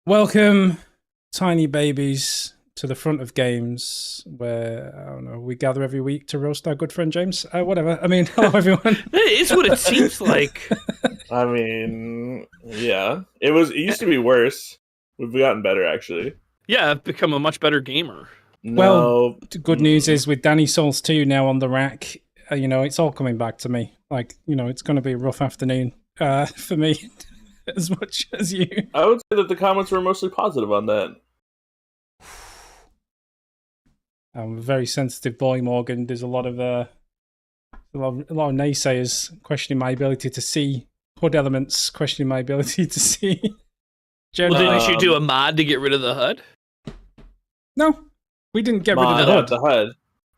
Welcome, tiny babies, to the front of games where, I don't know, we gather every week to roast our good friend James. Whatever. I mean, hello, everyone. It's what it seems like. I mean, yeah. It used to be worse. We've gotten better, actually. Yeah, I've become a much better gamer. Well, No. the good news is with Danny Souls 2 now on the rack, it's all coming back to me. It's going to be a rough afternoon for me as much as you. I would say that the comments were mostly positive on that. I'm a very sensitive boy, Morgan. There's a lot of naysayers questioning my ability to see HUD elements, questioning my ability to see. Well, didn't you do a mod to get rid of the HUD? No, we didn't get rid of the Mod HUD. out the HUD.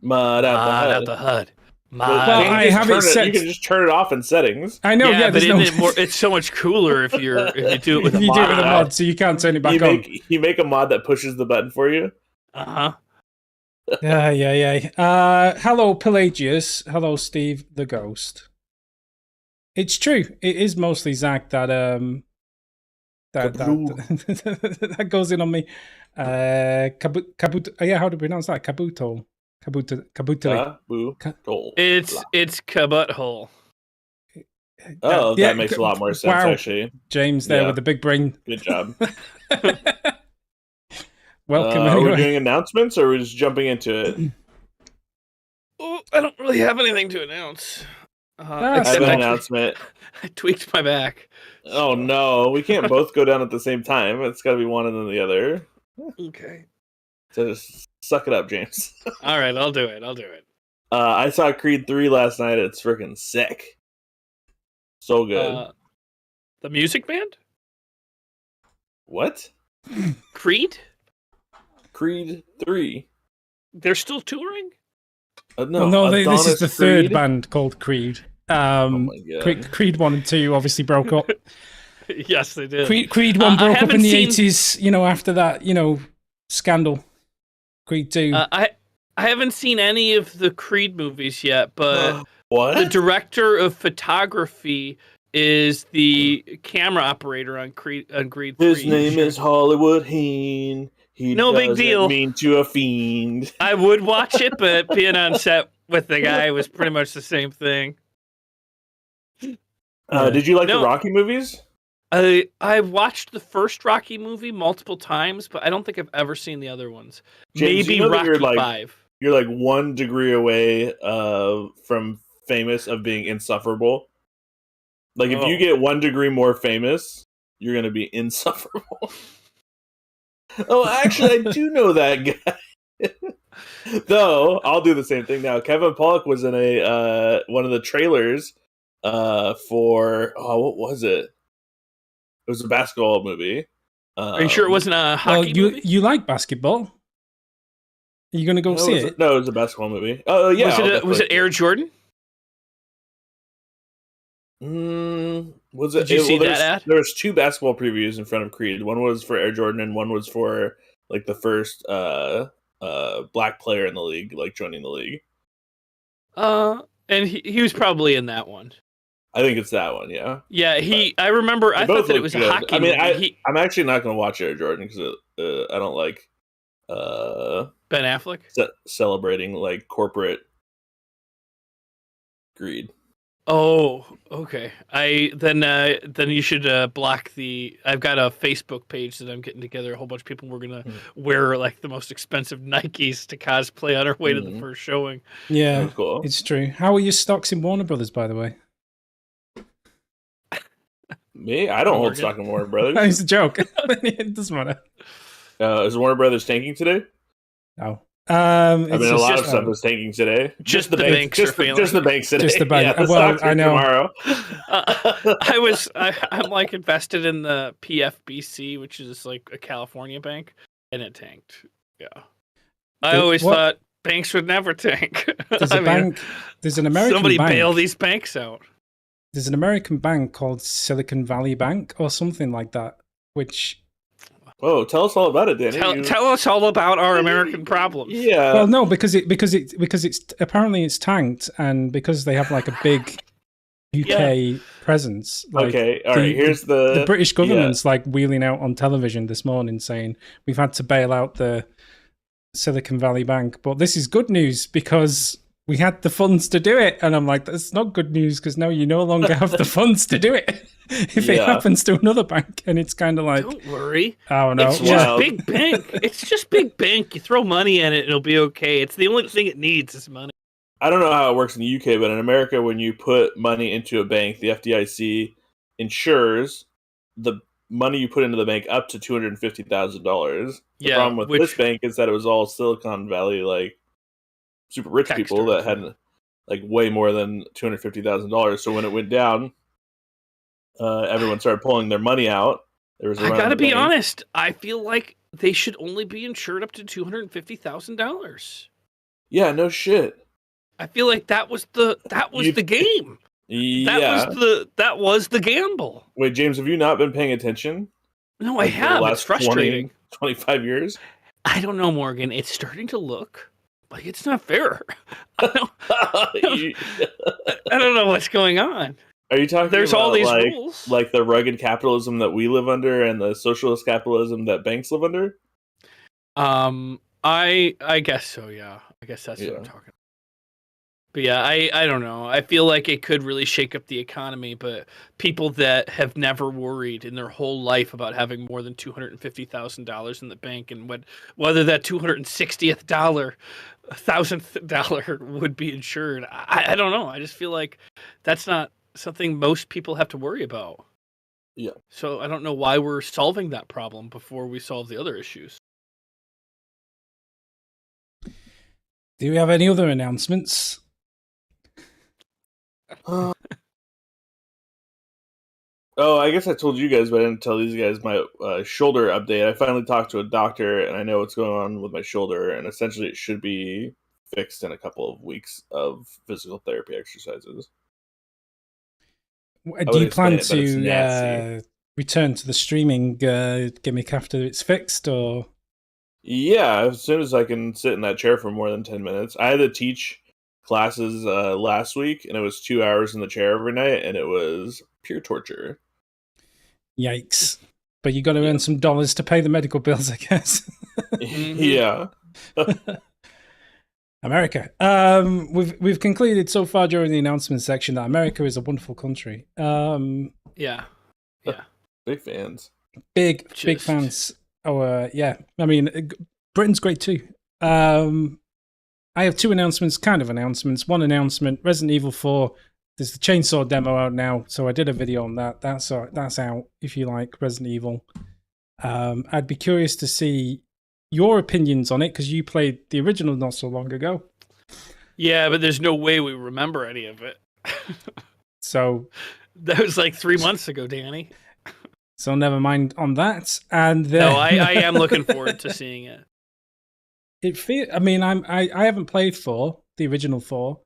Mod out the Mod HUD. out the HUD. Well, Mod. I have it set. You can just turn it off in settings. I know, yeah, but there's no. it's so much cooler if you do it with If a you mod. do it with a mod, so you can't turn it back on. You make a mod that pushes the button for you. Uh-huh. Yeah. Hello, Pelagius. Hello, Steve the Ghost. It's true. It is mostly Zach that that goes in on me. Kabut. Yeah, how to pronounce that? Kabuto. Kabutali. It's kabutthole. Oh, Yeah, that makes a lot more sense, wow. actually. James there Yeah. with the big brain. Good job. Welcome. Are we anyway. doing announcements, or are we just jumping into it? Oh, I don't really have anything to announce. That's I have Except an fine. announcement. I tweaked my back. Oh no, we can't both go down at the same time. It's got to be one and then the other. Okay. So just suck it up, James. All right, I'll do it. I saw Creed 3 last night. It's freaking sick. So good. The music band? What? Creed? Creed 3? They're still touring? No, this is Adonis the third Creed? band called Creed. Oh my god. Creed 1 and 2 obviously broke up. Yes, they did. Creed 1 I broke up haven't in the seen- 80s, after that, scandal. Creed 2. I haven't seen any of the Creed movies yet, but the What? director of photography is the camera operator on Creed 3. His name is Hollywood Heen. He No big doesn't deal. mean to a fiend. I would watch it, but being on set with the guy was pretty much the same thing. Did you like No. the Rocky movies? I've watched the first Rocky movie multiple times, but I don't think I've ever seen the other ones. James, Maybe you know that Rocky you're like 5. you're like 1 degree away from famous of being insufferable. Like if you Oh. get 1 degree more famous, you're gonna be insufferable. Oh, actually, I do know that guy. Though I'll do the same thing now. Kevin Pollak was in a one of the trailers for what was it? It was a basketball movie. Are you sure it wasn't a well, hockey movie? you like basketball? Are you going to go see it? No, it was a basketball movie. Oh yeah, Was it Air Jordan? Was it? Did you see that ad? There was 2 basketball previews in front of Creed. One was for Air Jordan, and one was for like the first black player in the league, like joining the league. And he was probably in that one. I think it's that one. Yeah. Yeah, I remember. I They both thought that it look was a good. hockey I mean, movie. I'm actually not going to watch Air Jordan because I don't like Ben Affleck. celebrating like corporate greed. Oh, okay. Then you should block the. I've got a Facebook page that I'm getting together. A whole bunch of people. We're gonna wear like the most expensive Nikes to cosplay on our way to the first showing. Yeah, That's cool. it's true. How are your stocks in Warner Brothers, by the way? Me? I don't hold Morgan. stock in Warner Brothers. It's a joke. It doesn't matter. Is Warner Brothers tanking today? No. I mean, a lot of just- stuff is tanking today. Just the banks are failing. Just the banks today. Just the bank. Yeah, the Well, stocks I are know. tomorrow. I'm like invested in the PFBC, which is like a California bank, and it tanked. Yeah. I always what? thought banks would never tank. There's a bank. There's an American somebody bank. bail these banks out. There's an American bank called Silicon Valley Bank or something like that, which. Oh, tell us all about it, Danny. Tell us all about our American problems. Yeah. Well, no, because it's apparently it's tanked, and because they have like a big UK presence. Like, okay, all right. Here's the British government's like wheeling out on television this morning saying we've had to bail out the Silicon Valley Bank, but this is good news because we had the funds to do it. And I'm like, that's not good news because now you no longer have the funds to do it if it happens to another bank. And it's kind of like, don't worry. Oh no, it's just big bank. It's just big bank. You throw money in it, it'll be okay. It's the only thing it needs is money. I don't know how it works in the UK, but in America, when you put money into a bank, the FDIC insures the money you put into the bank up to $250,000. The problem with this bank is that it was all Silicon Valley, like super rich people that had like way more than $250,000. So when it went down, everyone started pulling their money out. There was I gotta be honest. I feel like they should only be insured up to $250,000. Yeah, no shit. I feel like that was the game. Yeah. That was the gamble. Wait, James, have you not been paying attention? No, I have. It's frustrating. 25 years? I don't know, Morgan. It's starting to look like it's not fair. I don't know what's going on. Are you talking There's about all these like, rules. like the rugged capitalism that we live under and the socialist capitalism that banks live under? I guess so, yeah. I guess that's what I'm talking about. But yeah, I don't know. I feel like it could really shake up the economy, but people that have never worried in their whole life about having more than $250,000 in the bank and whether that $260,000 would be insured, I don't know. I just feel like that's not something most people have to worry about. Yeah. So I don't know why we're solving that problem before we solve the other issues. Do we have any other announcements? Oh, I guess I told you guys, but I didn't tell these guys my shoulder update. I finally talked to a doctor, and I know what's going on with my shoulder, and essentially it should be fixed in a couple of weeks of physical therapy exercises. Do you plan to return to the streaming gimmick after it's fixed, or? Yeah, as soon as I can sit in that chair for more than 10 minutes. I had to teach classes last week, and it was 2 hours in the chair every night, and it was pure torture. Yikes. But you got to earn some dollars to pay the medical bills, I guess. Yeah. America. We've concluded so far during the announcement section that America is a wonderful country. Yeah. Big fans. Big fans. Oh, yeah. I mean, Britain's great too. I have two announcements, kind of announcements. One announcement, Resident Evil 4. There's the Chainsaw demo out now, so I did a video on that. That's out if you like Resident Evil. I'd be curious to see your opinions on it because you played the original not so long ago. Yeah, but there's no way we remember any of it. So that was like 3 months ago, Danny. So never mind on that. And no, I am looking forward to seeing it. I mean, I haven't played 4, the original 4.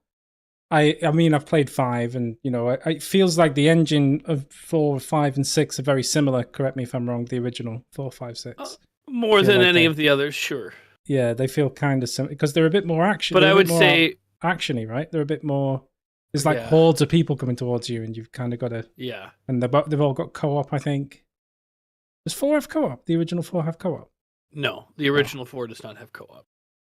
I mean, I've played 5, and you know, it feels like the engine of 4, 5, and 6 are very similar. Correct me if I'm wrong. The original 4, 5, 6. More than like any of the others, sure. Yeah, they feel kind of similar because they're a bit more action. But I would say actiony, right? They're a bit more. There's like hordes of people coming towards you, and you've kind of got to. Yeah. And they've all got co-op, I think. Does 4 have co-op? The original 4 have co-op? No, the original 4 does not have co-op.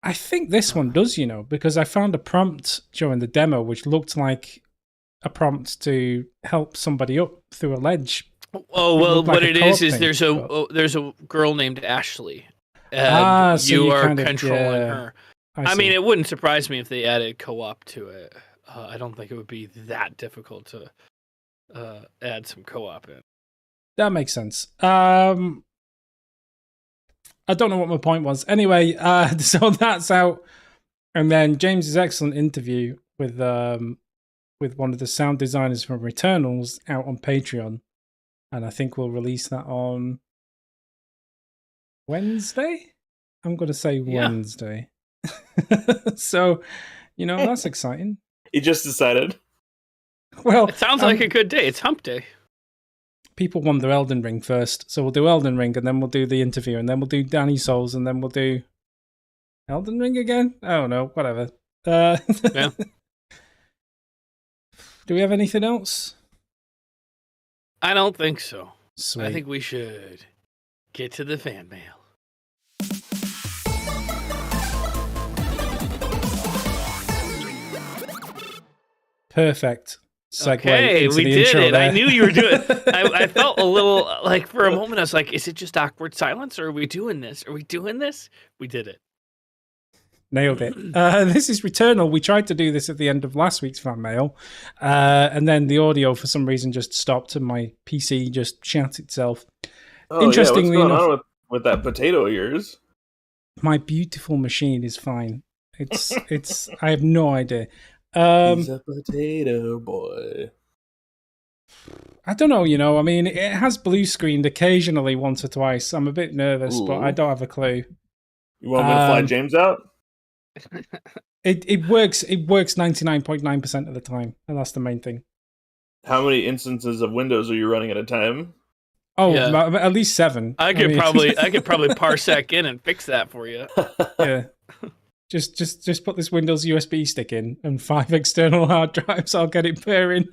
I think this one does, you know, because I found a prompt during the demo which looked like a prompt to help somebody up through a ledge. Oh, well, what it is there's a girl named Ashley. So you are controlling her. I mean, it wouldn't surprise me if they added co-op to it. I don't think it would be that difficult to add some co-op in. That makes sense. I don't know what my point was. Anyway, so that's out. And then James's excellent interview with one of the sound designers from Returnals out on Patreon. And I think we'll release that on Wednesday? I'm going to say Wednesday. So, you know, that's exciting. You just decided. Well, it sounds like a good day. It's hump day. People want their Elden Ring first, so we'll do Elden Ring, and then we'll do the interview, and then we'll do Danny Souls, and then we'll do Elden Ring again? I don't know, whatever. Yeah. Do we have anything else? I don't think so. Sweet. I think we should get to the fan mail. Perfect. Segue Okay, into we the did intro it. there. I knew you were doing it. I felt a little like for a moment, I was like, is it just awkward silence or are we doing this? Are we doing this? We did it. Nailed it. This is Returnal. We tried to do this at the end of last week's fan mail, and then the audio for some reason just stopped and my PC just shat itself. Oh, Interestingly yeah, what's going enough, on with that potato of yours? my beautiful machine is fine. It's. I have no idea. He's a potato boy. I don't know. I mean, it has blue screened occasionally once or twice. I'm a bit nervous, but I Ooh. don't have a clue. You want me to fly James out? It works. It works 99.9% of the time, and that's the main thing. How many instances of Windows are you running at a time? Oh, Yeah. at least 7. I could mean- probably parsec in and fix that for you. yeah. Just put this Windows USB stick in and 5 external hard drives. I'll get it purring.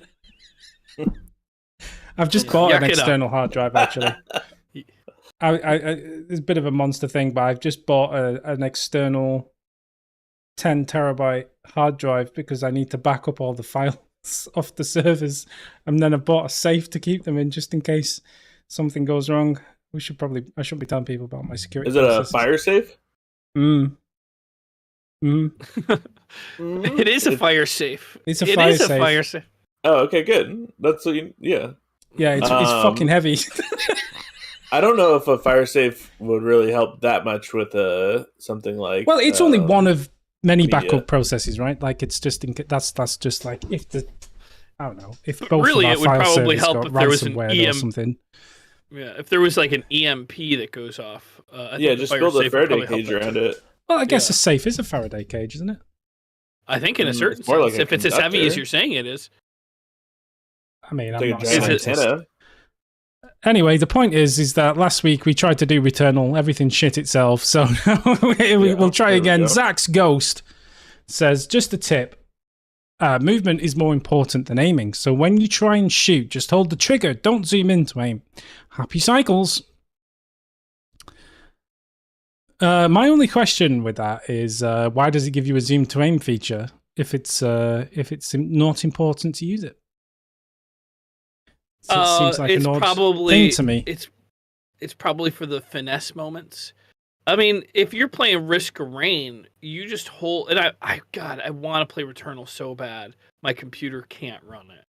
I've just bought Yuck an it up. external hard drive actually. It's a bit of a monster thing, but I've just bought an external 10 terabyte hard drive because I need to back up all the files off the servers, and then I bought a safe to keep them in just in case something goes wrong. I shouldn't be telling people about my security. Is it a processes. fire safe? It is a fire safe. It's a It fire is a safe. fire safe. Oh, okay, good. That's what you, yeah. Yeah, it's fucking heavy. I don't know if a fire safe would really help that much with something like. Well, it's only one of many media. backup processes, right? Like it's just that's just like if if both Really, of our it would file probably servers help got if there was an ransomware or EM something. Yeah, if there was like an EMP that goes off. I Yeah, think just fire build a safe would Faraday probably cage help that around too. it. Well, I guess Yeah. a safe is a Faraday cage, isn't it? I think in a certain it's more sense, like a if it's as heavy as conductor. you're saying it is. I mean, It's I'm like not a a giant scientist. antenna. Anyway, the point is that last week we tried to do Returnal, everything shit itself. So we'll try there we again. go. Zach's Ghost says, just a tip. Movement is more important than aiming. So when you try and shoot, just hold the trigger. Don't zoom in to aim. Happy cycles. My only question with that is why does it give you a zoom to aim feature if it's not important to use it? So it seems like it's an odd probably thing to me. It's probably for the finesse moments. I mean, if you're playing Risk of Rain, you just hold. And I want to play Returnal so bad. My computer can't run it.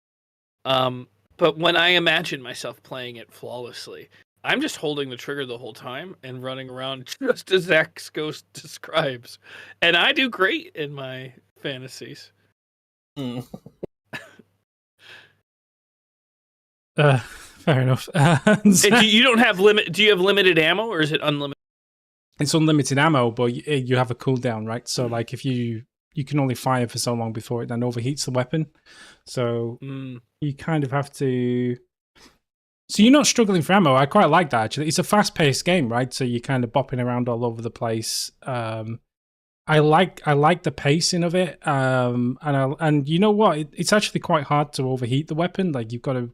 But when I imagine myself playing it flawlessly, I'm just holding the trigger the whole time and running around just as Zach's Ghost describes, and I do great in my fantasies. Mm. Fair enough. You don't have limit. Do you have limited ammo, or is it unlimited? It's unlimited ammo, but you have a cooldown, right? So, like, if you can only fire for so long before it then overheats the weapon. So you kind of have to. So you're not struggling for ammo. I quite like that actually. It's a fast-paced game, right? So you're kind of bopping around all over the place. I like the pacing of it. And you know what? It's actually quite hard to overheat the weapon. Like you've got to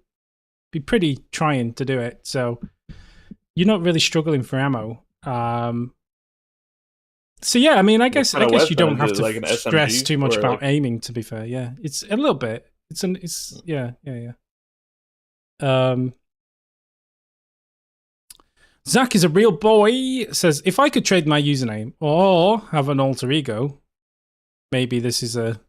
be pretty trying to do it. So you're not really struggling for ammo. So yeah, I mean, I guess kind of you don't weapon have is to it, like an stress SMG too much or about like- aiming. To be fair, yeah, it's a little bit. It's yeah. Zach is a real boy. Says if I could trade my username or have an alter ego, maybe this is a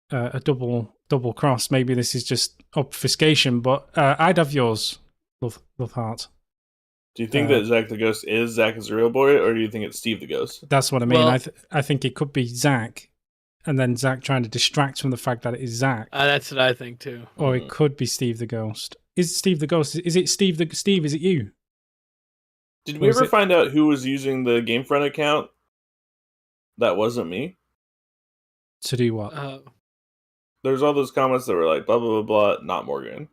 double cross. Maybe this is just obfuscation. But I'd have yours, love heart. Do you think that Zach the Ghost is Zach is a real boy, or do you think it's Steve the Ghost? That's what I mean. Well- I think it could be Zach, and then Zach trying to distract from the fact that it is Zach, That's what I think too. or it could be Steve the Ghost. Is Steve the Ghost? Is it Steve? Steve? Is it you? Did Or we is ever it- find out who was using the Gamefront account? That wasn't me. To do what? There's all those comments that were like blah blah blah blah, not Morgan.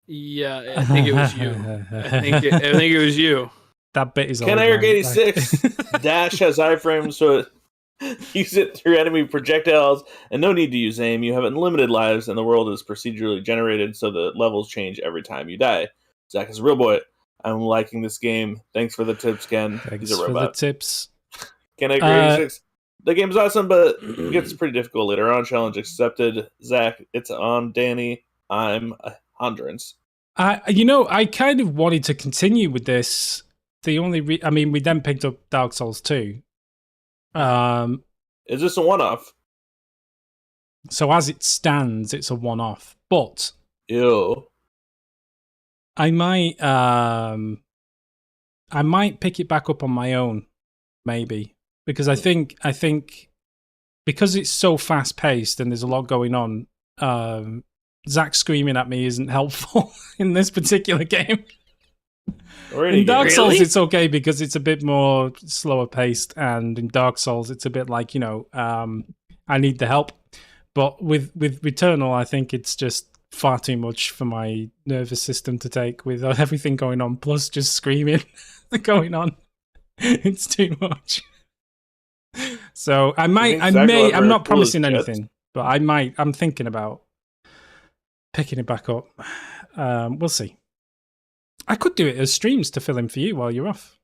Yeah, I think it was you. I think it was you. That bit is Ken old, Eric man. 86 Dash has iframes, so Use it through enemy projectiles, and no need to use aim. You have unlimited lives, and the world is procedurally generated, so the levels change every time you die. Zach is a real boy. I'm liking this game. Thanks for the tips, Ken. Thanks He's a for robot. the tips. Ken A86. The game's awesome, but it gets pretty difficult later on. Challenge accepted. Zach, it's on Danny. I'm a Hondurans. I kind of wanted to continue with this. The only, we then picked up Dark Souls 2. Is this a one-off? So as it stands, it's a one-off. But Ew. I might pick it back up on my own, maybe, because I think because it's so fast-paced and there's a lot going on. Zach screaming at me isn't helpful in this particular game. In Dark Souls, it's okay because it's a bit more slower paced, and in Dark Souls, it's a bit like, I need the help. But with Returnal, I think it's just far too much for my nervous system to take with everything going on, plus just screaming going on. It's too much. So I'm not promising anything, but I'm thinking about picking it back up. We'll see. I could do it as streams to fill in for you while you're off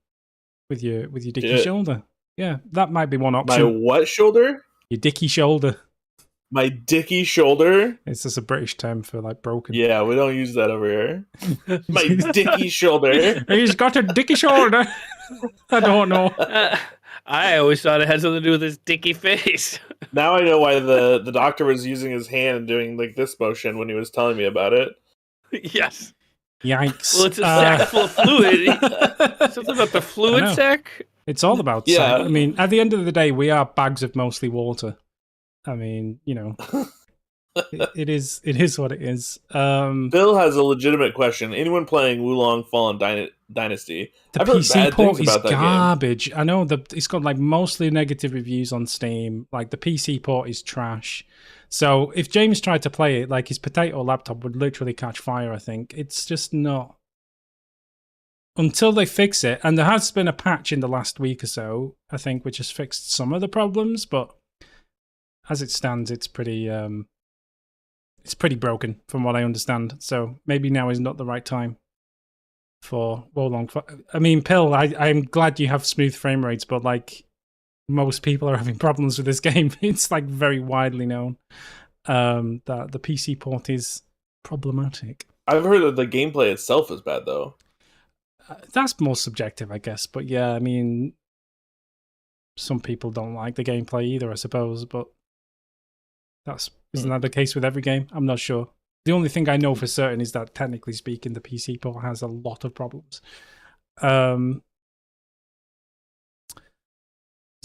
with your dicky shoulder. Yeah, that might be one option. My what shoulder? Your dicky shoulder. My dicky shoulder? It's just a British term for like broken. Yeah, we don't use that over here. My dicky shoulder. He's got a dicky shoulder. I don't know. I always thought it had something to do with his dicky face. Now I know why the doctor was using his hand and doing like this motion when he was telling me about it. Yes. Yikes. Well, it's a sack full of fluid. Something about the fluid sack? It's all about sack. I mean, at the end of the day, we are bags of mostly water. I mean, it is what it is. Bill has a legitimate question. Anyone playing Wulong Fallen Dynasty? The PC port is garbage. I know that it's got like mostly negative reviews on Steam. Like the PC port is trash. So if James tried to play it, like his potato laptop would literally catch fire, I think. It's just not. Until they fix it, and there has been a patch in the last week or so, I think, which has fixed some of the problems, but as it stands, it's pretty broken from what I understand. So maybe now is not the right time for Wulong. I mean, Pill, I'm glad you have smooth frame rates, but like most people are having problems with this game. It's like very widely known that the PC port is problematic. I've heard that the gameplay itself is bad, though. That's more subjective, I guess. But yeah, I mean, some people don't like the gameplay either, I suppose. But isn't that the case with every game? I'm not sure. The only thing I know for certain is that, technically speaking, the PC port has a lot of problems.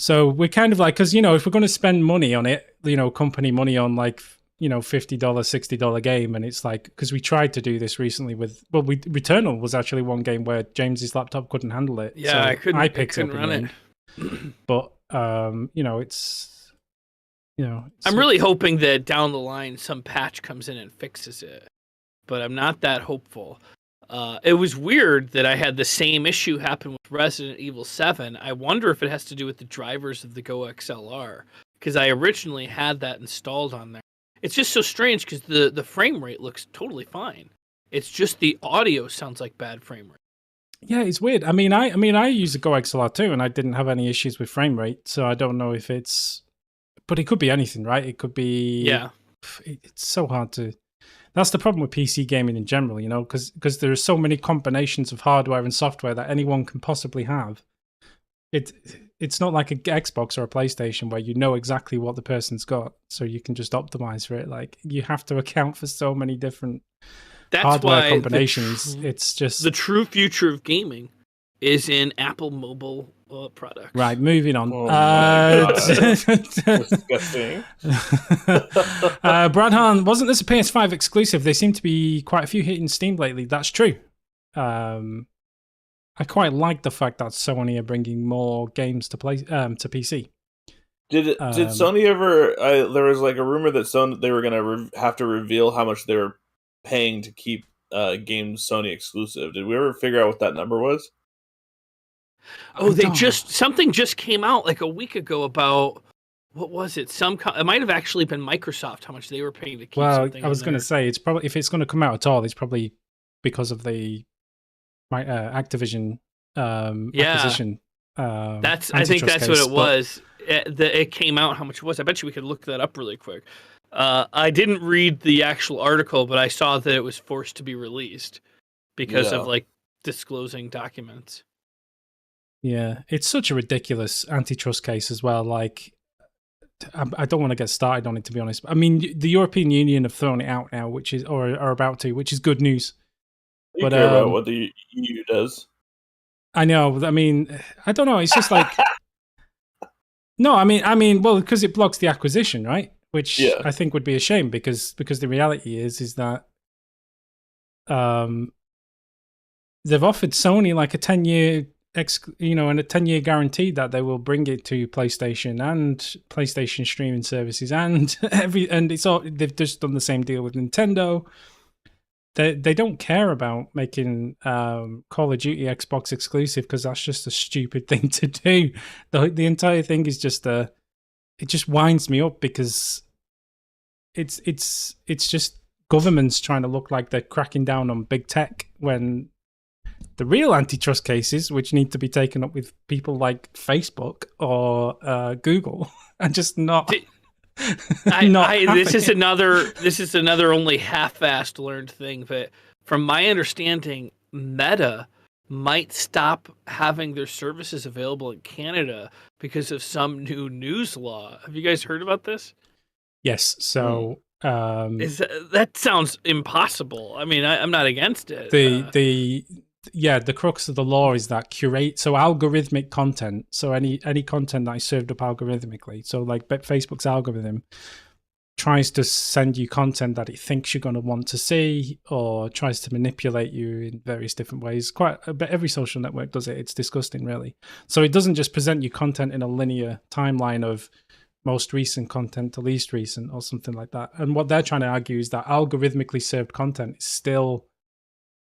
So we're kind of like, because, if we're going to spend money on it, company money on like, $50, $60 game. And it's like, because we tried to do this recently Returnal was actually one game where James's laptop couldn't handle it. Yeah, so I picked it up run it. But, it's, I'm really hoping that down the line, some patch comes in and fixes it, but I'm not that hopeful. It was weird that I had the same issue happen with Resident Evil 7. I wonder if it has to do with the drivers of the Go XLR, because I originally had that installed on there. It's just so strange because the frame rate looks totally fine. It's just the audio sounds like bad frame rate. Yeah, it's weird. I mean, I use a Go XLR too, and I didn't have any issues with frame rate, so I don't know if it's. But it could be anything, right? It could be. Yeah. It's so hard to. That's the problem with PC gaming in general, because there are so many combinations of hardware and software that anyone can possibly have. It's not like an Xbox or a PlayStation where you know exactly what the person's got, so you can just optimize for it. Like, you have to account for so many different hardware combinations. It's just the true future of gaming is in Apple mobile products. Right, moving on. Disgusting. Brad Hahn, wasn't this a PS5 exclusive? They seem to be quite a few hitting Steam lately. That's true. I quite like the fact that Sony are bringing more games to play to PC. Did Sony ever? There was like a rumor that they were going to have to reveal how much they were paying to keep games Sony exclusive. Did we ever figure out what that number was? Something just came out like a week ago about what was it? It might have actually been Microsoft. How much they were paying to keep Well, something. I was going to say it's probably if it's going to come out at all, it's probably because of the Activision acquisition. I think that's antitrust what case, it was. It came out. How much it was? I bet you we could look that up really quick. I didn't read the actual article, but I saw that it was forced to be released because of like disclosing documents. Yeah, it's such a ridiculous antitrust case as well. Like, I don't want to get started on it, to be honest. I mean, the European Union have thrown it out now, which is or are about to, which is good news. You care about what the EU does. I know. I mean, I don't know. It's just like no. I mean, well, because it blocks the acquisition, right? Which I think would be a shame because the reality is that they've offered Sony like a 10-year and a 10-year guarantee that they will bring it to PlayStation and PlayStation streaming services and it's all, they've just done the same deal with Nintendo. They don't care about making Call of Duty Xbox exclusive because that's just a stupid thing to do. The entire thing is just it just winds me up because it's just governments trying to look like they're cracking down on big tech when the real antitrust cases, which need to be taken up with people like Facebook or Google, are just not. This is another only half-assed learned thing, but from my understanding, Meta might stop having their services available in Canada because of some new news law. Have you guys heard about this? Yes. So that sounds impossible. I mean, I'm not against it. The crux of the law is that algorithmic content. So any content that is served up algorithmically. So like Facebook's algorithm tries to send you content that it thinks you're going to want to see, or tries to manipulate you in various different ways. But every social network does it. It's disgusting, really. So it doesn't just present you content in a linear timeline of most recent content to least recent or something like that. And what they're trying to argue is that algorithmically served content is still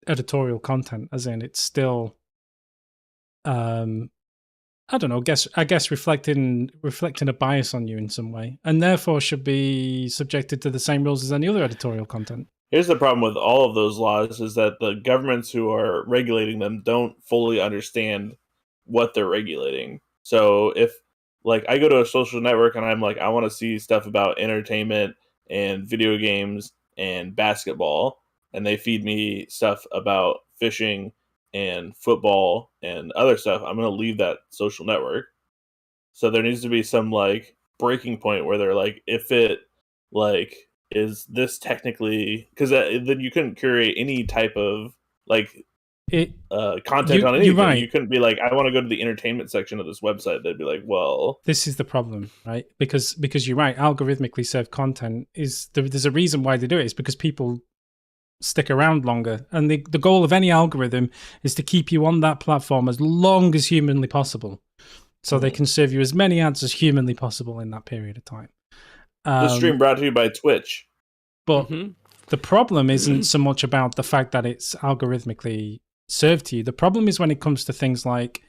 editorial content, as in it's still I don't know, I guess reflecting a bias on you in some way, and therefore should be subjected to the same rules as any other editorial content. Here's the problem with all of those laws is that the governments who are regulating them don't fully understand what they're regulating. So if like I go to a social network and I'm like, I want to see stuff about entertainment and video games and basketball, and they feed me stuff about fishing and football and other stuff, I'm going to leave that social network. So there needs to be some like breaking point where they're like, if it like is this technically, because then you couldn't curate any type of like content on anything. Right. You couldn't be like, I want to go to the entertainment section of this website. They'd be like, well, this is the problem, right? Because you're right, algorithmically served content there's a reason why they do it. It's because people stick around longer, and the goal of any algorithm is to keep you on that platform as long as humanly possible, so they can serve you as many ads as humanly possible in that period of time. This stream brought to you by Twitch. But the problem isn't so much about the fact that it's algorithmically served to you. The problem is when it comes to things like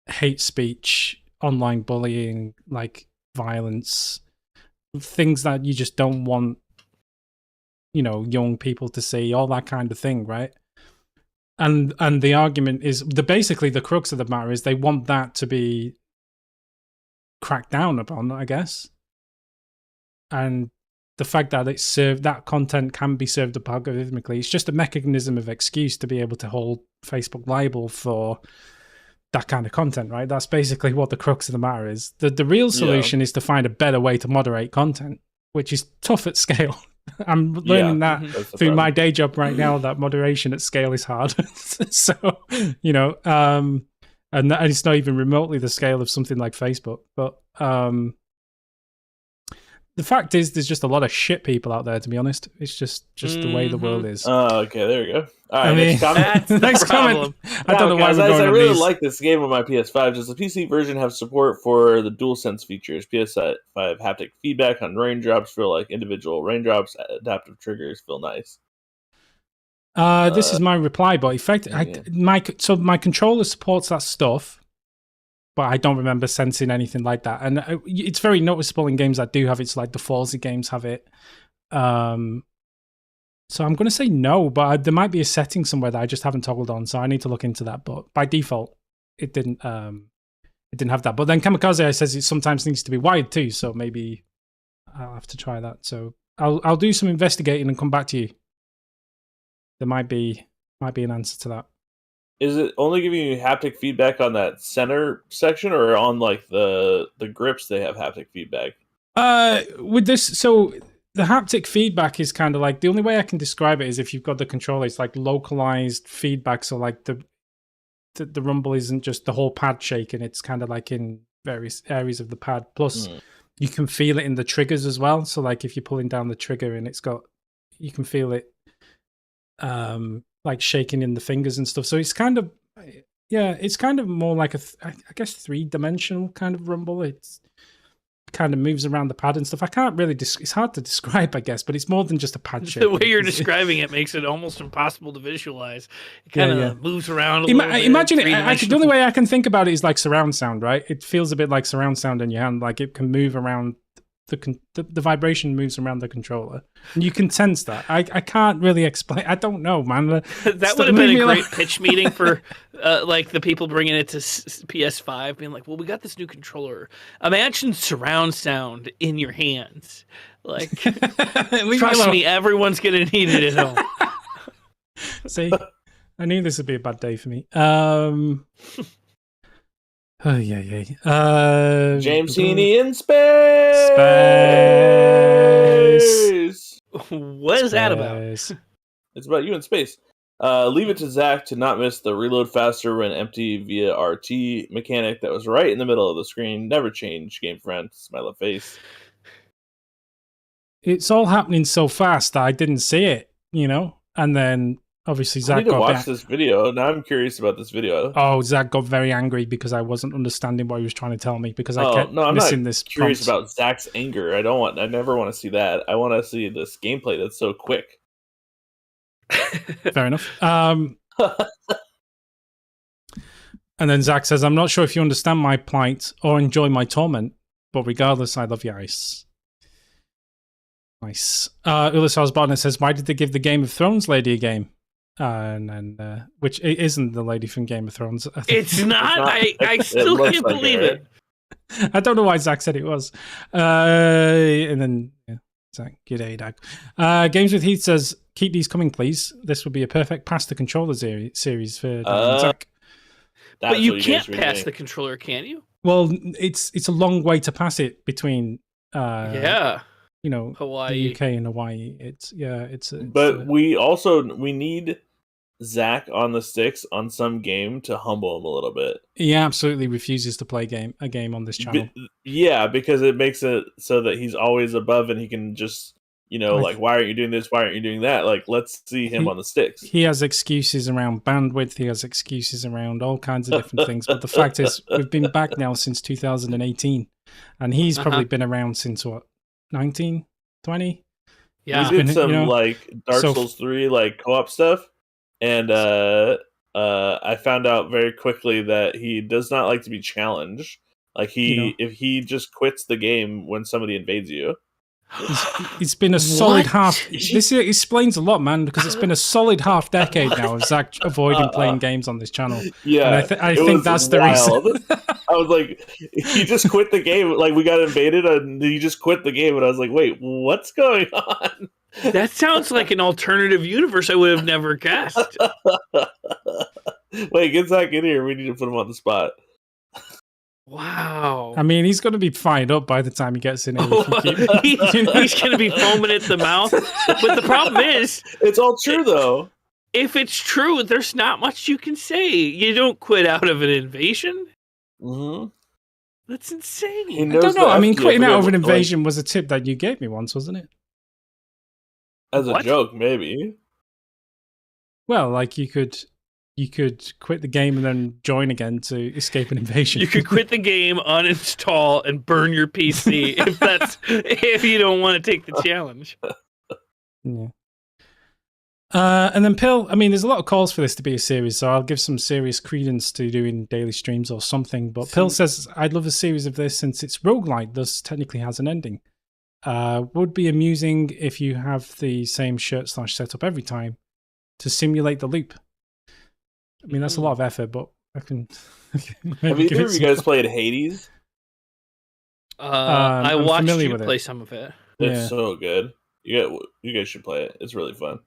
hate speech, online bullying, like violence, things that you just don't want young people to see, all that kind of thing, right? And the argument is basically the crux of the matter is they want that to be cracked down upon, I guess. And the fact that that content can be served up algorithmically, it's just a mechanism of excuse to be able to hold Facebook liable for that kind of content, right? That's basically what the crux of the matter is. The real solution is to find a better way to moderate content, which is tough at scale. I'm learning that through my day job right now, that moderation at scale is hard. So, and it's not even remotely the scale of something like Facebook. But the fact is, there's just a lot of shit people out there, to be honest. It's just the way the world is. Oh, okay, there we go. All right, next comment. Next comment. I don't know why we're going I on really these. like this game on my PS5. Does the PC version have support for the DualSense features? PS5 haptic feedback on raindrops feel like individual raindrops. Adaptive triggers feel nice. This is my reply, but my controller supports that stuff. but I don't remember sensing anything like that. And it's very noticeable in games that do have it. It's like the Forza games have it. So I'm going to say no, but there might be a setting somewhere that I just haven't toggled on, so I need to look into that. But by default, it didn't have that. But then Kamikaze says it sometimes needs to be wired too, so maybe I'll have to try that. So I'll do some investigating and come back to you. There might be an answer to that. Is it only giving you haptic feedback on that center section, or on like the grips they have haptic feedback? With this, so the haptic feedback is kind of like, the only way I can describe it is if you've got the controller, it's like localized feedback. So like the rumble isn't just the whole pad shaking; it's kind of like in various areas of the pad. Plus, you can feel it in the triggers as well. So like if you're pulling down the trigger and you can feel it. Like shaking in the fingers and stuff. So it's kind of, it's kind of more like I guess 3-dimensional kind of rumble. It kind of moves around the pad and stuff. I can't really, it's hard to describe, I guess, but it's more than just a pad shape. The way you're describing it makes it almost impossible to visualize. It kind of moves around a little bit. Imagine it, the only way I can think about it is like surround sound, right? It feels a bit like surround sound in your hand, like it can move around. The vibration moves around the controller, and you can sense that. I can't really explain. I don't know, man. That would have been a great pitch meeting for like the people bringing it to PS5, being like, "Well, we got this new controller. Imagine surround sound in your hands. Like, trust me, everyone's gonna need it at home." See, I knew this would be a bad day for me. Oh, yeah. James Heaney in space! What is that about? It's about you in space. Leave it to Zach to not miss the reload faster when empty via RT mechanic that was right in the middle of the screen. Never change, game friend. Smile face. It's all happening so fast that I didn't see it, And then obviously Zach I need to watch this video. Now I'm curious about this video. Oh, Zach got very angry because I wasn't understanding what he was trying to tell me because I kept missing this. Curious about Zach's anger. I never want to see that. I want to see this gameplay that's so quick. Fair enough. And then Zach says, "I'm not sure if you understand my plight or enjoy my torment, but regardless, I love you, Ice." Nice. Ulyssars Barnett says, "Why did they give the Game of Thrones lady a game?" Which isn't the lady from Game of Thrones. It's not. I still can't believe it. I don't know why Zach said it was. And then Zach, g'day, Dag. Games with Heath says, "Keep these coming, please. This would be a perfect pass the controller series for Zach." But you can't pass the controller, can you? Well, it's a long way to pass it between. Hawaii, the UK and Hawaii. We need Zach on the sticks on some game to humble him a little bit. He absolutely refuses to play a game on this channel. Because it makes it so that he's always above and he can just, why aren't you doing this? Why aren't you doing that? Like, let's see him on the sticks. He has excuses around bandwidth. He has excuses around all kinds of different things. But the fact is, we've been back now since 2018, and he's probably been around since what? 19, 20? Yeah, we did some Dark Souls 3 co-op stuff, and I found out very quickly that he does not like to be challenged. Like if he just quits the game when somebody invades you. It's been a solid half. This explains a lot, man, because it's been a solid half decade now of Zach avoiding playing games on this channel. Yeah, and I think that's the reason. I was like, he just quit the game. Like, we got invaded, and he just quit the game. And I was like, wait, what's going on? That sounds like an alternative universe I would have never guessed. Wait, get Zach in here. We need to put him on the spot. Wow. I mean, he's going to be fired up by the time he gets in here. He's going to be foaming at the mouth. But the problem is... It's all true, though. If it's true, there's not much you can say. You don't quit out of an invasion. Mm-hmm. That's insane. I don't know. I mean, quitting out of an invasion was a tip that you gave me once, wasn't it? As a joke, maybe. Well, like you could quit the game and then join again to escape an invasion. You could quit the game, uninstall, and burn your PC if you don't want to take the challenge. Yeah. And then Pill, I mean, there's a lot of calls for this to be a series, so I'll give some serious credence to doing daily streams or something. But Pill says, I'd love a series of this since it's roguelite, thus technically has an ending. Would be amusing if you have the same shirt/setup every time to simulate the loop. I mean, that's a lot of effort, but I can. Have either of you guys played Hades? I I'm watched familiar you with play it. some of it. It's Yeah. so good. You guys should play it. It's really fun.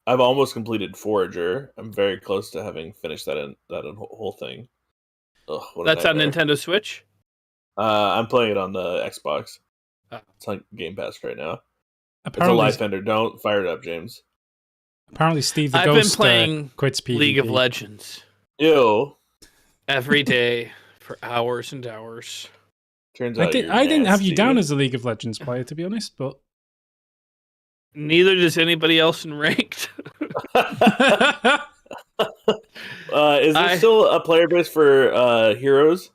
I've almost completed Forager. I'm very close to having finished that whole thing. Ugh, what a That's on nightmare. Nintendo Switch. I'm playing it on the Xbox. Oh. It's on Game Pass right now. It's a Apparently, life ender. Don't fire it up, James. apparently Steve the I've been Ghost playing quits PvP. League of Legends Ew. every day for hours and hours. Turns I out didn't have you nasty. down as a League of Legends player, to be honest, but Neither does anybody else in ranked. Is there still a player base for Heroes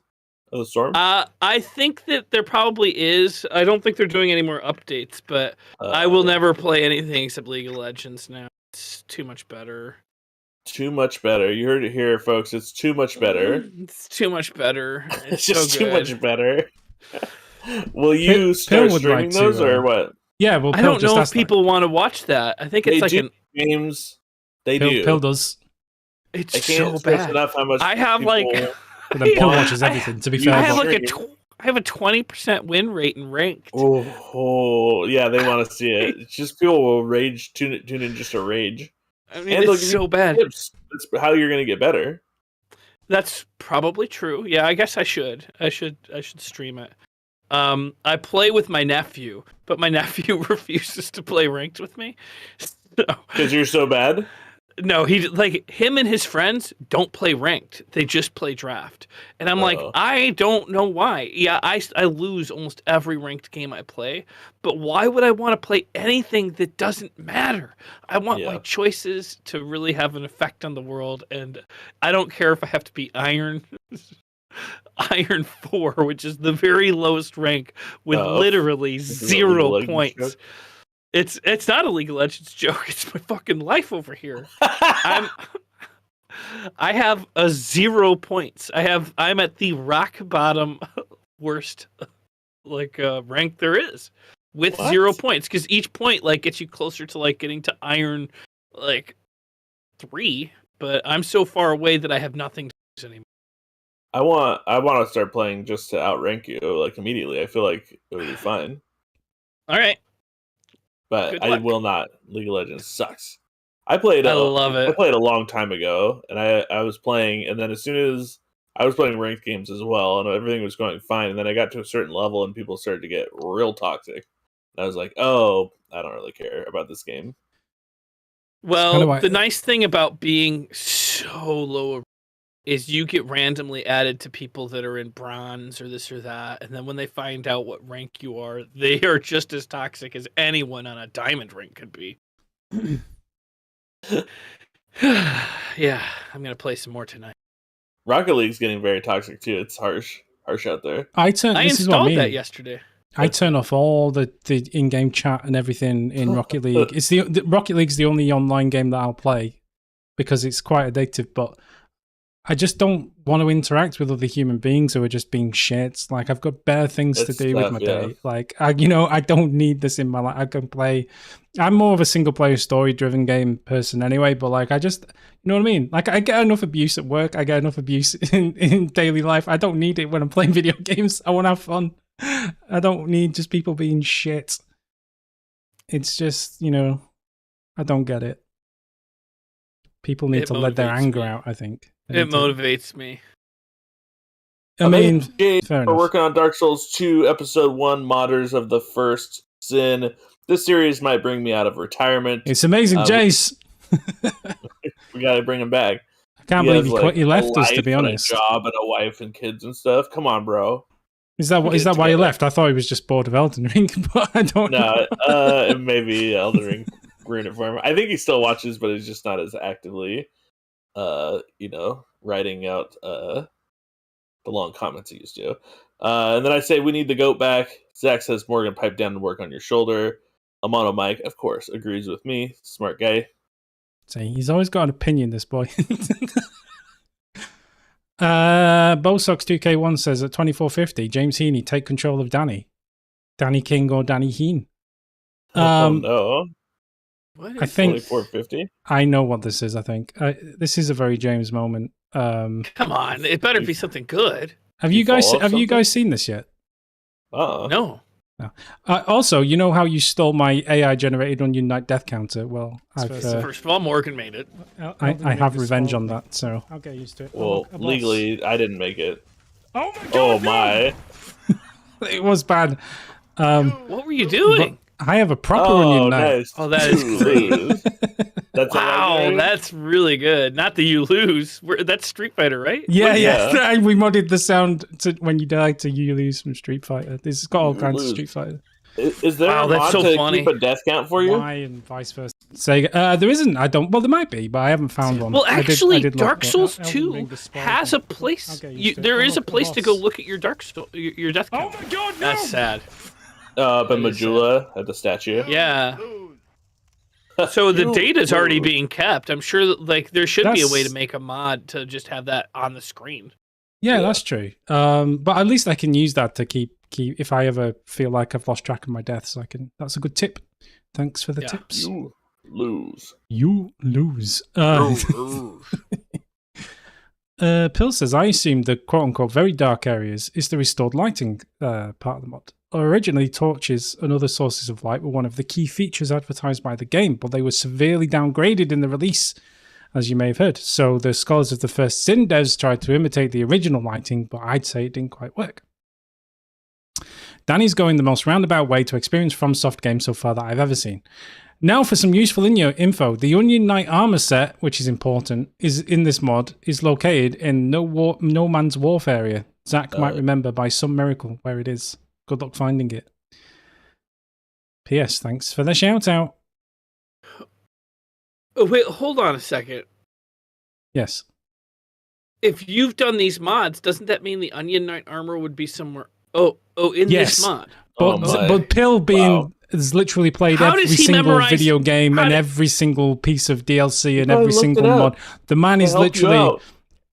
of the Storm? I think that there probably is. I don't think they're doing any more updates, but I will never play anything except League of Legends now. It's too much better. Too much better. You heard it here, folks. It's too much better. It's too much better. It's It's just so too good. much better. Will you Pill start would streaming like to, those or what? yeah, well, I Pill don't just know if asked that. people want to watch that. I think it's They like do, James. They do. Pill does. it's I can't so stress bad. enough how much I have people- like But then Pill I- watches everything, to be I fair. I have but- like I have a 20% win rate in ranked. Oh, yeah, they want to see it. It's just people will tune in just to rage. I mean, And they'll it's give you so bad. Tips. That's how you're going to get better. That's probably true. Yeah, I guess I should. I should stream it. I play with my nephew, but my nephew refuses to play ranked with me. So, Because you're so bad. no, he like him and his friends don't play ranked. They just play draft. And I'm like, Uh-oh. I don't know why. Yeah, I lose almost every ranked game I play, but why would I want to play anything that doesn't matter? I want my Yeah. choices to really have an effect on the world, and I don't care if I have to be iron 4, which is the very lowest rank with Oh. literally Is it a League of 0 Legends points. joke? It's not a League of Legends joke. It's my fucking life over here. I have a 0 points. I'm at the rock bottom worst rank there is with What? 0 points, because each point like gets you closer to like getting to iron 3, but I'm so far away that I have nothing to lose anymore. I want to start playing just to outrank you like immediately. I feel like it would be fine. All right. But Good I luck. will not. League of Legends sucks. I played. I love it. I played a long time ago, and I was playing, and then as soon as I was playing ranked games as well, and everything was going fine, and then I got to a certain level, and people started to get real toxic. And I was like, "Oh, I don't really care about this game." Well, Kinda why- the nice thing about being so low is you get randomly added to people that are in bronze or this or that, and then when they find out what rank you are, they are just as toxic as anyone on a diamond rank could be. Yeah, I'm gonna play some more tonight. Rocket League's getting very toxic too. It's harsh out there. I This is what I installed mean. that yesterday. I turn off all the in-game chat and everything in Rocket League. It's the Rocket League's the only online game that I'll play because it's quite addictive. But I just don't want to interact with other human beings who are just being shits. Like I've got better things It's to do with tough, my yeah. day. Like I don't need this in my life. I can play. I'm more of a single-player, story-driven game person anyway. But like I just, you know what I mean? Like I get enough abuse at work. I get enough abuse in daily life. I don't need it when I'm playing video games. I want to have fun. I don't need just people being shit. It's just, I don't get it. People need It to let their motivates anger me. out, I think. It motivates me. I mean, Jade, fair we're enough. working on Dark Souls 2 Episode 1, Modders of the First Sin. This series might bring me out of retirement. It's amazing, Jace. We gotta bring him back. I can't He believe has, he left a us, to life be and honest. A job and a wife and kids and stuff. Come on, bro. Is that Get it why he together. left? I thought he was just bored of Elden Ring, but I don't know. No, maybe Elden Ring ruined it for him. I think he still watches, but he's just not as actively, writing out the long comments he used to. And then I say we need the goat back. Zach says, Morgan, pipe down and work on your shoulder. Amano Mike, of course, agrees with me. Smart guy. See, he's always got an opinion, this boy. Bosox2K1 says at 2450, James Heaney, take control of Danny. Danny King or Danny Heen. No. What I is think 2450. I know what this is. I think this is a very James moment. Come on, it better be something good. Have You you guys fall off have you something? guys seen this yet? No. Also, you know how you stole my AI generated Onion Knight death counter? Well, First of all, Morgan made it. I have revenge on that, so I'll get used to it. Well, legally, I didn't make it. Oh my god! Oh my! It was bad. What were you doing? I have a proper Oh, Onion Knight. nice. Oh, that is great. That's Wow, legendary? that's really good. Not that you lose. That's Street Fighter, right? Yeah, Yeah. yeah. We modded the sound to when you die to you lose from Street Fighter. This has got all You kinds of lose. Street Fighter. Is there Wow, a that's mod so to funny. keep a death count for you? Why and vice versa. Sega. There isn't. I don't. Well, there might be, but I haven't found one. Well, I did actually, look, Dark but Souls Elden 2 Ring destroyed has them. a place. Okay, used to it. There Oh, is a look, place the to go boss. look at your your death count. Oh my god! No! That's sad. Up in That is Majula at the statue. Yeah. So the You data's already lose. being kept. I'm sure that, like, there should be a way to That's- make a mod to just have that on the screen. Yeah, Yeah. that's true. But at least I can use that to keep if I ever feel like I've lost track of my deaths. I can. That's a good tip. Thanks for the Yeah. tips. You lose. You lose. Ooh. Pill says, I assume the quote-unquote very dark areas is the restored lighting part of the mod. Originally, torches and other sources of light were one of the key features advertised by the game, but they were severely downgraded in the release, as you may have heard. So the scholars of the first Sin devs tried to imitate the original lighting, but I'd say it didn't quite work. Danny's going the most roundabout way to experience FromSoft games so far that I've ever seen. Now for some useful info. The Onion Knight armor set, which is important, is in this mod, is located in No Man's Wharf area. Zach might remember by some miracle where it is. Good luck finding it. P.S. Thanks for the shout out. Oh, wait, hold on a second. Yes. If you've done these mods, doesn't that mean the Onion Knight armor would be somewhere? In Yes. this mod. Oh But my. but Pill being Wow. has literally played How every does he single memorize- video game how and did- every single piece of DLC and probably every looked single it up. mod. The man To is help you literally. out.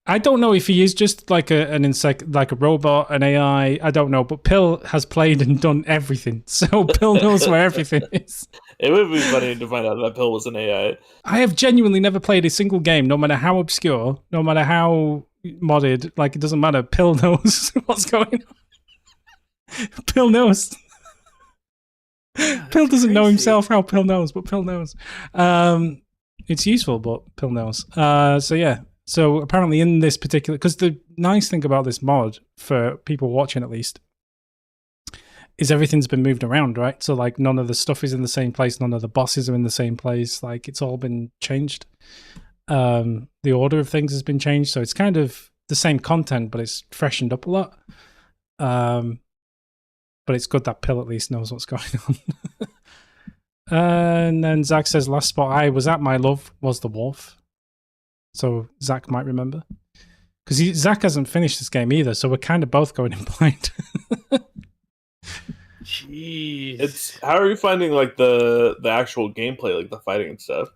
I don't know if he is just like an insect, like a robot, an AI. I don't know, but Pill has played and done everything, so Pill knows where everything is. It would be funny to find out that Pill was an AI. I have genuinely never played a single game, no matter how obscure, no matter how modded. Like it doesn't matter. Pill knows what's going on. Pill knows. Pill doesn't know crazy. himself how Pill knows, but Pill knows. It's useful, but Pill knows. So yeah. So apparently in this particular, because the nice thing about this mod, for people watching at least, is everything's been moved around, right? So like none of the stuff is in the same place, none of the bosses are in the same place. Like it's all been changed. The order of things has been changed, so it's kind of the same content, but it's freshened up a lot. But it's good that Pill at least knows what's going on. And then Zach says, last spot I was at, my love, was the wharf. So Zach might remember. Because Zach hasn't finished this game either, so we're kind of both going in blind. Jeez. It's how are you finding like the actual gameplay, like the fighting and stuff?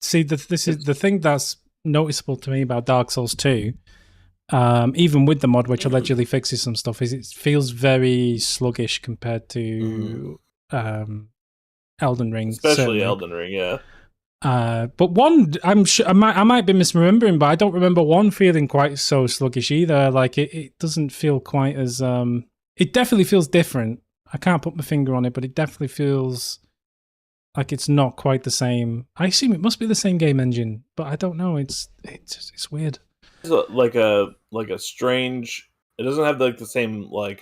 See, this is the thing that's noticeable to me about Dark Souls 2, even with the mod, which allegedly fixes some stuff, is it feels very sluggish compared to Elden Ring. Especially certainly. Elden Ring, yeah. But one, I'm sure I might be misremembering, but I don't remember one feeling quite so sluggish either. Like it doesn't feel quite as it definitely feels different. I can't put my finger on it, but it definitely feels like it's not quite the same. I assume it must be the same game engine, but I don't know. It's weird. It's like a strange. It doesn't have like the same like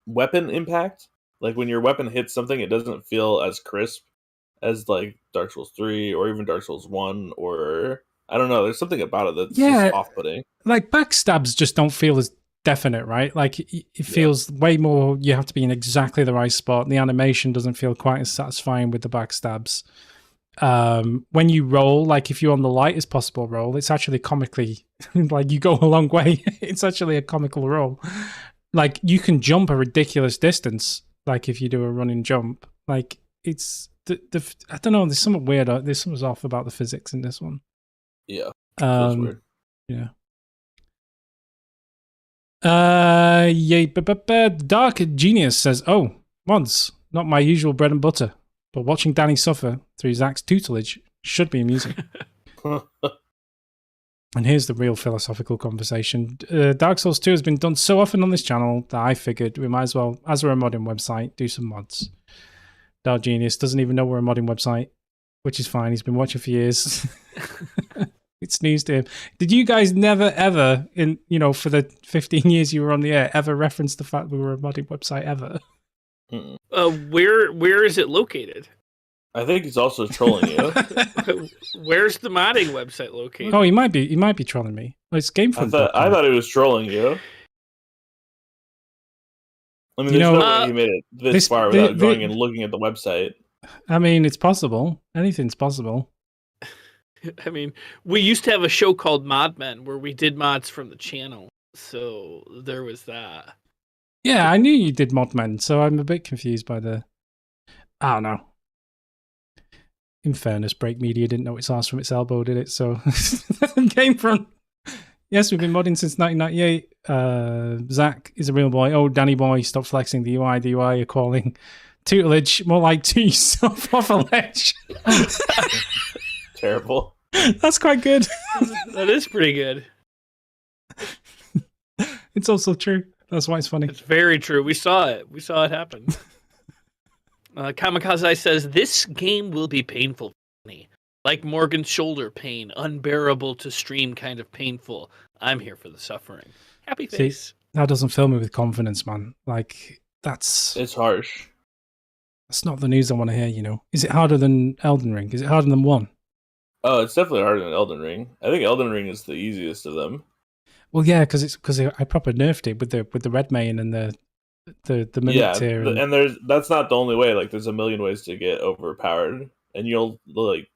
weapon impact. Like when your weapon hits something, it doesn't feel as crisp as like Dark Souls 3 or even Dark Souls 1, or I don't know. There's something about it that's Yeah. just off-putting. Like backstabs just don't feel as definite, right? Like it feels way more. You have to be in exactly the right spot. The animation doesn't feel quite as satisfying with the backstabs. When you roll, like if you're on the lightest possible roll, it's actually comically like you go a long way. It's actually a comical roll. Like you can jump a ridiculous distance. Like if you do a running jump, like it's the I don't know. There's something weird. There's something's off about the physics in this one. Yeah, that's weird. Yeah. Dark Genius says, "Oh, mods, not my usual bread and butter, but watching Danny suffer through Zach's tutelage should be amusing." And here's the real philosophical conversation. Dark Souls 2 has been done so often on this channel that I figured we might as well, as we're a modding website, do some mods. Dark Genius doesn't even know we're a modding website, which is fine. He's been watching for years. It's news to him. Did you guys never, ever, for the 15 years you were on the air, ever reference the fact we were a modding website ever? Where is it located? I think he's also trolling you. Where's the modding website located? Oh, he might be trolling me. Well, it's GameFront. I thought he was trolling you. I mean, there's no way he made it this far without going and looking at the website. I mean, it's possible. Anything's possible. I mean, we used to have a show called Mod Men where we did mods from the channel. So there was that. Yeah, I knew you did Modmen, so I'm a bit confused by the... I don't know. In fairness, Break Media didn't know its arse from its elbow, did it? So, GameFront. Yes, we've been modding since 1998. Zach is a real boy. Oh, Danny boy, stop flexing. The UI you're calling tutelage. More like to yourself off a ledge. Terrible. That's quite good. That is pretty good. It's also true. That's why it's funny. It's very true. We saw it. We saw it happen. Kamikaze says, this game will be painful for me. Like Morgan's shoulder pain, unbearable to stream kind of painful. I'm here for the suffering. Happy face. See, that doesn't fill me with confidence, man. Like, it's harsh. That's not the news I want to hear, Is it harder than Elden Ring? Is it harder than 1? Oh, it's definitely harder than Elden Ring. I think Elden Ring is the easiest of them. Well, yeah, because I proper nerfed it with the red main and the mimic tier. And that's not the only way. Like, there's a million ways to get overpowered, and you'll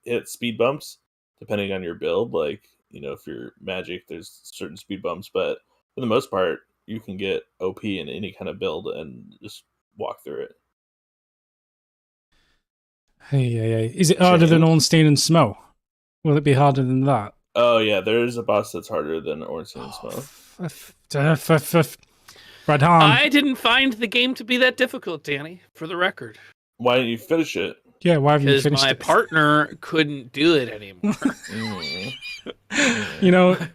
hit speed bumps depending on your build. Like, if you're magic, there's certain speed bumps, but for the most part, you can get OP in any kind of build and just walk through it. Hey. Is it harder than Ornstein and Smo? Will it be harder than that? Oh yeah, there's a boss that's harder than Ornstein and Smo. Brad Hahn. I didn't find the game to be that difficult, Danny, for the record. Why didn't you finish it? Yeah, why haven't you finished it? Because my partner couldn't do it anymore.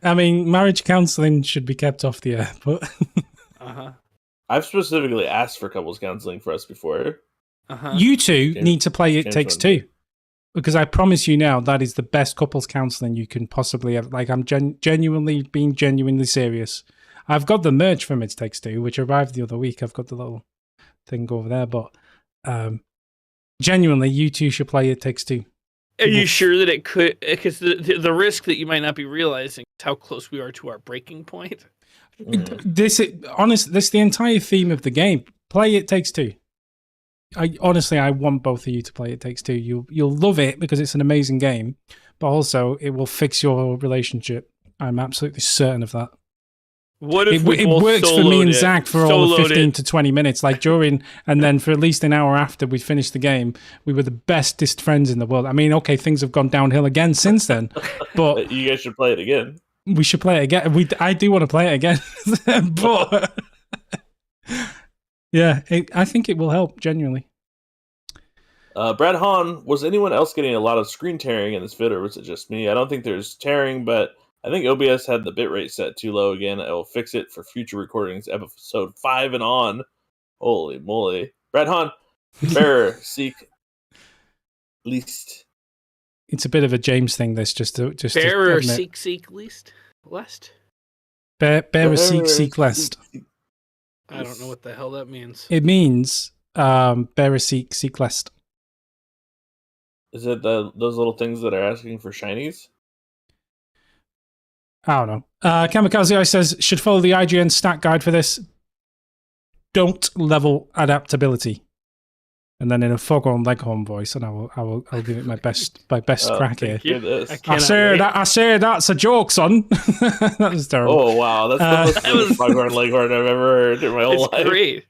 I mean, marriage counseling should be kept off the air, but... I've specifically asked for couples counseling for us before. You two need to play It Takes Two. Because I promise you now, that is the best couples counseling you can possibly have. Like, I'm genuinely serious. I've got the merch from It Takes Two, which arrived the other week. I've got the little thing over there, but genuinely, you two should play It Takes Two. Are you sure that it could? Because the risk that you might not be realizing is how close we are to our breaking point. This is the entire theme of the game. Play It Takes Two. I want both of you to play It Takes Two. You'll love it because it's an amazing game, but also it will fix your relationship. I'm absolutely certain of that. What if it works for me and Zach for all the 15 to 20 minutes, like during, and then for at least an hour after we finished the game, we were the bestest friends in the world. I mean, okay, things have gone downhill again since then, but you guys should play it again. We should play it again. I do want to play it again, but yeah, I think it will help genuinely. Brad Hahn, was anyone else getting a lot of screen tearing in this vid, or was it just me? I don't think there's tearing, but I think OBS had the bitrate set too low again. I will fix it for future recordings, episode 5 and on. Holy moly. Brad Hahn, bearer, seek, least. It's a bit of a James thing, this, just bearer, seek, least? Lest? Bearer, seek, lest. I don't know what the hell that means. It means bearer, seek, lest. Is it those little things that are asking for shinies? I don't know. Kamikaze says, should follow the IGN stat guide for this. Don't level adaptability. And then in a Foghorn Leghorn voice, and I'll give it my best crack here. I say that's a joke, son. That was terrible. Oh wow, that's the most Foghorn Leghorn I've ever heard in my whole life. Great.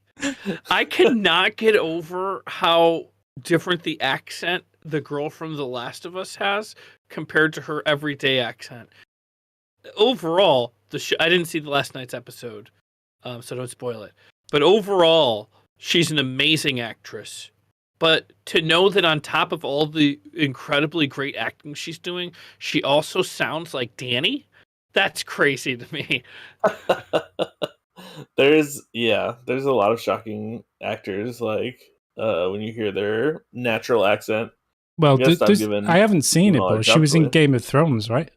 I cannot get over how different the accent the girl from The Last of Us has compared to her everyday accent. Overall, I didn't see the last night's episode, so don't spoil it. But overall, she's an amazing actress. But to know that on top of all the incredibly great acting she's doing, she also sounds like Dani, that's crazy to me. There's a lot of shocking actors like when you hear their natural accent. Well, giving I haven't seen it, knowledge but she was in up to Game of Thrones, right?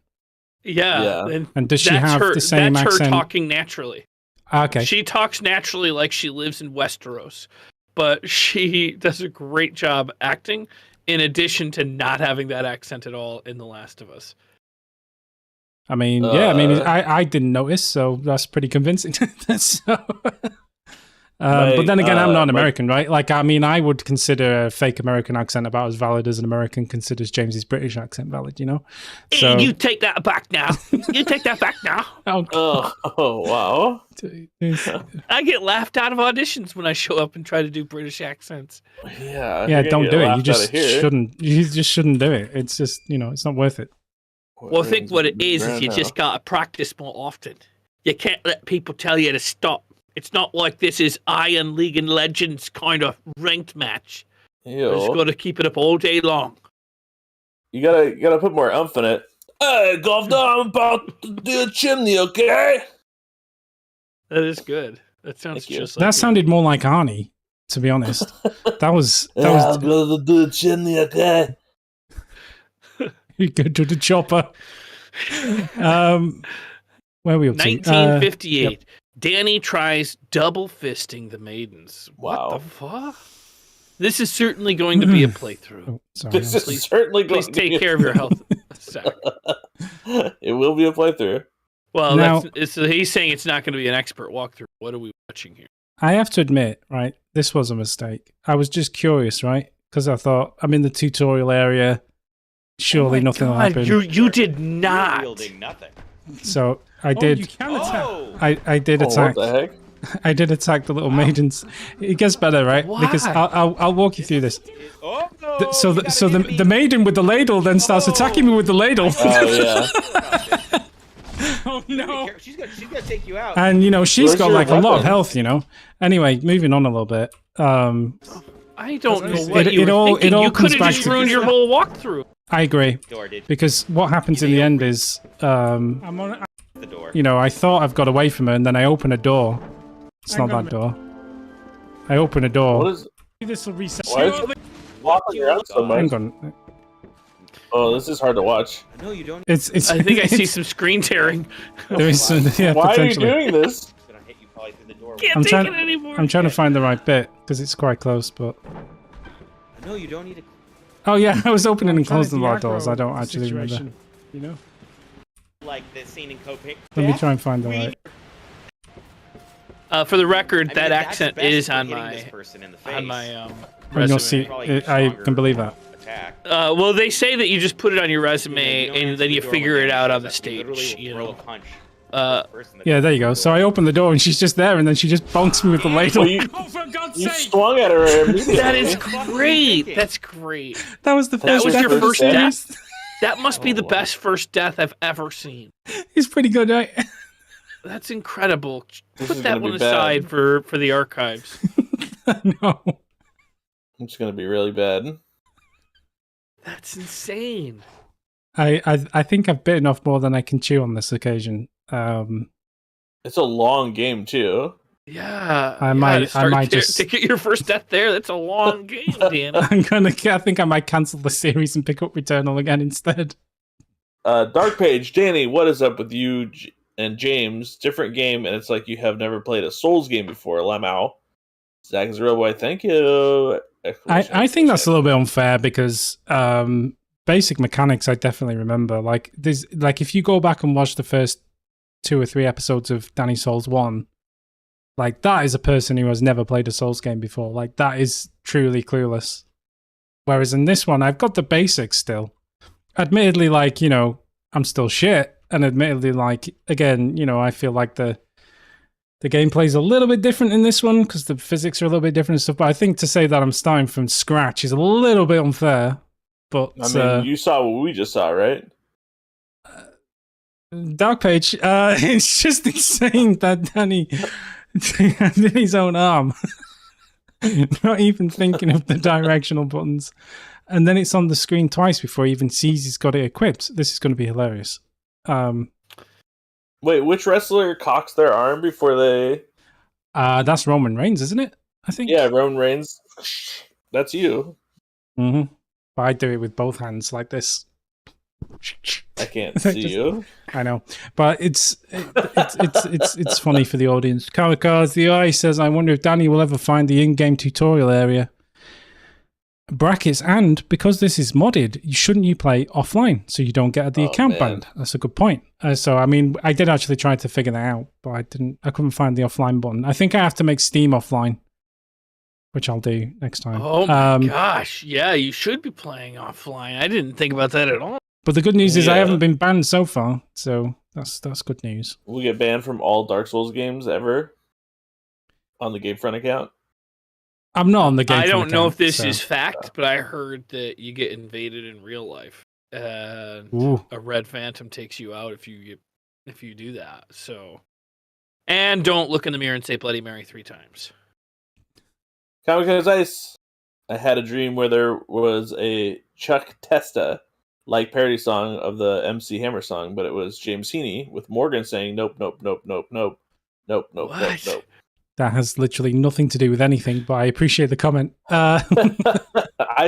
Yeah. And does she have the same that's accent? Her talking naturally. Okay. She talks naturally like she lives in Westeros, but she does a great job acting in addition to not having that accent at all in The Last of Us. I mean, I didn't notice, so that's pretty convincing. But then again, I'm not an American, right? Like, I mean, I would consider a fake American accent about as valid as an American considers James's British accent valid, you know? So, hey, you take that back now. You take that back now. Wow. I get laughed out of auditions when I show up and try to do British accents. Yeah, don't do it. You just shouldn't. You just shouldn't do it. It's just, it's not worth it. Well, I think what it is you just gotta practice more often. You can't let people tell you to stop. It's not like this is Iron League and Legends kind of ranked match. You just got to keep it up all day long. You gotta put more umph in it. Hey, Governor, I'm about to do a chimney, okay? That is good. That sounds just like that sounded more like Arnie, to be honest. That was. I'm gonna do a chimney, okay? You go to the chopper. Where are we up to? 1958. Yep. Dani tries double fisting the maidens. Wow. What the fuck? This is certainly going to be a playthrough. Oh, sorry, Please take care of your health. It will be a playthrough. Well, he's saying it's not going to be an expert walkthrough. What are we watching here? I have to admit, right, this was a mistake. I was just curious, right? Because I thought, I'm in the tutorial area. Surely nothing will happen. You did not. Wielding nothing. So I did. You can attack. I did attack. What the heck? I did attack the little maidens. It gets better, right? Why? Because I'll walk you through this. Oh, no, The maiden with the ladle then starts attacking me with the ladle. Oh yeah. Oh no! She's gonna take you out. And she's got like a lot of weapon? health. Anyway, moving on a little bit. I don't know It- what it you were all- thinking. it all You comes could have back just to- ruined your whole walkthrough. I agree Door, dude. because what happens in the end is, I'm on the door. I thought I've got away from her, and then I open a door. It's not that door. I open a door. What is? This will reset. Why is it walking around so much? Hang on. Oh, this is hard to watch. No, you don't. It's. I think I see some screen tearing. There is some. Yeah, Why are you potentially. doing this? It's gonna hit you probably through the door. Can't I'm take trying- it anymore. I'm trying to find the right bit because it's quite close, but. No, you don't need to. Oh yeah, I was opening and closing a lot of doors. I don't actually remember. Like the scene in Copic. Let me try and find the right. For the record, I mean, that that's accent best is for on hitting my this person in the face. on my And resume. you'll see. Probably your I stronger can believe that. Attack. Well, they say that you just put it on your resume You don't and answer then the you door figure when it it out shows on the up. You literally stage. will throw a punch. Yeah, there you go. So I open the door and she's just there, and then she just bonks me with the ladle. Well, you swung at her immediately. That is great. That's great. That was the That first was death your of the first series. death. That must be the best first death I've ever seen. He's pretty good, right? That's incredible. This Put is that gonna one be bad. aside for the archives. No. It's gonna be really bad. That's insane. I think I've bitten off more than I can chew on this occasion. It's a long game too. Yeah. I yeah, might- to I start might there- just- to get your first death there. That's a long game, Dan. I think I might cancel the series and pick up Returnal again instead. Dark Page, Danny, what is up with you and James? Different game, and it's like you have never played a Souls game before. Lamau. Zach is a real boy. Thank you. I think that's a little bit unfair because basic mechanics I definitely remember. Like if you go back and watch the first 2 or 3 episodes of Danny Souls 1, like that is a person who has never played a Souls game before. Like that is truly clueless. Whereas in this one, I've got the basics still. Admittedly, like, I'm still shit. And admittedly, like, again, I feel like the The gameplay's a little bit different in this one because the physics are a little bit different and stuff. But I think to say that I'm starting from scratch is a little bit unfair. But I mean, you saw what we just saw, right? Dark Page, it's just insane that Danny did his own arm, not even thinking of the directional buttons, and then it's on the screen twice before he even sees he's got it equipped. This is going to be hilarious. Wait, which wrestler cocks their arm before they? That's Roman Reigns, isn't it? I think. Yeah, Roman Reigns. That's you. Mm-hmm. But I do it with both hands like this. I can't see you. I know, but it's funny for the audience. Karakaz the Eye says, "I wonder if Danny will ever find the in-game tutorial area." Brackets, and because this is modded, shouldn't you play offline so you don't get the account banned? That's a good point. So I mean, I did actually try to figure that out, but I couldn't find the offline button. I think I have to make Steam offline, which I'll do next time. Oh my gosh, yeah, you should be playing offline. I didn't think about that at all. But the good news is I haven't been banned so far, so that's good news. We get banned from all Dark Souls games ever on the Gamefront account. I'm not on the game. I don't know if this is fact, but I heard that you get invaded in real life. And a red phantom takes you out if you do that. So, and don't look in the mirror and say Bloody Mary 3 times. Comic Ice. I had a dream where there was a Chuck Testa like parody song of the MC Hammer song, but it was James Heaney with Morgan saying nope, nope, nope, nope, nope, nope, nope, nope, nope. That has literally nothing to do with anything, but I appreciate the comment. I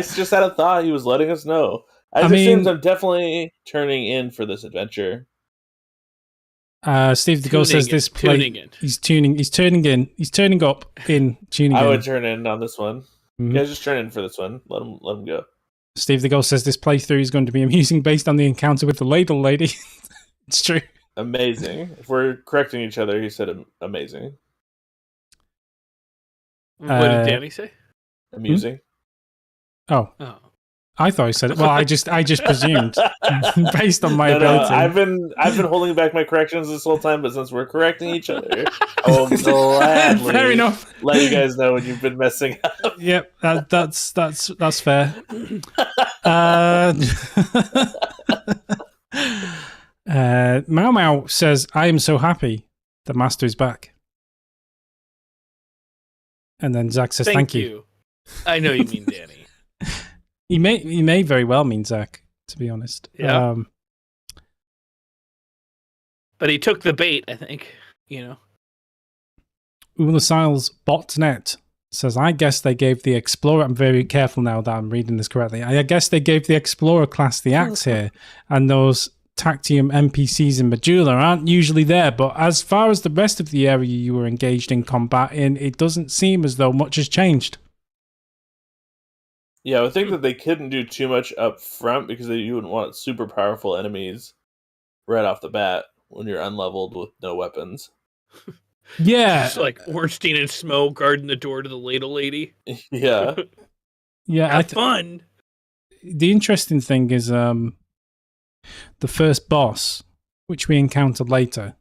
just had a thought. He was letting us know. It seems I'm definitely turning in for this adventure. Steve the Ghost says this play. He's turning up in tuning in. I would turn in on this one. Mm-hmm. Yeah, just turn in for this one. Let him go. Steve the Ghost says this playthrough is going to be amusing based on the encounter with the ladle lady. It's true. Amazing. If we're correcting each other, he said amazing. What did Danny say? Amusing. Oh. I thought he said it. Well, I just presumed based on my ability. No, I've been holding back my corrections this whole time, but since we're correcting each other, I will gladly fair enough. Let you guys know when you've been messing up. Yep, that's fair. Mau Mau says, "I am so happy the Master is back." And then Zach says, "Thank you." I know you mean Danny. He may very well mean Zach, to be honest. Yeah. But he took the bait, I think. Ulasiles Botnet says, "I guess they gave the Explorer." I'm very careful now that I'm reading this correctly. I guess they gave the Explorer class the axe here, and those Tactium NPCs in Majula aren't usually there, but as far as the rest of the area you were engaged in combat in, it doesn't seem as though much has changed. Yeah, I would think that they couldn't do too much up front because you wouldn't want super powerful enemies right off the bat when you're unleveled with no weapons. Yeah. Just like Ornstein and Smo guarding the door to the ladle lady. Yeah. Yeah. Have fun. The interesting thing is the first boss, which we encountered later,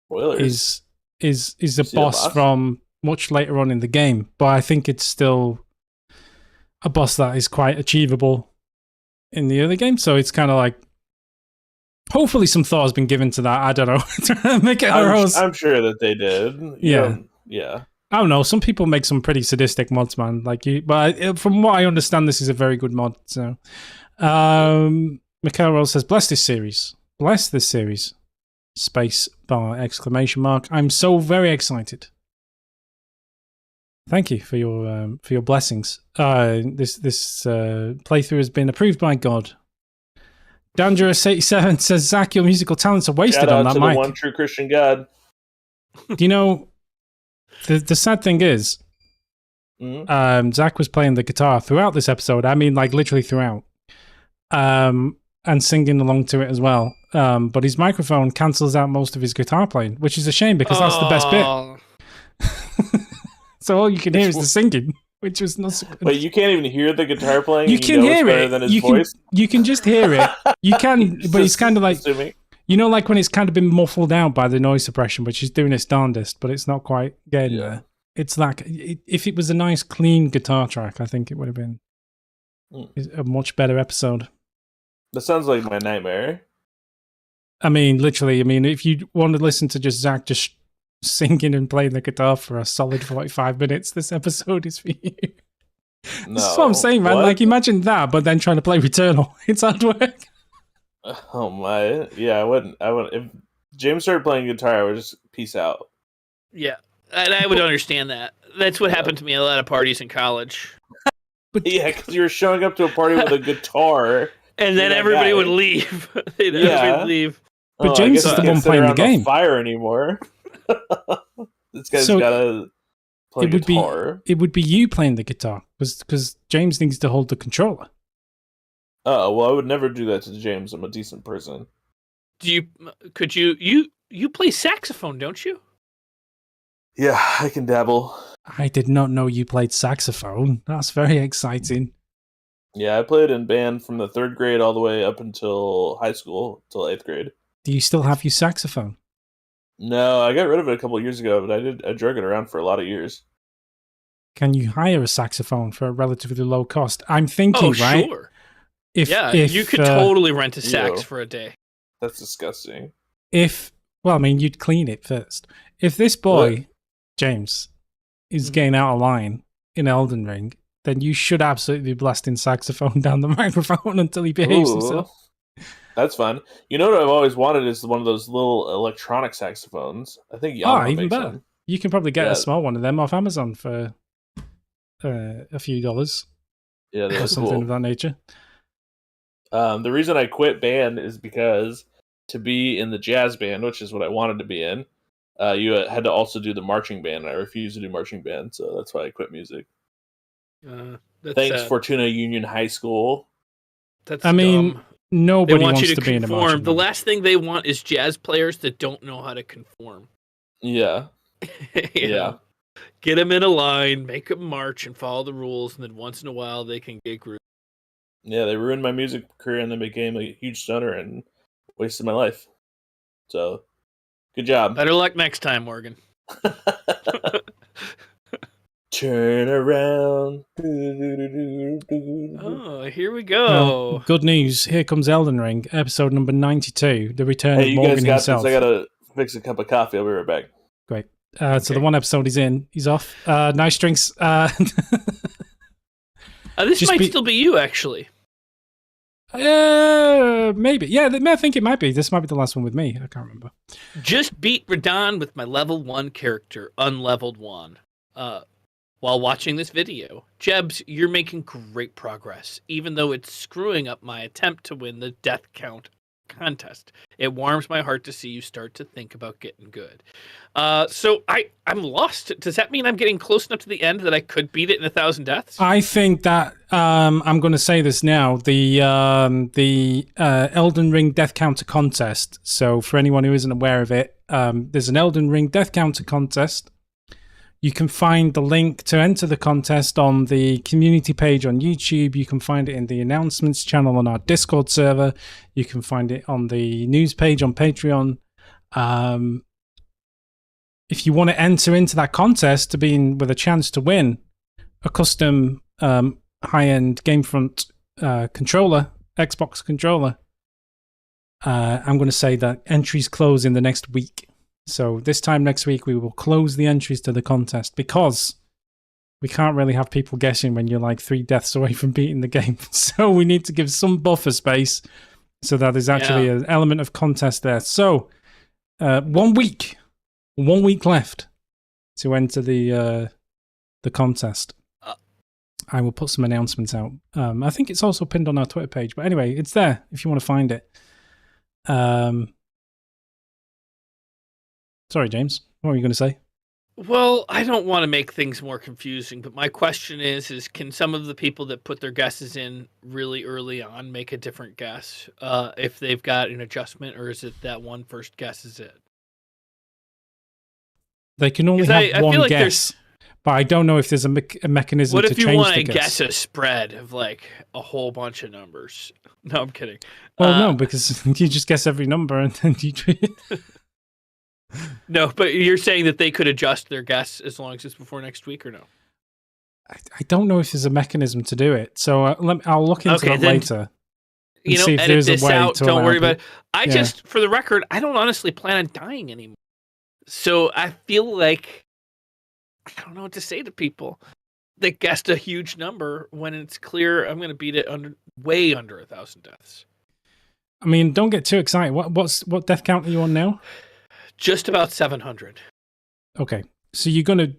Spoilers. is a boss from much later on in the game, but I think it's still a boss that is quite achievable in the early game. So it's kind of like, hopefully some thought has been given to that. I don't know. Make it I'm sure that they did. Yeah. Yeah. I don't know. Some people make some pretty sadistic mods, man. But from what I understand, this is a very good mod. So, Mikhail Rose says, "Bless this series. Bless this series." Space bar exclamation mark. I'm so very excited. Thank you for your blessings. This playthrough has been approved by God. Dangerous87 says, "Zach, your musical talents are wasted Shout on out that to mic." the one true Christian God. Do you know, the sad thing is, Zach was playing the guitar throughout this episode. I mean, like literally throughout, and singing along to it as well. But his microphone cancels out most of his guitar playing, which is a shame because that's the best bit. So all you can hear is the singing, which was not so good. But you can't even hear the guitar playing. You can hear it. Than his voice. You can just hear it. You can, but it's kind of like assuming. You know, like when it's kind of been muffled out by the noise suppression, but she's doing its darndest, but it's not quite getting there. It's like, if it was a nice, clean guitar track, I think it would have been a much better episode. That sounds like my nightmare. I mean, literally, if you want to listen to just Zach just singing and playing the guitar for a solid 45 minutes, this episode is for you. No. That's what I'm saying, man. What? Like, imagine that, but then trying to play Returnal. It's hard work. Oh my! Yeah, I wouldn't. If James started playing guitar, I would just peace out. Yeah, and I would understand that. That's what happened to me at a lot of parties in college. Yeah, because you were showing up to a party with a guitar, And then that everybody guy. would leave. They'd Yeah. everybody leave. But I James guess is the I one can't sit playing the around game. Fire anymore? This guy's So, gotta play it would be- guitar. It would be you playing the guitar, because James needs to hold the controller. Oh well, I would never do that to James. I'm a decent person. Could you play saxophone, don't you? Yeah, I can dabble. I did not know you played saxophone. That's very exciting. Yeah, I played in band from the 3rd grade all the way up until high school, till 8th grade. Do you still have your saxophone? No, I got rid of it a couple of years ago, but I drug it around for a lot of years. Can you hire a saxophone for a relatively low cost? I'm thinking, Oh, right? sure. If You could totally rent a sax Ew. for a day. That's disgusting. you'd clean it first. If this boy, What? James, is Mhm. getting out of line in Elden Ring, then you should absolutely be blasting saxophone down the microphone until he behaves Ooh, himself. that's fun. You know what I've always wanted is one of those little electronic saxophones. I think Yamaha Even makes better. them. You can probably get Yeah. a small one of them off Amazon for a few dollars Yeah, or they're something cool. of that nature. The reason I quit band is because to be in the jazz band, which is what I wanted to be in, you had to also do the marching band. And I refused to do marching band, so that's why I quit music. That's Thanks, sad. Fortuna Union High School. That's I mean, dumb. nobody They want wants you to be in a conform. marching The band. last thing they want is jazz players that don't know how to conform. Yeah, You yeah. know? Get them in a line, make them march and follow the rules, and then once in a while they can get groovy. Yeah, they ruined my music career and then became a huge stoner and wasted my life. So, good job. Better luck next time, Morgan. Turn around. Oh, here we Well, go. good news. Here comes Elden Ring, episode number 92, the return Hey, of you Morgan guys got himself. this. I gotta fix a cup of coffee. I'll be right back. Great. So Okay. the one episode he's in, he's off. Nice drinks. This Just might be- still be you, actually. Maybe. Yeah, I think it might be. This might be the last one with me. I can't remember. Just beat Radon with my level 1 character, unleveled one. While watching this video, Jebs, you're making great progress, even though it's screwing up my attempt to win the death count contest. It warms my heart to see you start to think about getting good. So I'm lost. Does that mean I'm getting close enough to the end that I could beat it in 1,000 deaths? I think that I'm going to say this now. The Elden Ring Death Counter contest. So for anyone who isn't aware of it, there's an Elden Ring Death Counter contest. You can find the link to enter the contest on the community page on YouTube. You can find it in the announcements channel on our Discord server. You can find it on the news page on Patreon. If you want to enter into that contest to be in with a chance to win a custom high-end Gamefront controller, Xbox controller, I'm going to say that entries close in the next week. So this time next week, we will close the entries to the contest because we can't really have people guessing when you're like 3 deaths away from beating the game. So we need to give some buffer space so that there's actually an element of contest there. So 1 week left to enter the contest. I will put some announcements out. I think it's also pinned on our Twitter page. But anyway, it's there if you want to find it. Sorry, James. What were you going to say? Well, I don't want to make things more confusing, but my question is can some of the people that put their guesses in really early on make a different guess if they've got an adjustment, or is it that one first guess is it? They can only 'Cause have I one feel like guess. But I don't know if there's a mechanism What to if you change want the to guess. guess a spread of like a whole bunch of numbers? No, I'm kidding. Well, no, because you just guess every number and then you. No, but you're saying that they could adjust their guess as long as it's before next week, or no? I don't know if there's a mechanism to do it, so I'll look into Okay, that then- later. You know, see if edit there's a this way out. to Don't allow worry about it. it. I Yeah. just, for the record, I don't honestly plan on dying anymore. So I feel like I don't know what to say to people that guessed a huge number when it's clear I'm going to beat it way under 1,000 deaths. I mean, don't get too excited. What death count are you on now? Just about 700. Okay, so you're gonna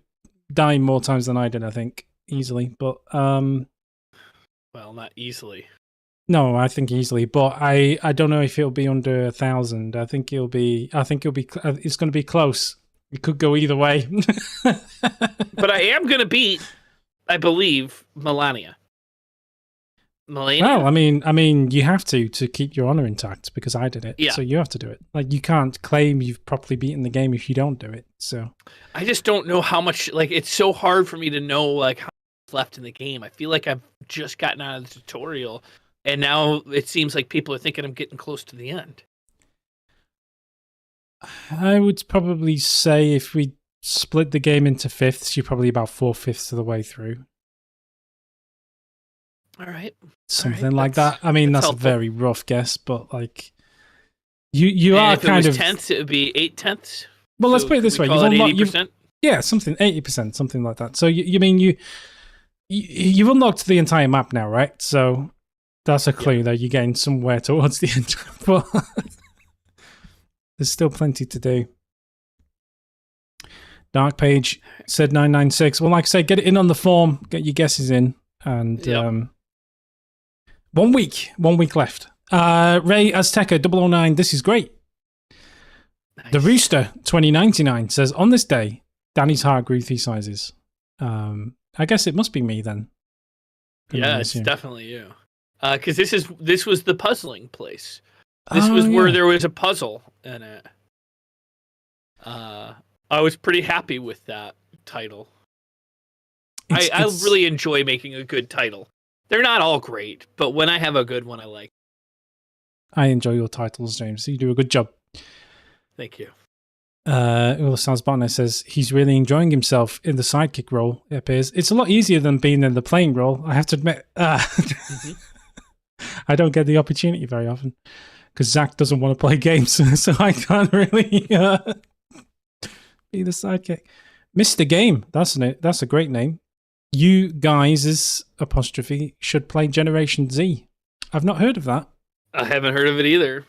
die more times than I did, I think, easily. But Well, not easily. no, I think easily. But I don't know if it'll be under 1,000. I think it'll be. It's going to be close. It could go either way. But I am going to beat, I believe, Melania. Well, I mean, you have to keep your honor intact because I did it. Yeah. So you have to do it. Like you can't claim you've properly beaten the game if you don't do it. So I just don't know how much. Like, it's so hard for me to know like how much left in the game. I feel like I've just gotten out of the tutorial, and now it seems like people are thinking I'm getting close to the end. I would probably say if we split the game into fifths, you're probably about 4/5 of the way through. All right. Something like that. I mean, that's a helpful. very rough guess, but like you And are if kind it was of tenths, it would be 8/10. well. Let's put it this way: Call you've it unlocked, 80%. yeah, something 80%, something like that. So you've unlocked the entire map now, right? So that's a clue that you're getting somewhere towards the end, but there's still plenty to do. Dark Page said 996. Well, like I say, get it in on the form, get your guesses in, and Yep. 1 week left. Ray Azteca 009, this is great. Nice. The Rooster 2099 says, on this day, Danny's heart grew 3 sizes. I guess it must be me then. Yeah, I it's assume. definitely you. Because this was the puzzling place. This was Oh, where yeah. there was a puzzle in it. I was pretty happy with that title. I It's- really enjoy making a good title. They're not all great, but when I have a good one, I like. I enjoy your titles, James. You do a good job. Thank you. Sounds Partner says he's really enjoying himself in the sidekick role. It appears it's a lot easier than being in the playing role. I have to admit, I don't get the opportunity very often because Zach doesn't want to play games, so I can't really be the sidekick. Mr. Game, that's a great name. You guys is apostrophe should play Generation Z. I've not heard of that. I haven't heard of it either.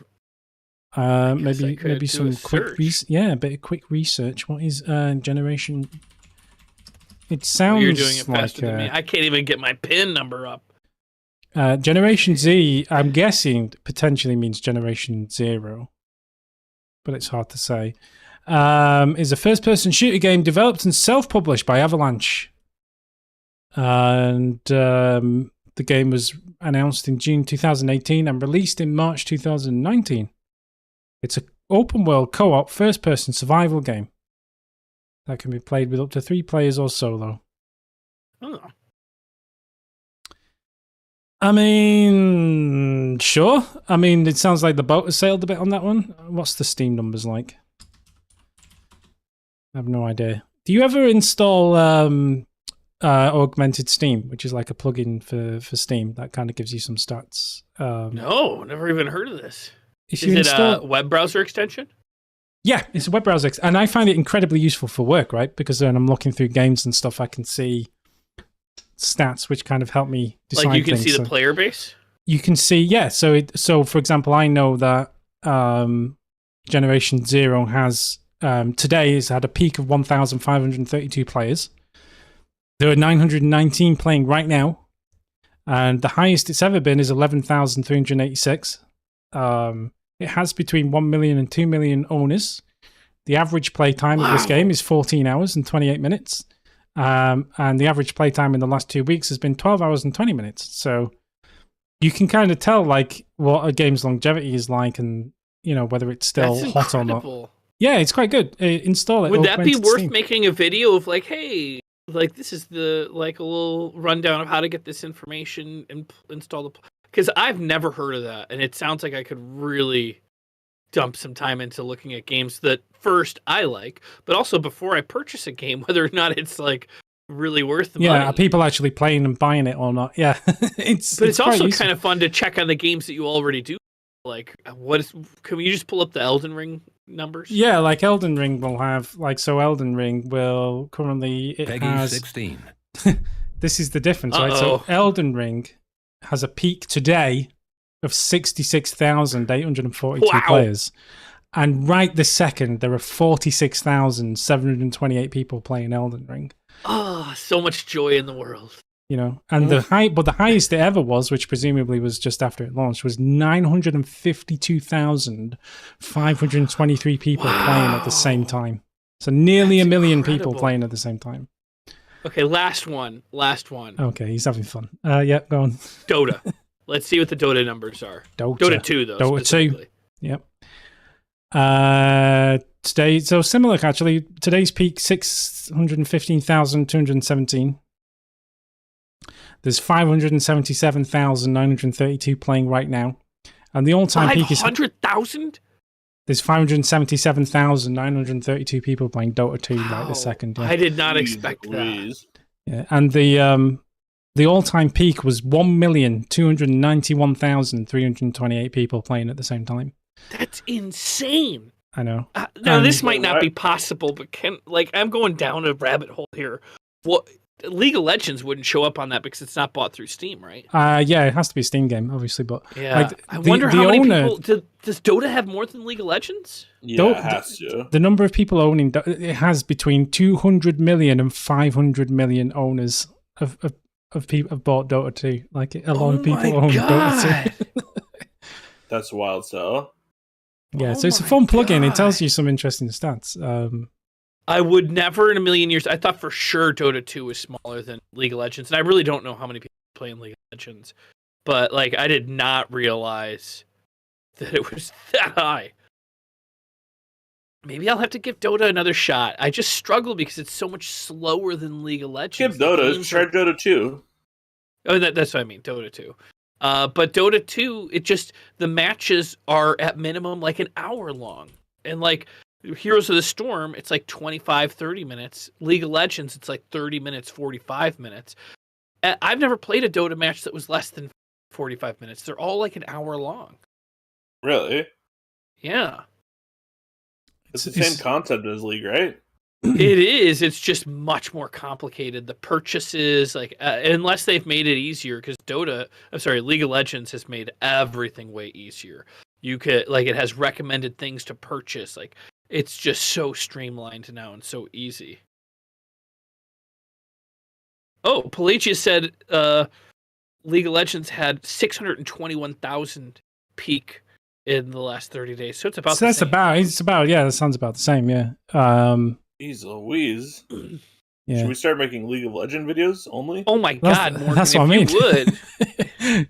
guess I Maybe could do some a quick search. a bit of quick research. What is Generation? It Oh, sounds you're doing it like faster than me. I can't even get my PIN number up. Generation Z. I'm guessing potentially means Generation 0, but it's hard to say. Is a first-person shooter game developed and self-published by Avalanche, and the game was announced in June 2018 and released in March 2019. It's an open-world co-op first-person survival game that can be played with up to 3 players or solo. Oh. I mean, sure. I mean, it sounds like the boat has sailed a bit on that one. What's the Steam numbers like? I have no idea. Do you ever install Augmented Steam, which is like a plugin for Steam that kind of gives you some stats? No, never even heard of this. If Is you it install, a web browser extension? yeah, it's a web browser, and I find it incredibly useful for work, right? Because when I'm looking through games and stuff, I can see stats which kind of help me decide Like you can things. see the So player base? you can see, yeah. So for example, I know that Generation Zero has today has had a peak of 1,532 players. There are 919 playing right now, and the highest it's ever been is 11,386. It has between 1 million and 2 million owners. The average play time of this Wow. game is 14 hours and 28 minutes. And the average play time in the last 2 weeks has been 12 hours and 20 minutes. So you can kind of tell like what a game's longevity is like, and you know whether it's still That's hot or not. incredible. Yeah, it's quite good. Install it. Would that be Augmented worth Steam. making a video of like, hey, like this is the like a little rundown of how to get this information and install the, because I've never heard of that, and it sounds like I could really dump some time into looking at games that first I like, but also before I purchase a game, whether or not it's like really worth the money. Yeah, are people actually playing and buying it or not? Yeah, But it's quite also useful. kind of fun to check on the games that you already do. Like, what is? Can you just pull up the Elden Ring numbers? Yeah, like Elden Ring will have Elden Ring will currently it Peggy has 16. this is the difference, right? So Uh-oh. Elden Ring has a peak today of 66,842 Wow. players. And right this second, there are 46,728 people playing Elden Ring. Oh, so much joy in the world. You know, and the highest it ever was, which presumably was just after it launched, was 952,523 people playing at the same time. So nearly That's a million incredible. people playing at the same time. Okay, last one. Okay, he's having fun. Yeah, go on. Dota. Let's see what the Dota numbers are. Dota. Dota 2, though. Dota 2. specifically. Yep. Today, so similar actually. Today's peak 615,217. There's 577,932 playing right now, and the all-time peak is 500,000? there's 577,932 people playing Dota 2 right this second. Yeah. I did not Jeez expect that. Louise. Yeah, and the all-time peak was 1,291,328 people playing at the same time. That's insane. I know. Now, And- this might not What? be possible, but I'm going down a rabbit hole here. What League of Legends wouldn't show up on that because it's not bought through Steam, right? Yeah, it has to be a Steam game, obviously, but Yeah. like, I the- wonder the how many owner- people. Does Dota have more than League of Legends? Yeah, Don't- it has to. the number of people owning it has between 200 million and 500 million owners of people have bought Dota 2. Like a lot of people own Dota 2. That's wild, so. Yeah, Oh so it's a my fun plugin. It tells God. you some interesting stats. I would never in a million years. I thought for sure Dota 2 was smaller than League of Legends, and I really don't know how many people play in League of Legends. But like, I did not realize that it was that high. Maybe I'll have to give Dota another shot. I just struggle because it's so much slower than League of Legends. Skip The Dota, games try are- Dota 2. Oh, that's what I mean, Dota 2. But Dota 2, the matches are at minimum like an hour long. And like Heroes of the Storm, it's like 25, 30 minutes. League of Legends, it's like 30 minutes, 45 minutes. I've never played a Dota match that was less than 45 minutes. They're all like an hour long. Really? Yeah. It's the same concept as League, right? It is. It's just much more complicated. The purchases, like, unless they've made it easier, because League of Legends has made everything way easier. You could, like, it has recommended things to purchase. Like, it's just so streamlined now and so easy. Oh, Pelagius said League of Legends had 621,000 peak in the last 30 days. So it's about so the that's same. that sounds about the same, yeah. Jeez Louise. Yeah. Should we start making League of Legend videos only? Oh my God, Morgan, that's what I if mean. you would.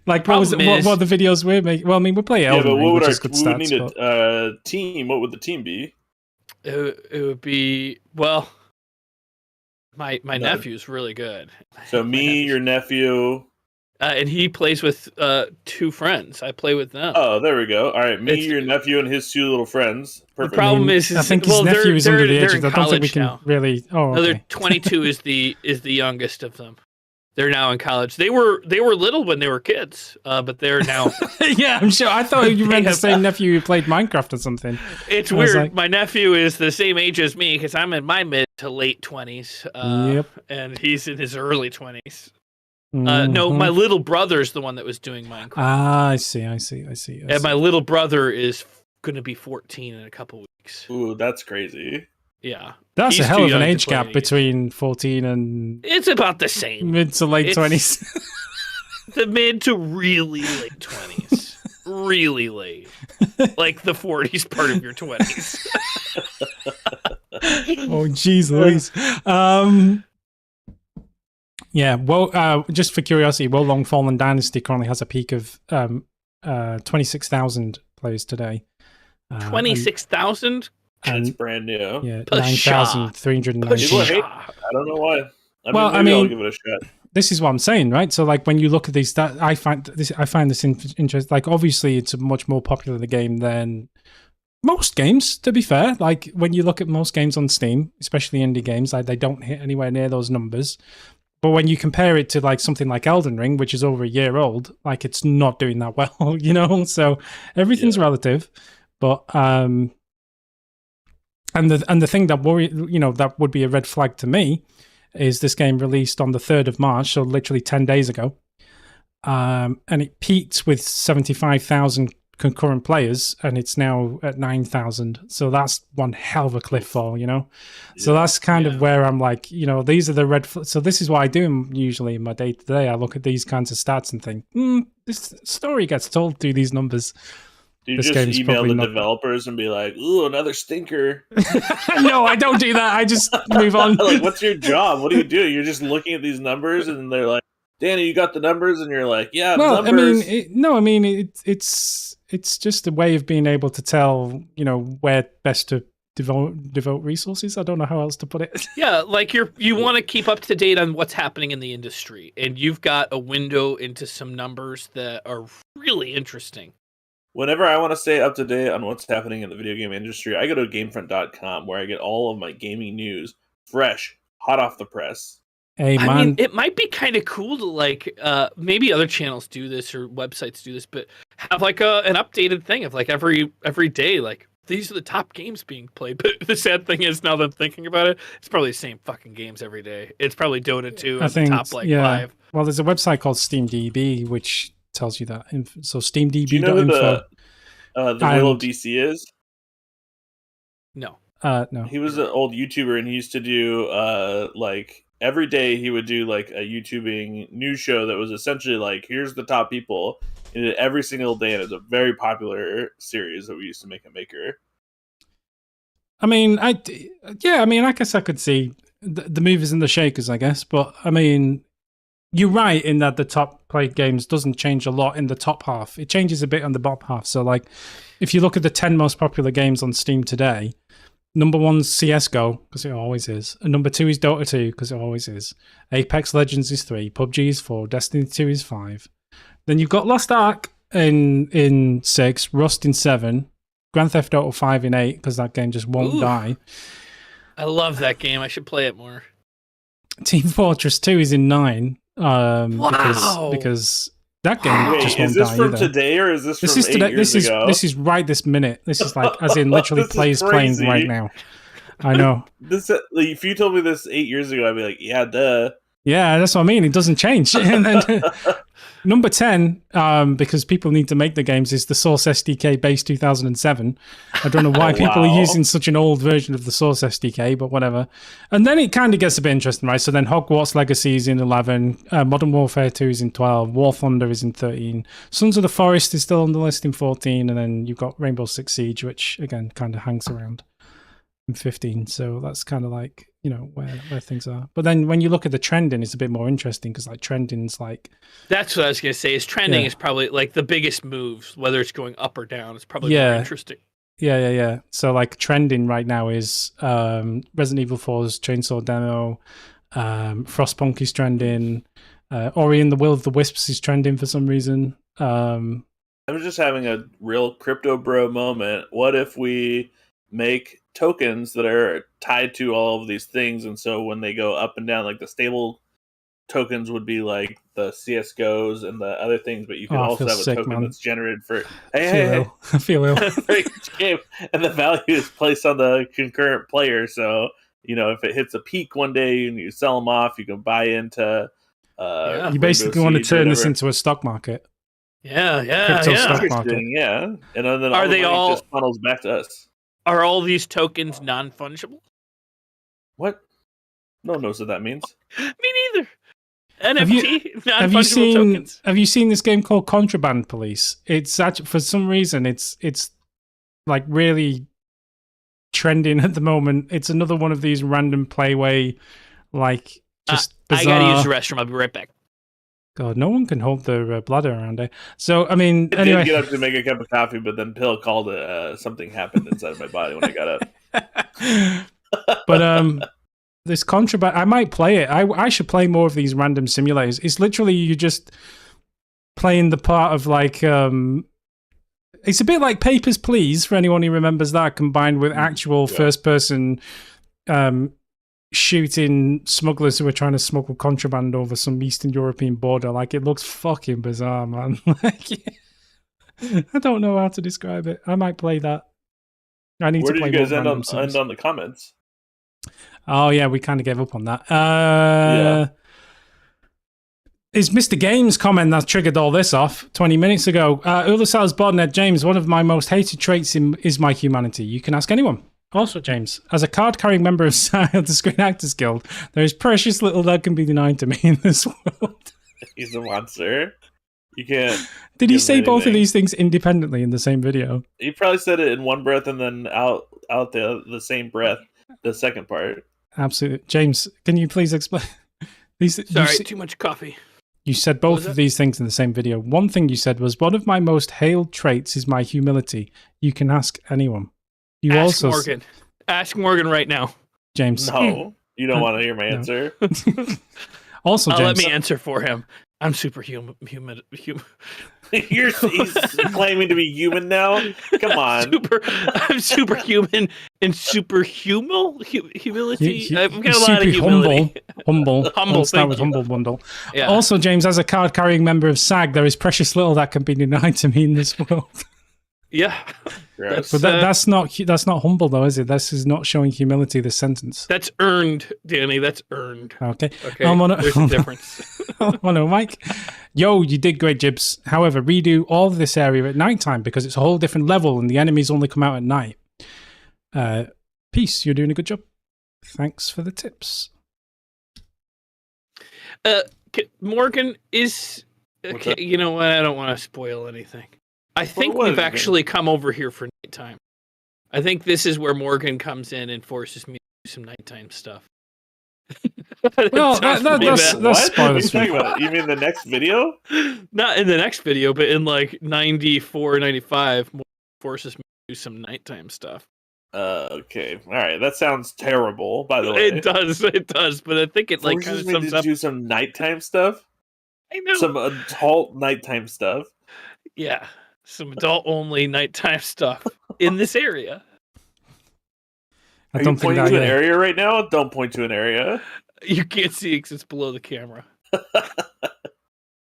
Like, what Problem is- are the videos we're making? Well, I mean, we play Yeah, Elden but Ring, what would which our is good we would stats. need but- a team? What would the team be? It would be, well, my No. nephew's really good. So My me, nephew's- your nephew. and he plays with two friends. I play with them. Oh, there we go. All right, me, It's- your nephew, and his two little friends. the Perfect. problem is, I think his well, nephew is under the age. they're of in I don't think we college can now. really. Oh, No, they're okay. 22 is the youngest of them. They're now in college. They were little when they were kids, but they're now. Yeah, I'm sure. I thought you meant the have- same nephew who played Minecraft or something. It's I was weird. like- My nephew is the same age as me because I'm in my mid to late 20s. Yep. And he's in his early 20s. No, Mhm. my little brother's the one that was doing Minecraft. Ah, I see. I And my little brother is going to be 14 in a couple weeks. Ooh, that's crazy. Yeah. That's he's a hell too of an young to age play gap any- between 14 and It's about the same. mid to late It's- 20s. The mid to really late 20s. Really late. Like the 40s part of your 20s. Oh, jeez, Louise. Yeah, well, just for curiosity, Wo Long Fallen Dynasty currently has a peak of 26,000 players today. 26,000? And it's And brand new. yeah, Pshaw. people 9,390. hate. I don't know why. Well, I maybe I'll mean- give it a shot. This is what I'm saying, right? So, like, when you look at these stats, I find this interesting. Like, obviously, it's a much more popular game than most games. To be fair, like when you look at most games on Steam, especially indie games, like they don't hit anywhere near those numbers. But when you compare it to like something like Elden Ring, which is over a year old, like it's not doing that well, you know. So everything's relative. But and the thing that that would be a red flag to me is this game released on the 3rd of March, so literally 10 days ago. And it peaked with 75,000 concurrent players, and it's now at 9,000. So that's one hell of a cliff fall, you know? So that's kind of where I'm like, these are the red so this is what I do usually in my day-to-day. I look at these kinds of stats and think, this story gets told through these numbers. Do you This just game's email probably the not- developers and be like, "Ooh, another stinker"? No, I don't do that. I just move on. Like, what's your job? What do you do? You're just looking at these numbers, and they're like, "Danny, you got the numbers," and you're like, "Yeah, Well, numbers." It's just a way of being able to tell, where best to devote resources. I don't know how else to put it. Yeah, like you want to keep up to date on what's happening in the industry, and you've got a window into some numbers that are really interesting. Whenever I want to stay up to date on what's happening in the video game industry, I go to GameFront.com where I get all of my gaming news fresh, hot off the press. Hey, man. I mean, it might be kind of cool to like maybe other channels do this or websites do this, but have like an updated thing of like every day, like these are the top games being played. But the sad thing is, now that I'm thinking about it, it's probably the same fucking games every day. It's probably Dota 2 I at the think, top like yeah. 5. Well, there's a website called SteamDB, which tells you that. So Do you know who SteamDB.info. the Will of And- DC is? No. No. He was an old YouTuber, and he used to do like every day he would do like a YouTubing news show that was essentially like, here's the top people. He did it every single day, and it's a very popular series that we used to make at Maker. I mean, I guess I could see the movers and the shakers, I guess. But I mean, you're right in that the top played games doesn't change a lot in the top half. It changes a bit on the bottom half. So, like, if you look at the 10 most popular games on Steam today, number one's CSGO, because it always is. And number 2 is Dota 2, because it always is. Apex Legends is 3. PUBG is 4. Destiny 2 is 5. Then you've got Lost Ark in 6. Rust in 7. Grand Theft Auto 5 in 8, because that game just won't Ooh. die. I love that game. I should play it more. Team Fortress 2 is in 9. Wow. Because that game Wait, just is won't this die from either. today or is this This from is 8 today. years ago? This is right this minute. This is like, as in literally This is playing crazy. right now. I know. This if you told me this 8 years ago, I'd be like, yeah, duh. Yeah, that's what I mean. It doesn't change. And then number 10, because people need to make the games, is the Source SDK base 2007. I don't know why people Wow. are using such an old version of the Source SDK, but whatever. And then it kind of gets a bit interesting, right? So then Hogwarts Legacy is in 11, Modern Warfare 2 is in 12, War Thunder is in 13, Sons of the Forest is still on the list in 14, and then you've got Rainbow Six Siege, which again kind of hangs around in 15. So that's kind of like, where things are. But then when you look at the trending, it's a bit more interesting because like trending's like, That's what I was gonna say. Is trending Yeah. is probably like the biggest moves, whether it's going up or down. It's probably Yeah. more interesting. yeah. So like trending right now is Resident Evil 4's Chainsaw Demo, Frostpunk is trending, Ori and the Will of the Wisps is trending for some reason. I'm just having a real crypto bro moment. What if we make tokens that are tied to all of these things, and so when they go up and down, like the stable tokens would be like the CSGOs and the other things, but you can Oh, I also feel have a sick, token man. that's generated for I hey, feel ill. for each game, and the value is placed on the concurrent player. So if it hits a peak one day and you sell them off, you can buy into. Yeah. You basically Rainbow want to Siege or turn this whatever. into a stock market. Yeah, Crypto yeah. stock market. Interesting, yeah. And then Are all the they money all- just funnels back to us. Are all these tokens non-fungible? What? No one knows what that means. Me neither. Have NFT, Have you non-fungible seen tokens. Have you seen this game called Contraband Police? It's actually, for some reason it's like really trending at the moment. It's another one of these random playway, like just I bizarre. gotta use the restroom. I'll be right back. God, no one can hold their bladder around it. So I mean, I anyway. did get up to make a cup of coffee, but then Pill called it. Something happened inside my body when I got up. But this contraband. I might play it. I should play more of these random simulators. It's literally you just playing the part of like. It's a bit like Papers, Please for anyone who remembers that, combined with actual first person shooting smugglers who are trying to smuggle contraband over some Eastern European border. Like, it looks fucking bizarre, man. Like, I don't know how to describe it. I might play that. I need Where to play did you guys more end random sims. on the comments? Oh yeah, we kind of gave up on that. It's Mr. Games' comment that triggered all this off 20 minutes ago. Ulasal's Bodnet, James, one of my most hated traits is my humanity. You can ask anyone. Also, James, as a card-carrying member of the Screen Actors Guild, there is precious little that can be denied to me in this world. He's a monster. You can't. Did he give say him both of anything. these things independently in the same video? He probably said it in one breath and then out the same breath, the second part. Absolutely. James, can you please explain? Sorry, too much coffee. You said both of these things in the same video. One thing you said was, one of my most hailed traits is my humility. You can ask anyone. You Ask also Morgan. Ask Morgan right now. James. No, you don't want to hear my answer. Also, I'll James. let me answer for him. I'm superhuman. He's claiming to be human now. Come on. I'm superhuman and humility. I've got a lot super of humility. Humble. Humble, Let's start thank with you. Humble Bundle. Yeah. Also, James, as a card-carrying member of SAG, there is precious little that can be denied to me in this world. Yeah. Gross. But that's not humble, though, is it? This is not showing humility, this sentence. That's earned, Danny. That's earned. Okay. Okay. There's a difference. Oh no, Mike. Yo, you did great, Jibs. However, redo all of this area at nighttime because it's a whole different level and the enemies only come out at night. Peace, you're doing a good job. Thanks for the tips. Morgan is. Okay, you know what? I don't want to spoil anything. I think what we've is it? actually come over here for nighttime. I think this is where Morgan comes in and forces me to do some nighttime stuff. Well, Sounds that's- pretty that's- bad. that's- What? spoilers What are you for talking you. about? You mean the next video? Not in the next video, but in like 94, 95, Morgan forces me to do some nighttime stuff. Okay. All right. That sounds terrible, by the way. It does, but I think it like kind Forces of me sums to up. do some nighttime stuff. I know. Some adult nighttime stuff. Yeah, some adult-only nighttime stuff in this area. I Are you don't think pointing that to an yeah. area right now? Don't point to an area. You can't see because it's below the camera.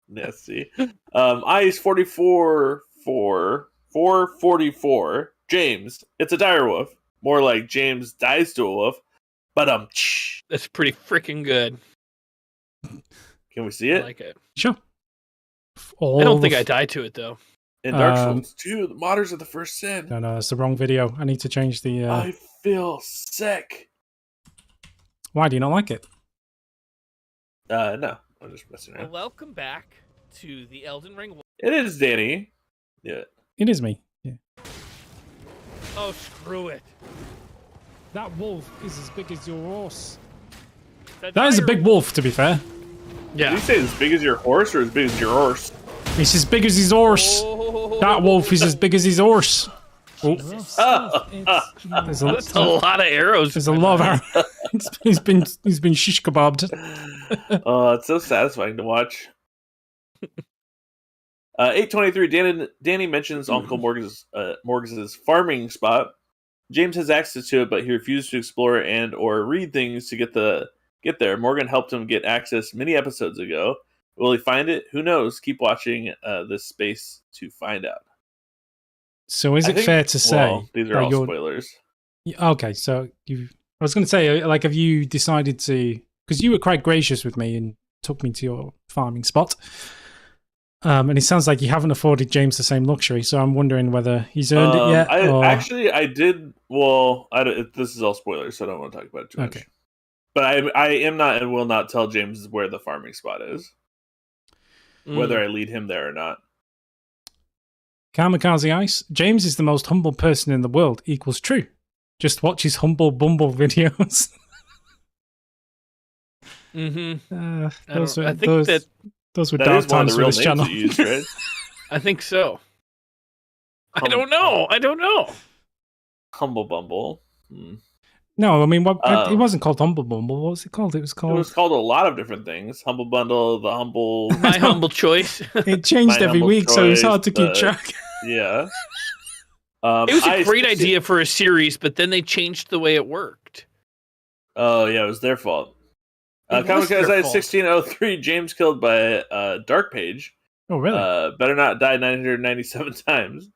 Nasty. Ice 44 444. James, it's a dire wolf. More like James dies to a wolf. But That's pretty freaking good. can we see I it? like it. Sure. I don't think I died to it though. In Dark Um, Souls 2, the modders of the first sin. No, that's the wrong video. I need to change the. I feel sick. Why do you not like it? No, I'm just messing around. Welcome back to the Elden Ring. It is Danny. Yeah. It is me. Yeah. Oh, screw it. That wolf is as big as your horse. That That is a dire- big wolf, to be fair. Did Yeah. you say as big as your horse or as big as your horse? It's as big as his horse. Oh, That wolf is as big as his horse. Oh, there's a, That's a lot of arrows. there's a lot of arrows. he's been shish kebabbed. Oh, it's so satisfying to watch. 823. Danny mentions Uncle Morgan's farming spot. James has access to it, but he refused to explore and or read things to get there. Morgan helped him get access many episodes ago. Will he find it? Who knows? Keep watching this space to find out. So is I it think- fair to say Well, these are that all you're- spoilers. Okay, so I was going to say, like, have you decided to? Because you were quite gracious with me and took me to your farming spot. And it sounds like you haven't afforded James the same luxury, so I'm wondering whether he's earned it yet. or... I did. Well, this is all spoilers, so I don't want to talk about it too much. Okay. But I am not and will not tell James where the farming spot is, whether I lead him there or not. Kamikaze Ice. James is the most humble person in the world. Equals true. Just watch his Humble Bumble videos. Mm-hmm. Those I were think those were That dark is one of times the for real this names channel. that you used, right? I think so. I don't know. Humble Bumble. No, I mean, it Oh. wasn't called Humble Bumble. What was it called? It was It called. was called a lot of different things. Humble Bundle, the Humble. My humble choice. It changed My every Humble week, so it was hard to keep Choice, track. Yeah. It was a I great 16 idea for a series, but then they changed the way it worked. Oh yeah, it was their fault. It was their Kamikaze fault. 1603, James killed by Dark Page. Oh, really? Better not die 997 times.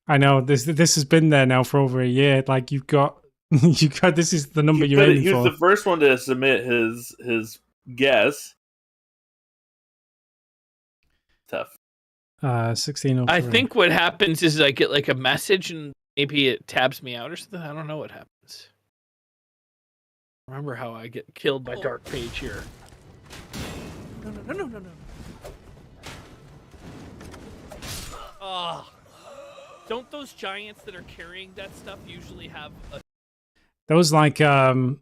I know this has been there now for over a year. Like you've got this is the number you're aiming He was for. the first one to submit his guess. Tough. 1603. I think what happens is I get like a message and maybe it tabs me out or something. I don't know what happens. Remember how I get killed by Dark Page here. No. Oh. Don't those giants that are carrying that stuff usually have a... That was like it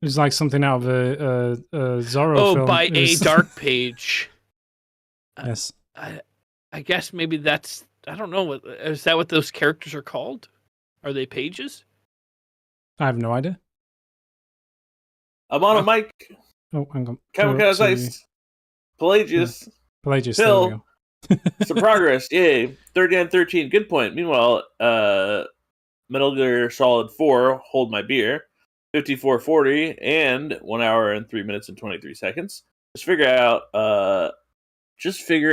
was like something out of a Zorro film. Oh, by It a was- Dark Page. Yes. I guess maybe that's... I don't know. Is that what those characters are called? Are they pages? I have no idea. I'm on a mic. Oh, hang on. Kamikaze Go to Ice. Pelagius. Pelagius. Phil. There we go. Some progress. Yay. 30 and 13. Good point. Meanwhile, Metal Gear Solid 4, Hold My Beer, 5440, and 1 hour and 3 minutes and 23 seconds. Just figure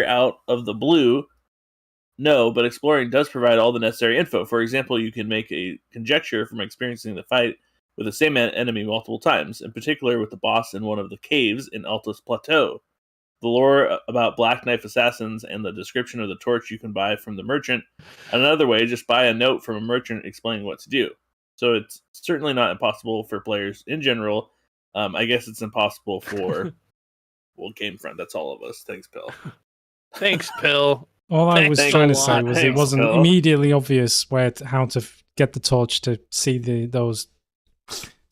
out of the blue. No, but exploring does provide all the necessary info. For example, you can make a conjecture from experiencing the fight with the same enemy multiple times, in particular with the boss in one of the caves in Altus Plateau. The lore about Black Knife assassins and the description of the torch you can buy from the merchant. Another way, just buy a note from a merchant explaining what to do. So it's certainly not impossible for players in general. I guess it's impossible for Gamefront. That's all of us. Thanks, Pill. Thanks, Pill. All I was Thanks trying a to say lot. was it Thanks, wasn't Phil. immediately obvious how to get the torch to see those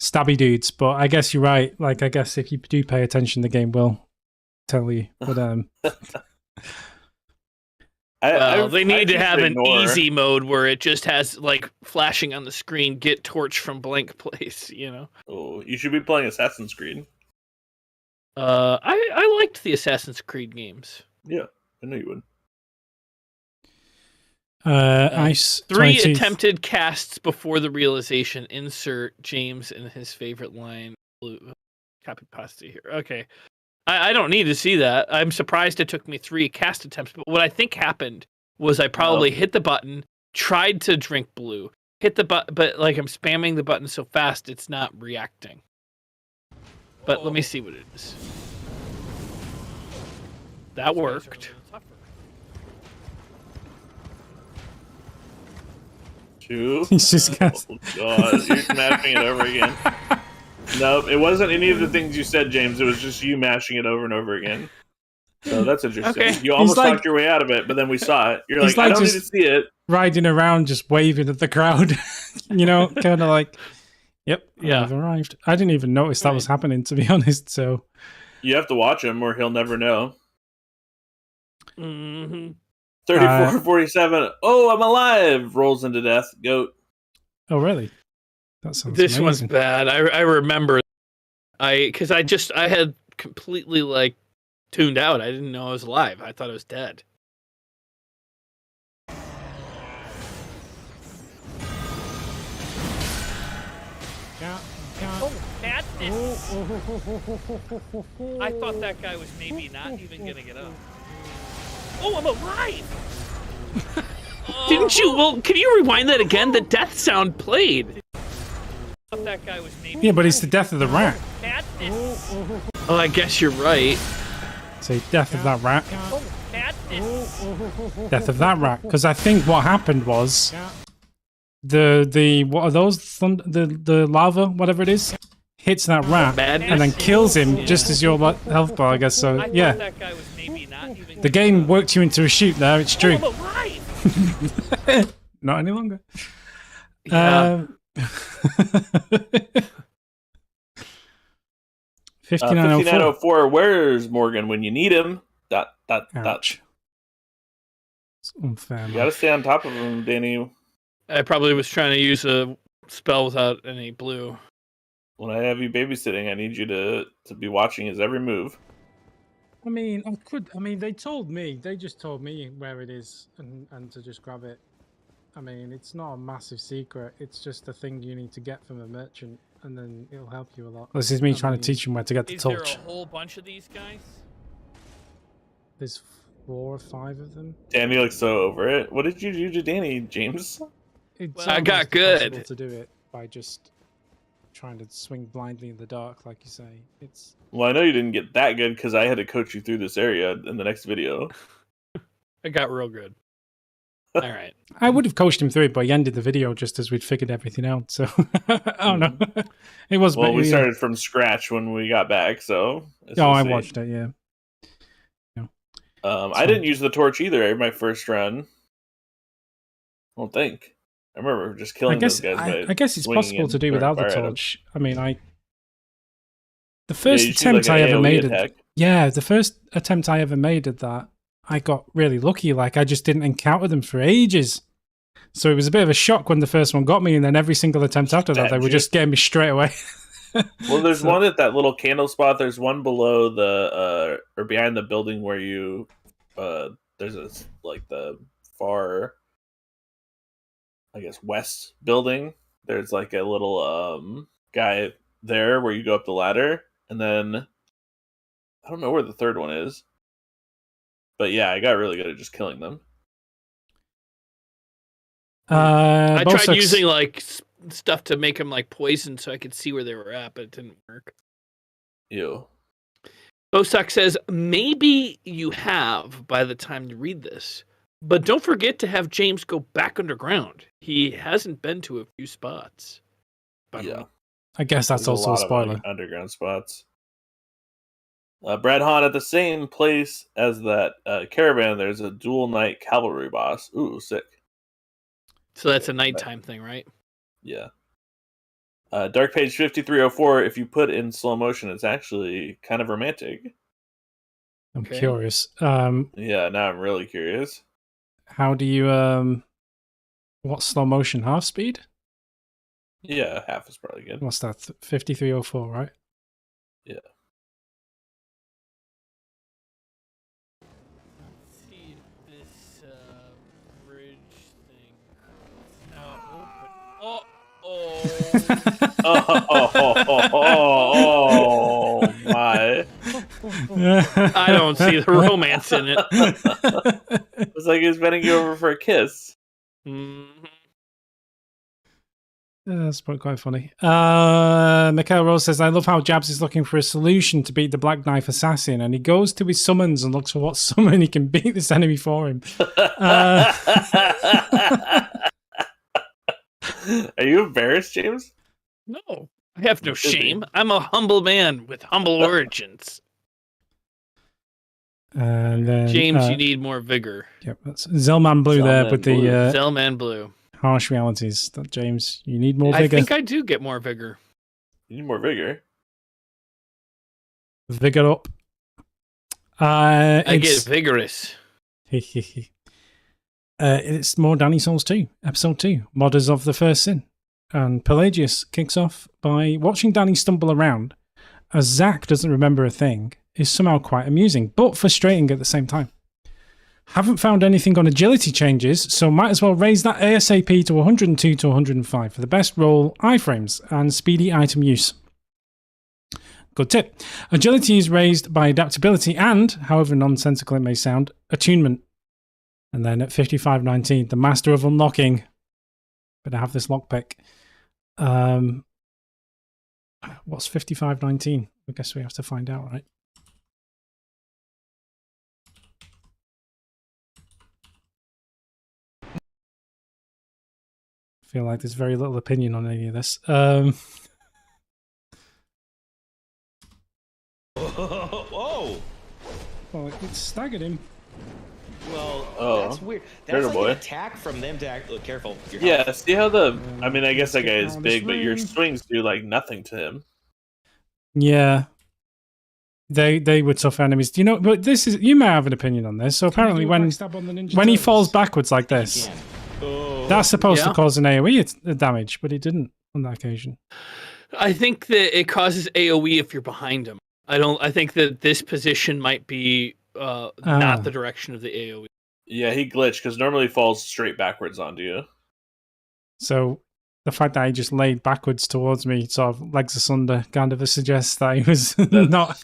stabby dudes. But I guess you're right. Like I guess if you do pay attention, the game will tell you. But Well, they need to choose have an ignore. easy mode where it just has like flashing on the screen, get torch from blank place, you know? Oh, you should be playing Assassin's Creed. I liked the Assassin's Creed games. Yeah, I know you would. Ice 3 22 attempted casts before the realization. Insert James in his favorite line. Blue. Copy pasta here. Okay. I don't need to see that. I'm surprised it took me 3 cast attempts. But what I think happened was I probably hit the button, tried to drink blue, hit the button, but like I'm spamming the button so fast it's not reacting. But let me see what it is. That worked. Two. He's just cast- Oh god, you're smashing it over again. Nope, it wasn't any of the things you said, James. It was just you mashing it over and over again. So that's interesting. Okay. You almost like- talked your way out of it, but then we saw it. You're He's like, I like don't need just- to see it. riding around just waving at the crowd. You know, kind of like, yep, Yeah. I've arrived. I didn't even notice that was happening, to be honest. So You have to watch him or he'll never know. Mm-hmm. 34-47. Oh, I'm alive! Rolls into death. Goat. oh really? That sounds This one's amazing. bad. I remember. Because I had completely like tuned out. I didn't know I was alive. I thought I was dead. Oh, madness! I thought that guy was maybe not even gonna get up. Oh, I'm alive! Didn't you? Well, can you rewind that again? The death sound played. I thought that guy was maybe. Yeah, but it's the death of the rat. Madness! Oh, I guess you're right. Say death of that rat. Oh, madness! Death of that rat. Because I think what happened was the what are those? The lava, whatever it is, hits that rat Madness? and then kills him just as your health bar, I guess. So I yeah, thought that guy was maybe not even. the game worked you into a shoot there. It's true. Oh, I'm alive! Not any longer. Yeah. 5904. 5904. Where's Morgan when you need him? Dot. Ouch. It's unfair. You Man. gotta stay on top of him, Danny. I probably was trying to use a spell without any blue. When I have you babysitting, I need you to be watching his every move. I mean, I could. I mean, they told me. They just told me where it is and to just grab it. I mean, it's not a massive secret. It's just a thing you need to get from a merchant, and then it'll help you a lot. This is me trying to teach him where to get the Is torch. there a whole bunch of these guys? There's 4 or 5 of them. Danny looks so over it. What did you do to Danny, James? It's Well, I got almost good. impossible to do it by just trying to swing blindly in the dark, like you say. It's Well, I know you didn't get that good because I had to coach you through this area in the next video. I got real good. All right. I would have coached him through it, but he ended the video just as we'd figured everything out. So I don't know. It was. Well, we yeah. started from scratch when we got back, so. Oh, I watched it. Yeah. I didn't use the torch either in my first run. I don't think. I remember just killing those guys. I guess it's swinging possible and to do throwing without the fire at 'em. torch. I mean, the Yeah, first you should do, attempt like, I an ever AoE made attack. the first attempt I ever made at that, I got really lucky. Like I just didn't encounter them for ages. So it was a bit of a shock when the first one got me, and then every single attempt after that, they were just getting me straight away. Well, there's So- one at that little candle spot. There's one below the or behind the building where you there's a like the far, I guess, west building. There's like a little guy there where you go up the ladder, and then I don't know where the third one is. But yeah, I got really good at just killing them. I both tried sex- using like stuff to make them like poison so I could see where they were at, but it didn't work. Ew. Bosak says, maybe you have by the time you read this, but don't forget to have James go back underground. He hasn't been to a few spots. But Yeah. I guess that's There's also a lot of spoiler. underground spots. Brad Hahn, at the same place as that caravan, there's a dual knight cavalry boss. Ooh, sick. So that's a nighttime thing, right? Yeah. Dark Page 5304, if you put in slow motion, it's actually kind of romantic. I'm Okay. curious. Yeah, now I'm really curious. How do you what's slow motion? Half speed? Yeah, half is probably good. What's that? 5304, right? Yeah. See this bridge thing. Now open. Oh my. I don't see the romance in it. It's like he's bending you over for a kiss. Mhm. That's quite funny. Mikhail Rose says, I love how Jabs is looking for a solution to beat the Black Knife Assassin, and he goes to his summons and looks for what summon he can beat this enemy for him. Are you embarrassed, James? No, I have no Should be. shame. I'm a humble man with humble origins. And then, James, you need more vigor. Yep, that's Zelman Blue there Zelman with Blue. the Zellman Blue. harsh realities. That James, you need more I vigor. think I do get more vigor. You need more vigor. Vigor up. I get It's, vigorous. it's more Danny Souls 2, episode 2, Modders of the First Sin. And Pelagius kicks off by watching Danny stumble around as Zack doesn't remember a thing is somehow quite amusing, but frustrating at the same time. Haven't found anything on agility changes, so might as well raise that ASAP to 102 to 105 for the best roll, iframes, and speedy item use. Good tip. Agility is raised by adaptability and, however nonsensical it may sound, attunement. And then at 5519, the Master of Unlocking. Better have this lockpick. What's 5519? I guess we have to find out, right? I feel like there's very little opinion on any of this. Whoa! Well, it staggered him. Well, Oh, that's weird. turtle That's like boy. an attack from them to act. Look, careful. Your Yeah, health. see how the... I mean, I guess that guy Let's is get big, down but this your ring. swings do, like, nothing to him. Yeah. They were tough enemies. Do you know, but this is, you may have an opinion on this. So apparently when he falls backwards like this, Can. Oh. That's supposed to Yeah. cause an AoE damage, but it didn't on that occasion. I think that it causes AoE if you're behind him. I think that this position might be not the direction of the AoE. Yeah, he glitched because normally he falls straight backwards onto you. So the fact that he just laid backwards towards me, sort of legs asunder, kind of suggests that he was not.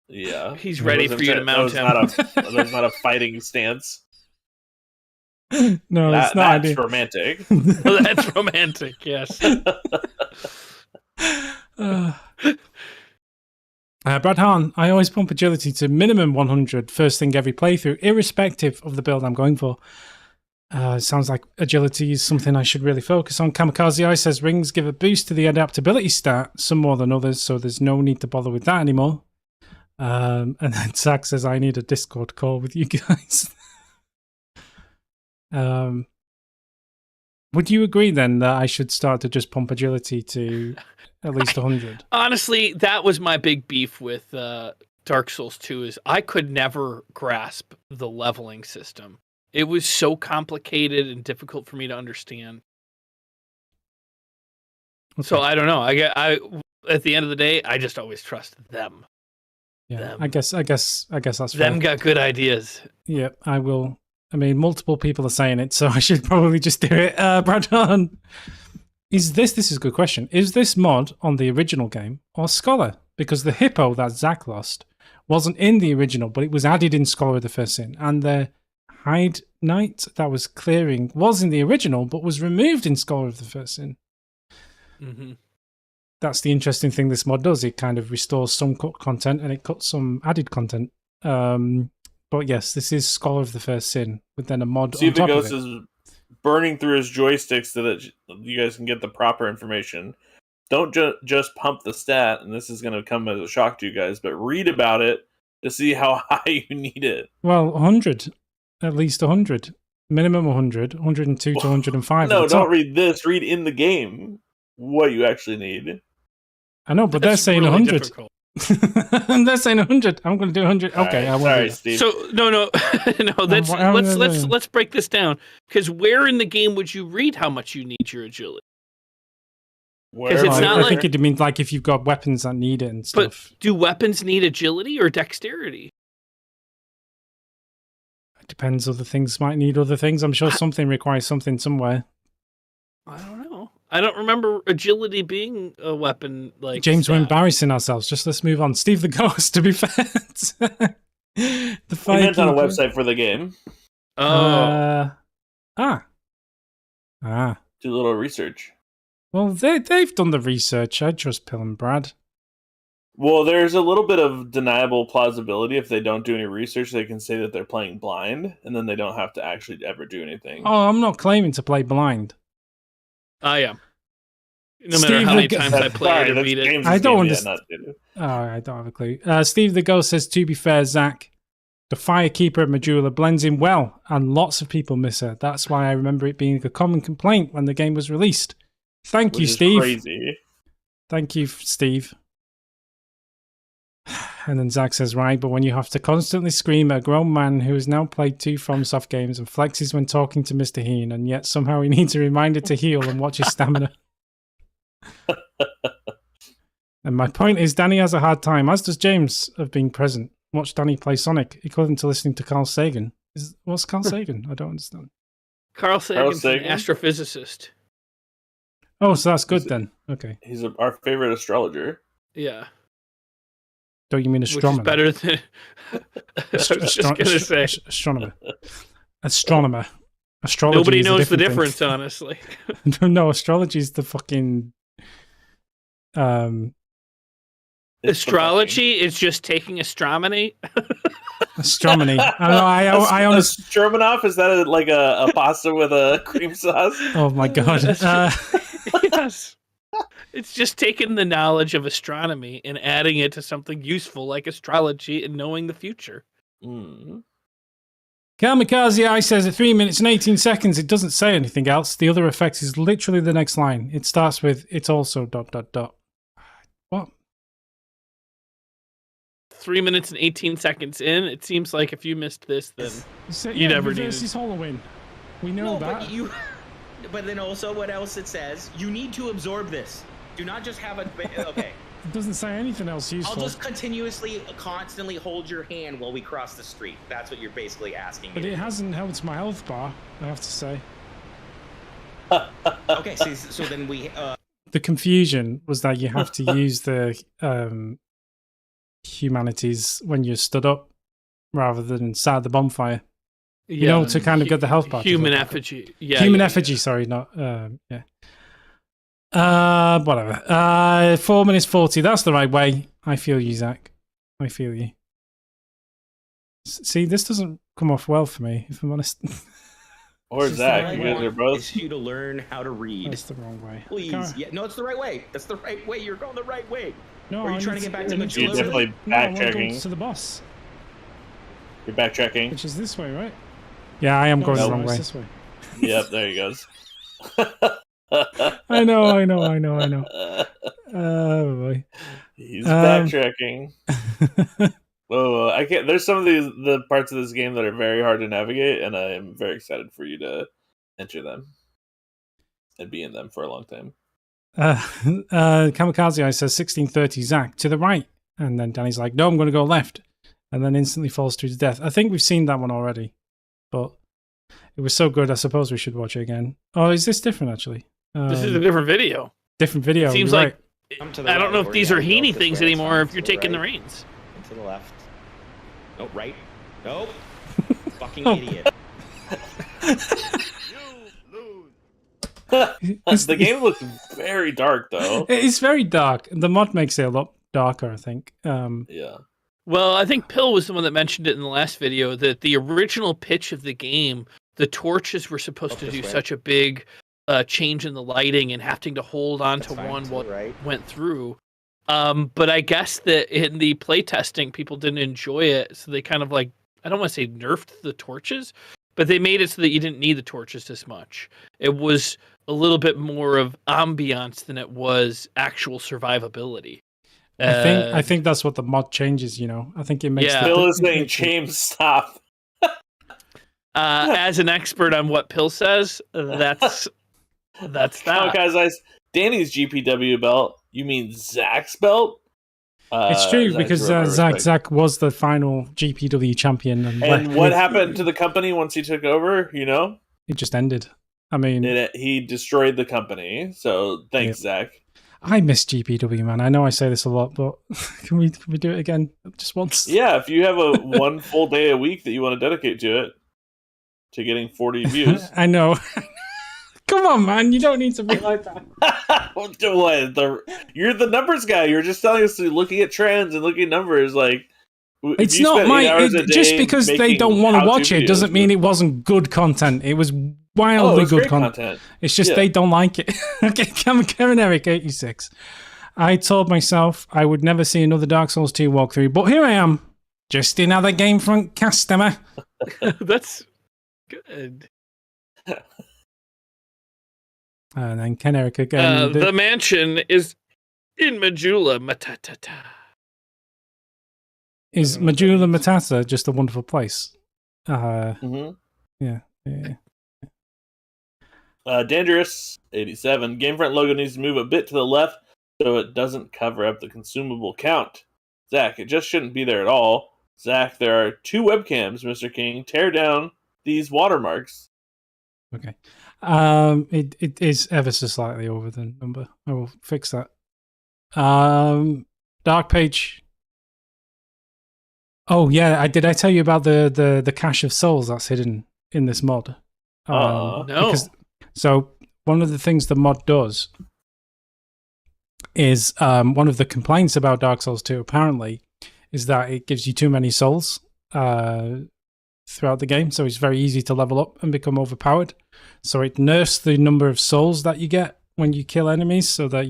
Yeah, He's ready for you to mount him. That was not a fighting stance. No, it's not. That's romantic. Well, that's romantic, yes. Brad Hahn, I always pump agility to minimum 100 first thing every playthrough, irrespective of the build I'm going for. Sounds like agility is something I should really focus on. Kamikaze Eye says rings give a boost to the adaptability stat, some more than others, so there's no need to bother with that anymore. And then Zach says I need a Discord call with you guys. Would you agree then that I should start to just pump agility to at least 100? Honestly, that was my big beef with Dark Souls 2 is I could never grasp the leveling system. It was so complicated and difficult for me to understand. Okay. So I don't know. I at the end of the day, I just always trust them. Yeah, them. I guess that's fair. Them got good ideas. Yeah, I will. I mean, multiple people are saying it, so I should probably just do it. Brad Hahn, this is a good question. Is this mod on the original game or Scholar? Because the hippo that Zach lost wasn't in the original, but it was added in Scholar of the First Sin. And the Hide Knight that was clearing was in the original, but was removed in Scholar of the First Sin. Mm-hmm. That's the interesting thing this mod does. It kind of restores some cut content and it cuts some added content. But yes, this is Scholar of the First Sin with then a mod See on if the top of ghost it. is burning through his joysticks so that you guys can get the proper information. Don't just pump the stat, and this is going to come as a shock to you guys, but read about it to see how high you need it. Well, 100. At least 100. Minimum 100. 102 to 105. No, at the top. don't read this. Read in the game what you actually need. I know, but That's they're saying really 100. difficult. And they're saying 100. I'm going to do 100. Okay, All right, I won't sorry, do that. Steve. So no, no. Let's break this down. Because where in the game would you read how much you need your agility? Where it's not I like- think it means like if you've got weapons that need it and stuff. But do weapons need agility or dexterity? It depends. Other things might need other things. I'm sure something requires something somewhere. I don't know. I don't remember agility being a weapon like James, we're stat. embarrassing ourselves. Just let's move on. Steve the Ghost, to be fair. The He meant on a Firekeeper. website for the game. Oh, Do a little research. Well, they've done the research. I trust Pill and Brad. Well, there's a little bit of deniable plausibility. If they don't do any research, they can say that they're playing blind, and then they don't have to actually ever do anything. Oh, I'm not claiming to play blind. I am. No Steve matter how many the- times I play it or that's beat it. James's I don't game, understand. not Diddy. Oh, I don't have a clue. Steve the Ghost says, to be fair, Zach, the Firekeeper at Majula blends in well, and lots of people miss her. That's why I remember it being a common complaint when the game was released. Thank you, Which is Steve. Crazy. Thank you, Steve. And then Zach says, right, but when you have to constantly scream at a grown man who has now played 2 FromSoft games and flexes when talking to Mr. Heen, and yet somehow he needs a reminder to heal and watch his stamina. And my point is, Danny has a hard time, as does James, of being present. Watch Danny play Sonic, equivalent to listening to Carl Sagan. What's Carl Sagan? I don't understand. Carl Sagan's Sagan? an astrophysicist. Oh, so that's good then. Okay. He's our favorite astrologer. Yeah. Don't you mean Which is astronomer? better than... I was just going to say. Astronomer. Astronomer. Astrology Nobody is a knows the different difference, honestly. thing. No, astrology is the fucking... It's the Astrology is just taking astronomy. astronomy. I fucking- honestly... Stroganoff, is that like a pasta with a cream sauce? Oh my god. Yes. It's just taking the knowledge of astronomy and adding it to something useful like astrology and knowing the future. Mm. Kamikaze Eye says at 3 minutes and 18 seconds, it doesn't say anything else. The other effect is literally the next line. It starts with, it's also ... What? 3 minutes and 18 seconds in, it seems like if you missed this, then So, You never reverse needed- is Halloween. We know that. but then also what else it says? You need to absorb this. Do not just have a. Okay. It doesn't say anything else useful. I'll just constantly hold your hand while we cross the street. That's what you're basically asking me. But it hasn't helped my health bar, I have to say. Okay, so then we. The confusion was that you have to use the humanities when you're stood up rather than inside the bonfire. You know, to kind of get the health bar. Human effigy. Yeah. Human effigy, sorry, not yeah. Whatever. 4 minutes 40. That's the right way. I feel you, Zach. I feel you. See, this doesn't come off well for me, if I'm honest. Or Zach, you guys are both. It's you to learn how to read. That's the wrong way. Please. Yeah, no, it's the right way. That's the right way. You're going the right way. No, Or are you trying to get back to You're Majula? definitely No, I want to go backtracking. to the boss, You're backtracking. which is this way, right? Yeah, I am going the no, wrong it's way. this This way. Yep, there he goes. I know. Oh boy. He's backtracking. Oh, I can't. There's some of the parts of this game that are very hard to navigate, and I'm very excited for you to enter them and be in them for a long time. Kamikaze I says 1630 Zach to the right, and then Danny's like, no, I'm going to go left, and then instantly falls to his death. I think we've seen that one already, but it was so good. I suppose we should watch it again. Oh, is this different actually? This is a different video. Different video. It seems you're like right. I don't know if these are Heaney things anymore. If you're taking the reins. And to the left. No, right. Nope. Fucking Oh. idiot. The game looks very dark, though. It's very dark. The mod makes it a lot darker, I think. Yeah. Well, I think Pill was the one that mentioned it in the last video that the original pitch of the game, the torches were supposed to do such a big change in the lighting and having to hold on to one while it went through. But I guess that in the playtesting, people didn't enjoy it, so they kind of like, I don't want to say nerfed the torches, but they made it so that you didn't need the torches as much. It was a little bit more of ambiance than it was actual survivability. I think that's what the mod changes. You know, I think it makes. Yeah. Bill is saying, James, stop. As an expert on what Pill says, that's that. Guys, Danny's GPW belt. You mean Zach's belt? It's true Zach's because Robo Respect. Zach was the final GPW champion, And what happened to the company once he took over? You know, It just ended. I mean, he destroyed the company. So thanks, Zach. I miss GPW, man. I know I say this a lot, but can we do it again just once? Yeah, if you have a one full day a week that you want to dedicate to it, to getting 40 views. I know. Come on, man. You don't need to be like that. You're the numbers guy. You're just telling us to looking at trends and looking at numbers. Like, if It's you not spent 8 hours a just day because they making don't want to how-to watch it videos, doesn't mean it wasn't good content. It was wildly it was good great content. It's just Yeah. they don't like it. Okay, Kevin Eric 86. I told myself I would never see another Dark Souls 2 walkthrough, but here I am, just another Gamefront customer. That's good. And then Ken Eric again. The mansion is in Majula Matata. Is Majula Matata just a wonderful place? Mm-hmm. Yeah. Dangerous 87. Gamefront logo needs to move a bit to the left so it doesn't cover up the consumable count. Zach, it just shouldn't be there at all. Zach, there are 2 webcams, Mr. King. Tear down these watermarks. Okay. It is ever so slightly over the number. I will fix that. Dark Page. Oh yeah, did I tell you about the cache of souls that's hidden in this mod? No. So one of the things the mod does is one of the complaints about Dark Souls 2 apparently is that it gives you too many souls throughout the game, so it's very easy to level up and become overpowered. So it nerfs the number of souls that you get when you kill enemies, so that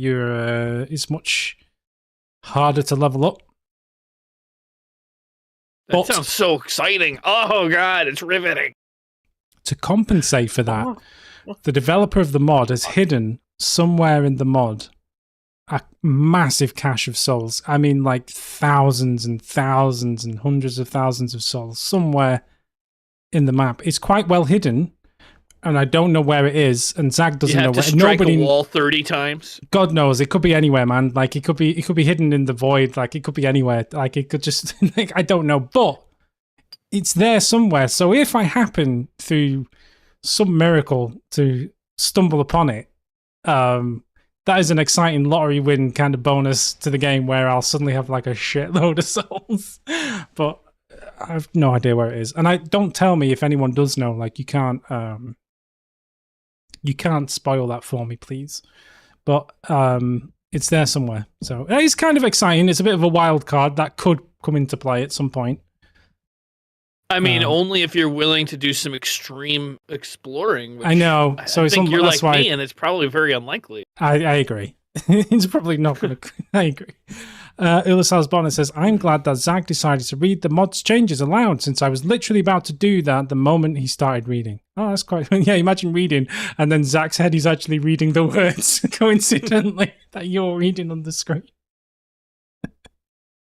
it's much harder to level up. That sounds so exciting. Oh god, it's riveting. To compensate for that, the developer of the mod has hidden somewhere in the mod a massive cache of souls. I mean, like thousands and thousands and hundreds of thousands of souls somewhere in the map. It's quite well hidden, and I don't know where it is, and Zach You doesn't know have to where. strike Nobody, a wall 30 times. God knows, it could be anywhere, man. Like it could be hidden in the void. Like it could be anywhere. Like it could just, like, I don't know, but it's there somewhere. So if I happen through some miracle to stumble upon it, that is an exciting lottery win kind of bonus to the game where I'll suddenly have like a shitload of souls. But I have no idea where it is, and don't tell me if anyone does know. Like you can't spoil that for me, please. But it's there somewhere, so it's kind of exciting. It's a bit of a wild card that could come into play at some point. I mean, only if you're willing to do some extreme exploring. Which I know. So I it's think you're that's like why me, and it's probably very unlikely. I agree. It's probably not going to. I agree. Ulyssas Bonner says, I'm glad that Zach decided to read the mods changes aloud since I was literally about to do that the moment he started reading. Oh, that's quite. Yeah, imagine reading, and then Zach's head is actually reading the words coincidentally that you're reading on the screen.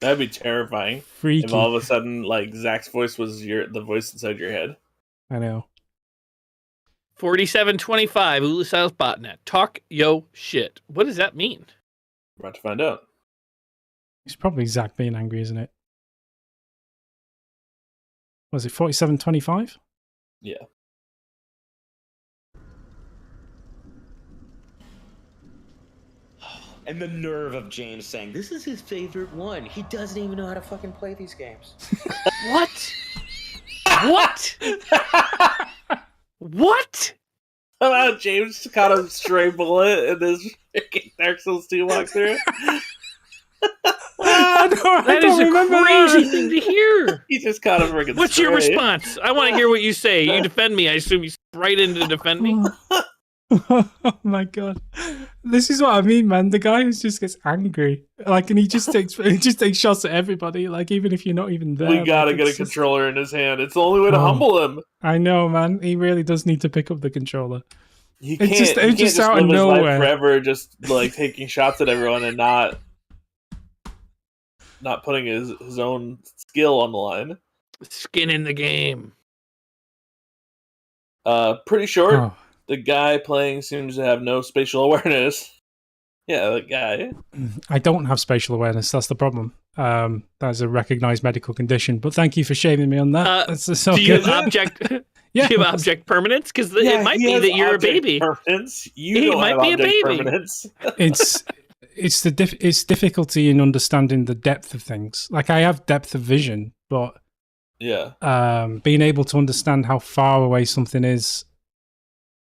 That'd be terrifying. Freaky. If all of a sudden, like, Zach's voice was the voice inside your head. I know. 4725 Ulyssas Botnet. Talk yo shit. What does that mean? We're about to find out. It's probably Zach being angry, isn't it? Was it 4725? Yeah. And the nerve of James saying this is his favorite one. He doesn't even know how to fucking play these games. What? What? What? How about James caught a stray bullet in this freaking Dark Souls 2 walkthrough? That is a crazy thing to hear. He just caught a freaking What's your response? I want to hear what you say. You defend me. I assume you right in to defend me. Oh my god, this is what I mean, man. The guy who just gets angry, like, and he just takes shots at everybody, like, even if you're not even there. We gotta like, get a controller in his hand. It's the only way to humble him. I know, man. He really does need to pick up the controller. He It's can't just just out live of his life nowhere. forever, just like taking shots at everyone and not putting his own skill on the line. Skin in the game. Pretty short. Oh. The guy playing seems to have no spatial awareness. Yeah, the guy. I don't have spatial awareness. That's the problem. That's a recognized medical condition. But thank you for shaming me on that. That's so Do you good. have object? Yeah, do you have object permanence? Because it might he be has that you're a object baby. Permanence. You He don't might have be a object baby. permanence. it's difficulty in understanding the depth of things. Like, I have depth of vision, but Yeah. being able to understand how far away something is.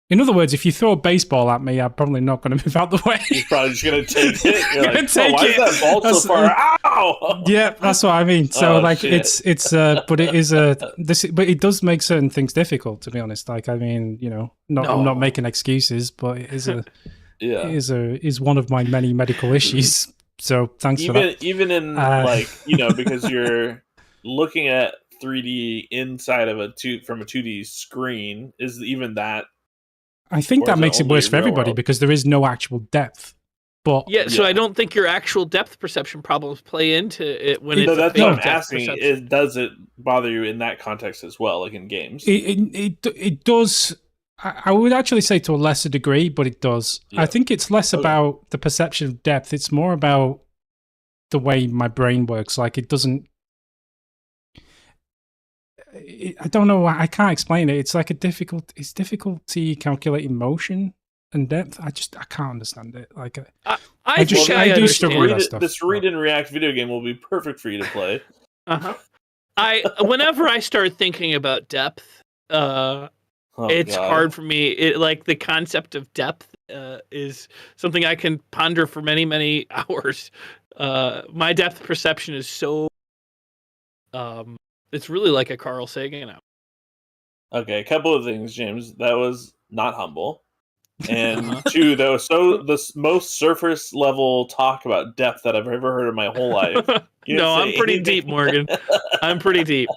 In other words, if you throw a baseball at me, I'm probably not going to move out the way. He's probably just gonna take it. You're Gonna like, take why it. is that ball That's- so far? Ow! Yeah, that's what I mean. So, Oh, like, shit. but it is but it does make certain things difficult, to be honest. Like, I mean, you know, I'm not making excuses, but it is Yeah. is one of my many medical issues. So thanks for that. Even in like, you know, because you're looking at 3D inside of from a 2D screen, is even that. I think Or that is it makes it only worse for real everybody world? because there is no actual depth. But Yeah, so Yeah. I don't think your actual depth perception problems play into it when it's No, a that's fake what I'm depth asking. perception. Does it bother you in that context as well, like in games? it does. I would actually say to a lesser degree, but it does. Yeah. I think it's less Okay. about the perception of depth. It's more about the way my brain works. Like, it doesn't. I don't know. I can't explain it. It's like it's difficulty calculating motion and depth. I can't understand it. Like, I just- think I I do understand. struggle with that stuff. This read and react video game will be perfect for you to play. Uh-huh. Whenever I start thinking about depth, Oh, it's God. hard for me. Like the concept of depth is something I can ponder for many, many hours. My depth perception is so. It's really like a Carl Sagan album. Okay, a couple of things, James. That was not humble. And Uh-huh. two, that was the most surface level talk about depth that I've ever heard in my whole life. You No, didn't I'm say pretty anything. deep, Morgan. I'm pretty deep.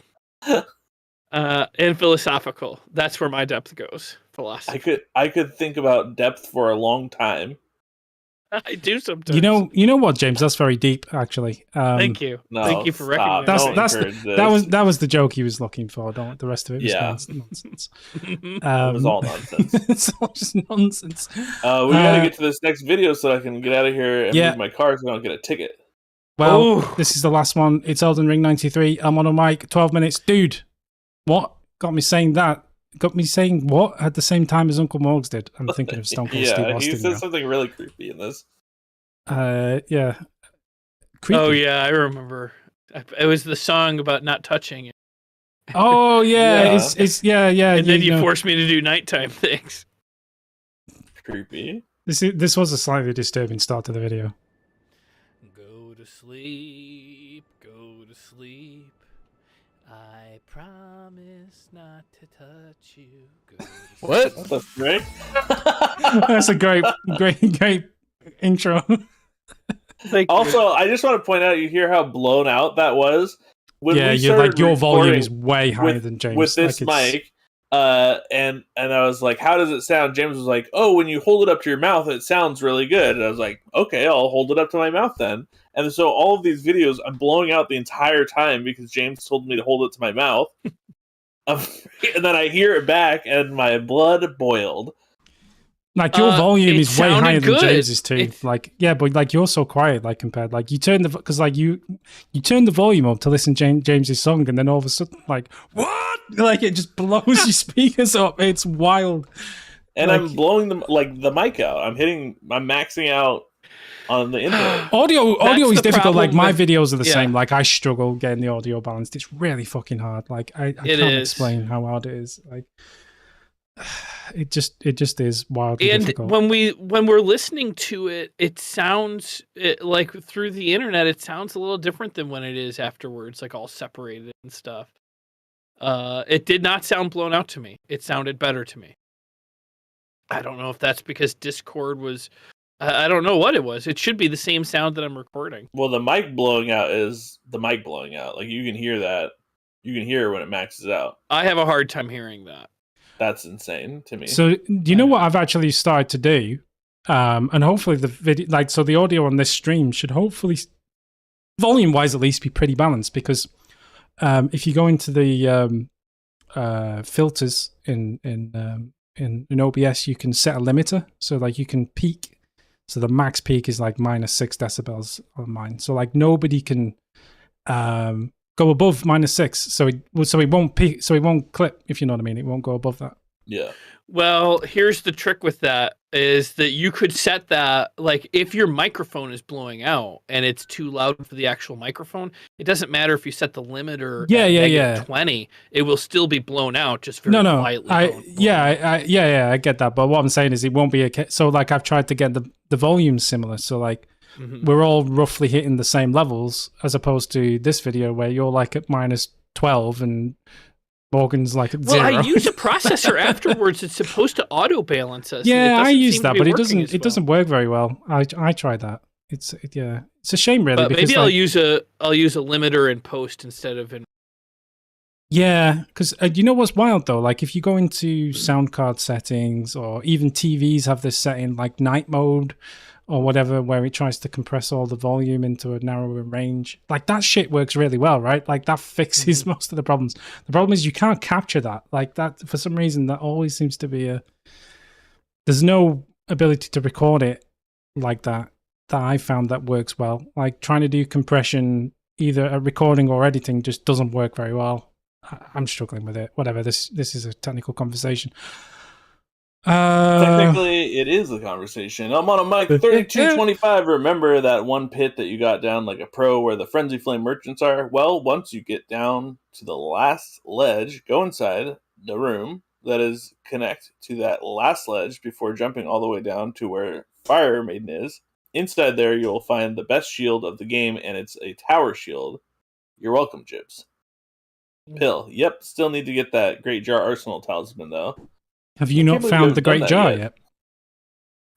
And philosophical. That's where my depth goes. Philosophy. I could think about depth for a long time. I do sometimes. You know what, James? That's very deep, actually. Thank you. No, Thank you for stop. recognizing. That was the joke he was looking for. Don't the rest of it was nonsense. It was all nonsense. It's all just nonsense. We gotta get to this next video so I can get out of here and move my car so I don't get a ticket. Well, this is the last one. It's Elden Ring 93. I'm on a mic. 12 minutes, dude. What got me saying that? Got me saying what at the same time as Uncle Morgs did. I'm thinking of Stone Cold Steve Austin. He said something really creepy in this. Yeah. Creepy. Oh yeah, I remember. It was the song about not touching it. Oh yeah, it's yeah. And then you forced me to do nighttime things. Creepy. This was a slightly disturbing start to the video. Go to sleep. Go to sleep. I promise not to touch you. Go to What? That's great. That's a great intro. Also, I just want to point out, you hear how blown out that was? When your volume is way higher than James. With this mic, and I was like, how does it sound? James was like, oh, when you hold it up to your mouth, it sounds really good. And I was like, okay, I'll hold it up to my mouth then. And so all of these videos, I'm blowing out the entire time because James told me to hold it to my mouth. And then I hear it back, and my blood boiled. Like your volume is way higher good. than James's too. But like you're so quiet. Like compared, like you turn you turn the volume up to listen to James's song, and then all of a sudden, like what? Like it just blows your speakers up. It's wild. And I'm blowing the mic out. I'm maxing out on the input. Audio is difficult. Like my videos are the same. Like I struggle getting the audio balanced. It's really fucking hard. Like I can't explain how hard it is. Like it just is wildly difficult. And when we're listening to it, it sounds like through the internet, it sounds a little different than when it is afterwards, like all separated and stuff. It did not sound blown out to me. It sounded better to me. I don't know if that's because Discord was. I don't know what it was. It should be the same sound that I'm recording. Well, the mic blowing out is the mic blowing out. Like you can hear that. You can hear when it maxes out. I have a hard time hearing that. That's insane to me. So, do you know what I've actually started to do? And hopefully the video, the audio on this stream should hopefully, volume-wise at least, be pretty balanced. Because if you go into the filters in OBS, you can set a limiter. So, like, you can peak. So the max peak is like -6 decibels on mine. So, like, nobody can go above -6, so it won't peak, so it won't clip, if you know what I mean. It won't go above that. Yeah. Well, here's the trick with that is that you could set that, like, if your microphone is blowing out and it's too loud for the actual microphone, it doesn't matter if you set the limiter at -20, it will still be blown out, just very quietly. I get that, but what I'm saying is it won't be so like I've tried to get the volume similar, so like we're all roughly hitting the same levels, as opposed to this video where you're like at -12 and Morgan's like at 0. Well, I use a processor afterwards. It's supposed to auto balance us. Yeah, I use that, but it doesn't work very well. I tried that. It's a shame, really. But because maybe I'll use a limiter in post instead of in. Yeah, because you know what's wild though? Like if you go into sound card settings, or even TVs have this setting like night mode or whatever, where it tries to compress all the volume into a narrower range. Like that shit works really well, right? Like that fixes most of the problems. The problem is you can't capture that. Like that, for some reason, that always seems to be there's no ability to record it like that I found that works well. Like trying to do compression, either a recording or editing, just doesn't work very well. I'm struggling with it. Whatever, this is a technical conversation. Technically, it is a conversation. I'm on a mic 3225. Remember that one pit that you got down like a pro where the Frenzy Flame merchants are? Well, once you get down to the last ledge, go inside the room that is connect to that last ledge before jumping all the way down to where Fire Maiden is. Inside there, you'll find the best shield of the game, and it's a tower shield. You're welcome, Jibs. Pill. Yep, still need to get that Great Jar Arsenal talisman, though. Have you not found the Great Jar yet?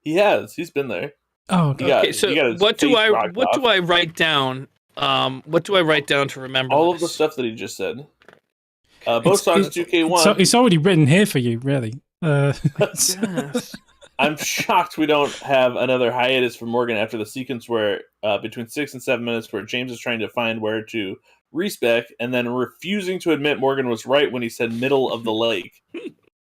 He has. He's been there. Oh, okay. So what do I write down? What do I write down to remember? All of the stuff that he just said. Both songs 2K1. So it's already written here for you, really. Yes. I'm shocked we don't have another hiatus for Morgan after the sequence where between 6 and 7 minutes where James is trying to find where to respec and then refusing to admit Morgan was right when he said middle of the lake.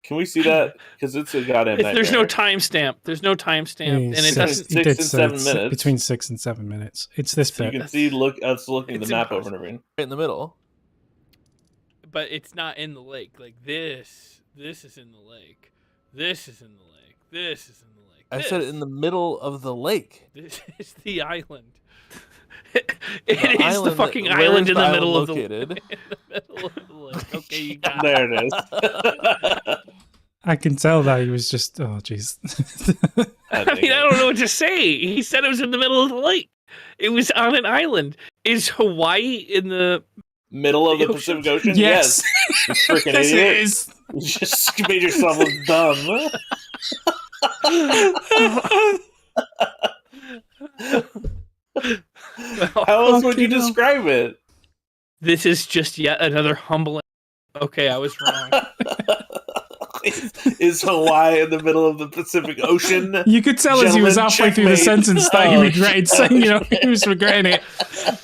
Can we see that? Because it's a goddamn nightmare. There's no timestamp. There's no timestamp, and it doesn't. 6 and 7 minutes. Between 6 and 7 minutes. It's this So you bit. can see us looking at the It's map over impossible. and everything. Right in the middle. But it's not in the lake. Like this is in the lake. This is in the lake. This is in the lake. I said in the middle of the lake. This is the island. It is the island- fucking where island is in the the island middle located? of the in the middle of the lake. Okay, you got it. There it is. I can tell that he was just, oh, jeez. I mean, I don't know what to say. He said it was in the middle of the lake. It was on an island. Is Hawaii in the Middle of the The Pacific Ocean? Yes. You freaking Yes, it idiot. is. You just made yourself look dumb. How else would you Fucking hell. describe it? This is just yet another humbling. Okay, I was wrong. Is Hawaii in the middle of the Pacific Ocean? You could tell as he was Gentlemen, halfway through the checkmate. sentence that he Oh, regretted saying, you know, he was regretting it.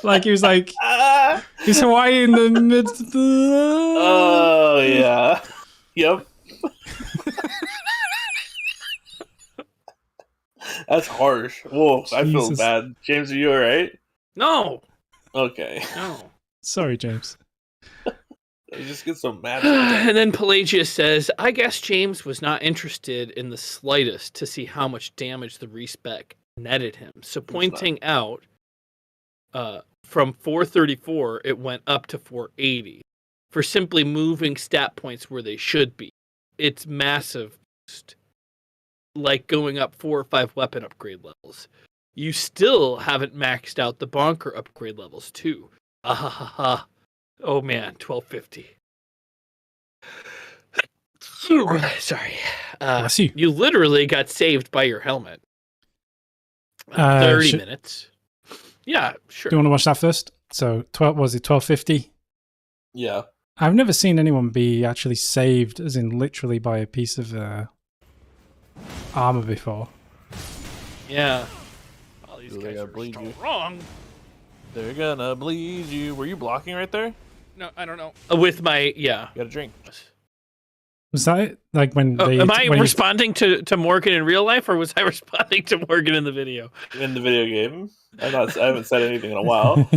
Like, he was like, Ah! is Hawaii in the mid? Oh, yeah. Yep. That's harsh. Whoa, I feel Jesus. bad. James, are you alright? No, Okay. no. Sorry, James. I just get so mad. And then Pelagius says, I guess James was not interested in the slightest to see how much damage the respec netted him. So pointing out from 434, it went up to 480 for simply moving stat points where they should be. It's massive, like going up 4 or 5 weapon upgrade levels. You still haven't maxed out the bonker upgrade levels too. Ah ha ha ha. Oh man, 1250. Sorry. Bless you. You literally got saved by your helmet. 30 minutes. Yeah, sure. Do you want to watch that first? So, 1250? Yeah. I've never seen anyone be actually saved, as in literally by a piece of armor before. Yeah. All these Ooh, they guys gotta are bleed you. strong. They're gonna bleed you. Were you blocking right there? No, I don't know. With my, yeah. You got a drink. Was that it? Like when they? Am I when you- responding to Morgan in real life, or was I responding to Morgan in the video? In the video game. I haven't said anything in a while.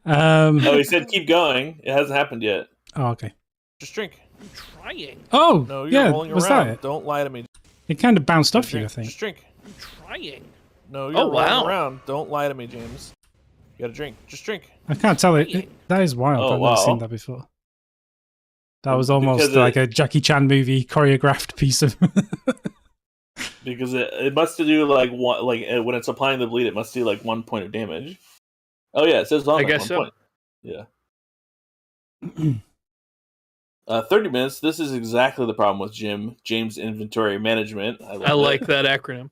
Oh, he said keep going. It hasn't happened yet. Oh, okay. Just drink. I'm trying. Oh, No, you're yeah. rolling Was around. that it? Don't lie to me. It kind of bounced off Just you, I drink. think. Just drink. I'm trying. No, you're Oh, rolling wow. around. Don't lie to me, James. You got a drink. Just drink. I can't tell it. Trying. That is wild. Oh, I've wow. never seen that before. That was almost Because like a Jackie Chan movie choreographed piece of. Because it must do like one, like when it's applying the bleed, it must do like 1 point of damage. Oh yeah, it says on I there, guess 1 so. point. Yeah. 30 minutes. This is exactly the problem with James inventory management. I like that acronym.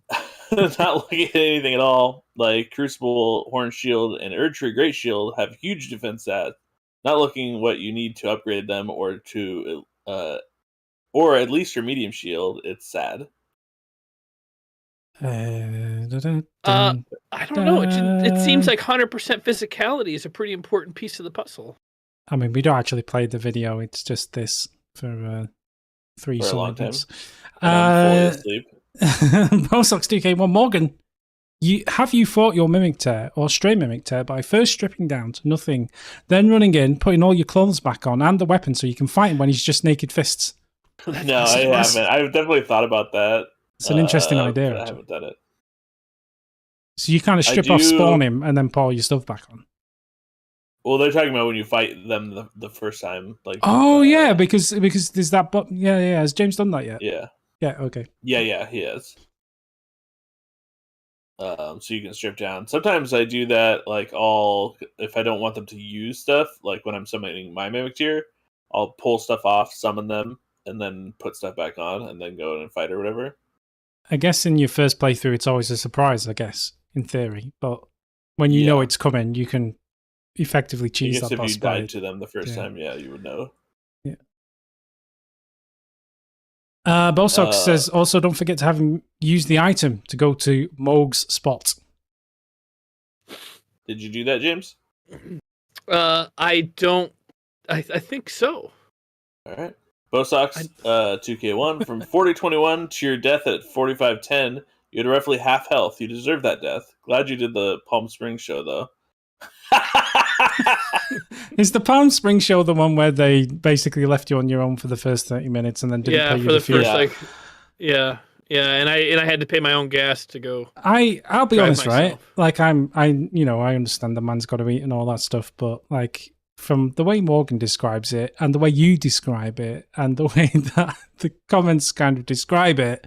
Not looking at anything at all. Like Crucible, Horn Shield, and Erdtree Great Shield have huge defense stats. Not looking what you need to upgrade them or to, or at least your medium shield. It's sad. I don't know. It seems like 100% physicality is a pretty important piece of the puzzle. I mean, we don't actually play the video. It's just this for 3 For a long time. seconds. And I'm fully asleep. Bosox 2K1 Morgan, have you fought your Mimic Tear or Stray Mimic Tear by first stripping down to nothing, then running in, putting all your clothes back on and the weapon so you can fight him when he's just naked fists? No, I haven't. I've definitely thought about that. It's an interesting idea, but I actually. haven't done it. So you kind of I strip off, do- spawn him, and then put all your stuff back on. Well, they're talking about when you fight them the first time. Like. Oh yeah, because there's that. Yeah. Has James done that yet? Yeah. Yeah. Okay. Yeah, he is. So you can strip down. Sometimes I do that, like if I don't want them to use stuff, like when I'm summoning my Mimic Tier, I'll pull stuff off, summon them, and then put stuff back on, and then go in and fight or whatever. I guess in your first playthrough, it's always a surprise. I guess in theory, but when you know Yeah. it's coming, you can effectively I cheese guess that if boss you by died to them the first yeah. time, yeah, you would know. Bosox says, also don't forget to have him use the item to go to Moog's spot. Did you do that, James? I don't. I think so. All right. Bosox 2K1 from 4021 to your death at 4510. You had roughly half health. You deserve that death. Glad you did the Palm Springs show, though. Is the Palm Springs show the one where they basically left you on your own for the first 30 minutes and then didn't pay you for the fuel? first yeah, and I had to pay my own gas to go. I'll be honest, myself. right? Like I understand the man's got to eat and all that stuff, but like from the way Morgan describes it and the way you describe it and the way that the comments kind of describe it,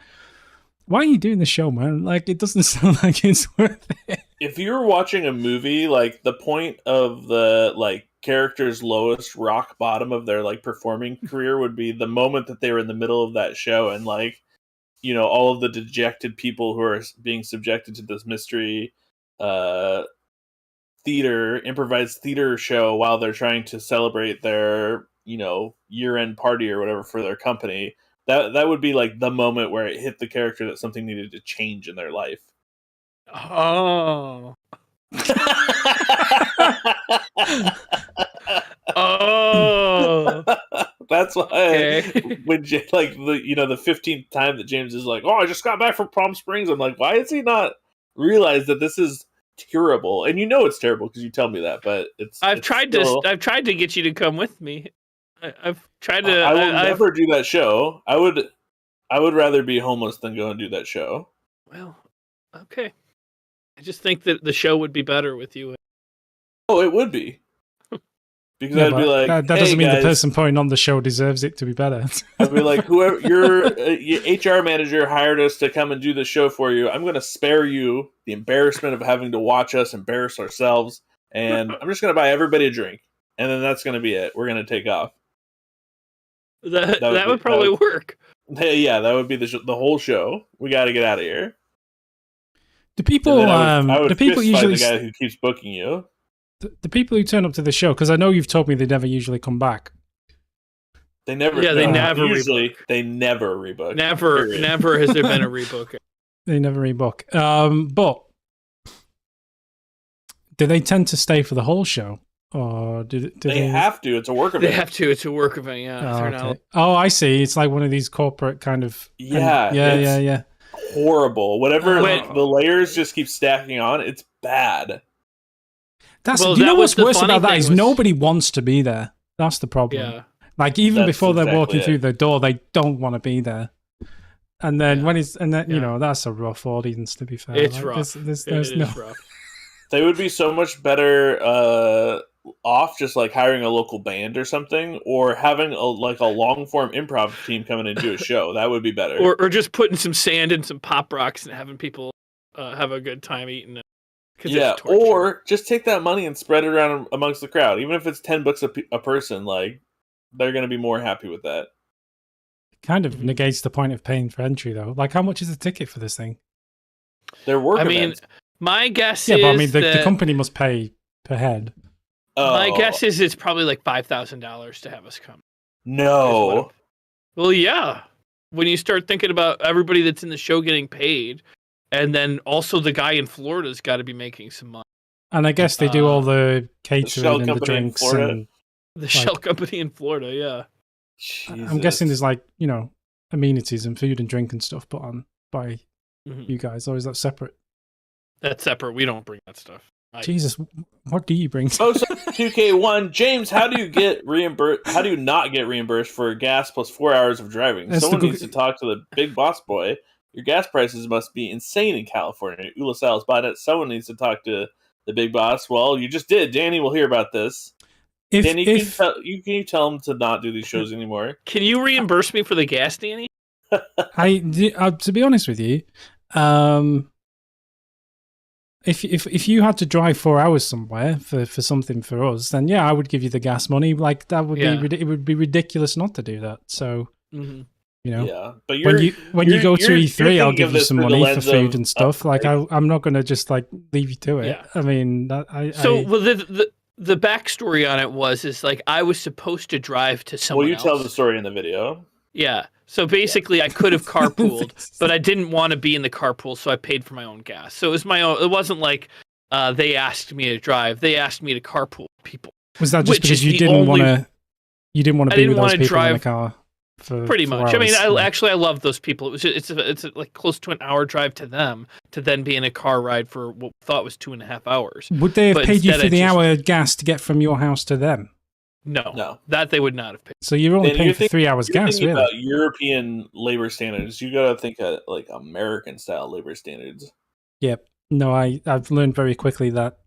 why are you doing the show, man? Like it doesn't sound like it's worth it. If you were watching a movie, like the point of the like character's lowest rock bottom of their like performing career would be the moment that they were in the middle of that show, and like, you know, all of the dejected people who are being subjected to this mystery improvised theater show while they're trying to celebrate their, you know, year-end party or whatever for their company. That would be like the moment where it hit the character that something needed to change in their life. Oh. Oh. That's why Okay. when like the 15th time that James is like, "Oh, I just got back from Palm Springs," I'm like, why has he not realized that this is terrible? And you know it's terrible because you tell me that, but I've tried to get you to come with me. I've tried to. I will never do that show. I would rather be homeless than go and do that show. Well, okay. I just think that the show would be better with you. Oh, it would be. Because Yeah, I'd be like, that hey, doesn't mean guys. the person putting on the show deserves it to be better. I'd be like, whoever your HR manager hired us to come and do the show for you, I'm going to spare you the embarrassment of having to watch us embarrass ourselves, and I'm just going to buy everybody a drink, and then that's going to be it. We're going to take off. That would probably work. Yeah, that would be the whole show. We got to get out of here. Do people? I would do people fist fight usually? the guy who keeps booking you? The people who turn up to the show, because I know you've told me they never usually come back. They never. Yeah, they no, never usually rebook. they never rebook. Never has there been a rebook. They never rebook. But do they tend to stay for the whole show, or do They have to. It's a work event. They have to. It's a work event. Yeah. Oh, They're okay. not- Oh, I see. It's like one of these corporate kind of. Yeah, Yeah. Horrible. Whatever When- the layers just keep stacking on. It's bad. That's Well, do you that know was what's the worse funny about that thing is was- nobody wants to be there. That's the problem. Yeah. Like even That's before they're exactly walking it. through the door, they don't want to be there. And then Yeah. when it's you Yeah. know, that's a rough audience to be fair. It's Like, rough. There's It is no. rough. They would be so much better off just like hiring a local band or something, or having a long form improv team come in and do a show. That would be better. Or just putting some sand and some pop rocks and having people have a good time eating it. 'Cause it's yeah, torture. or just take that money and spread it around amongst the crowd. Even if it's $10 a person, like they're going to be more happy with that. Kind of negates the point of paying for entry though. Like how much is the ticket for this thing? Their work I mean, events. my guess Yeah, is but I mean the that, company must pay per head. my Oh, guess is it's probably like $5,000 to have us come. no. Well, yeah. When you start thinking about everybody that's in the show getting paid, and then also the guy in Florida's got to be making some money. And I guess they do all the catering shell and the company in drinks Florida. and The shell company in Florida, yeah. I'm guessing there's like, you know, amenities and food and drink and stuff put on by Mhm. you guys, or is that separate? That's separate. We don't bring that stuff. Jesus, what do you bring? Post 2K1, James, how do you get reimbursed? How do you not get reimbursed for gas plus 4 hours of driving? That's Someone the needs to talk to the big boss boy. Your gas prices must be insane in California. Ula Sal's bought it. Someone needs to talk to the big boss. Well, you just did. Danny will hear about this. Danny, can you tell him to not do these shows anymore? Can you reimburse me for the gas, Danny? to be honest with you, if you had to drive 4 hours somewhere for something for us, then yeah, I would give you the gas money. Like that would be it would be ridiculous not to do that. So Mm-hmm. you know, Yeah, but when you go to E3, I'll thinking give of you this some through the money for lens food of and stuff. Like upgrade. I'm not going to just like leave you to it. Yeah. I mean, Well, I, the backstory on it is like I was supposed to drive to someone Well, you else. tell the story in the video. Yeah. So basically, I could have carpooled, but I didn't want to be in the carpool, so I paid for my own gas. So it was my own. It wasn't like they asked me to drive. They asked me to carpool people. Was that just Which because is you the didn't want only- to? You didn't want to I be didn't with those wanna people in the drive- car for Pretty 4 much. I mean, hours. I love those people. It was it's like close to an hour drive to them to then be in a car ride for what we thought was 2.5 hours. Would they have but paid you instead for I the just- hour gas to get from your house to them? No. That they would not have paid. So you're only Then paying you're for 3 hours You're gas, thinking really? about European labor standards. You gotta think of like American style labor standards. Yep. No, I've learned very quickly that.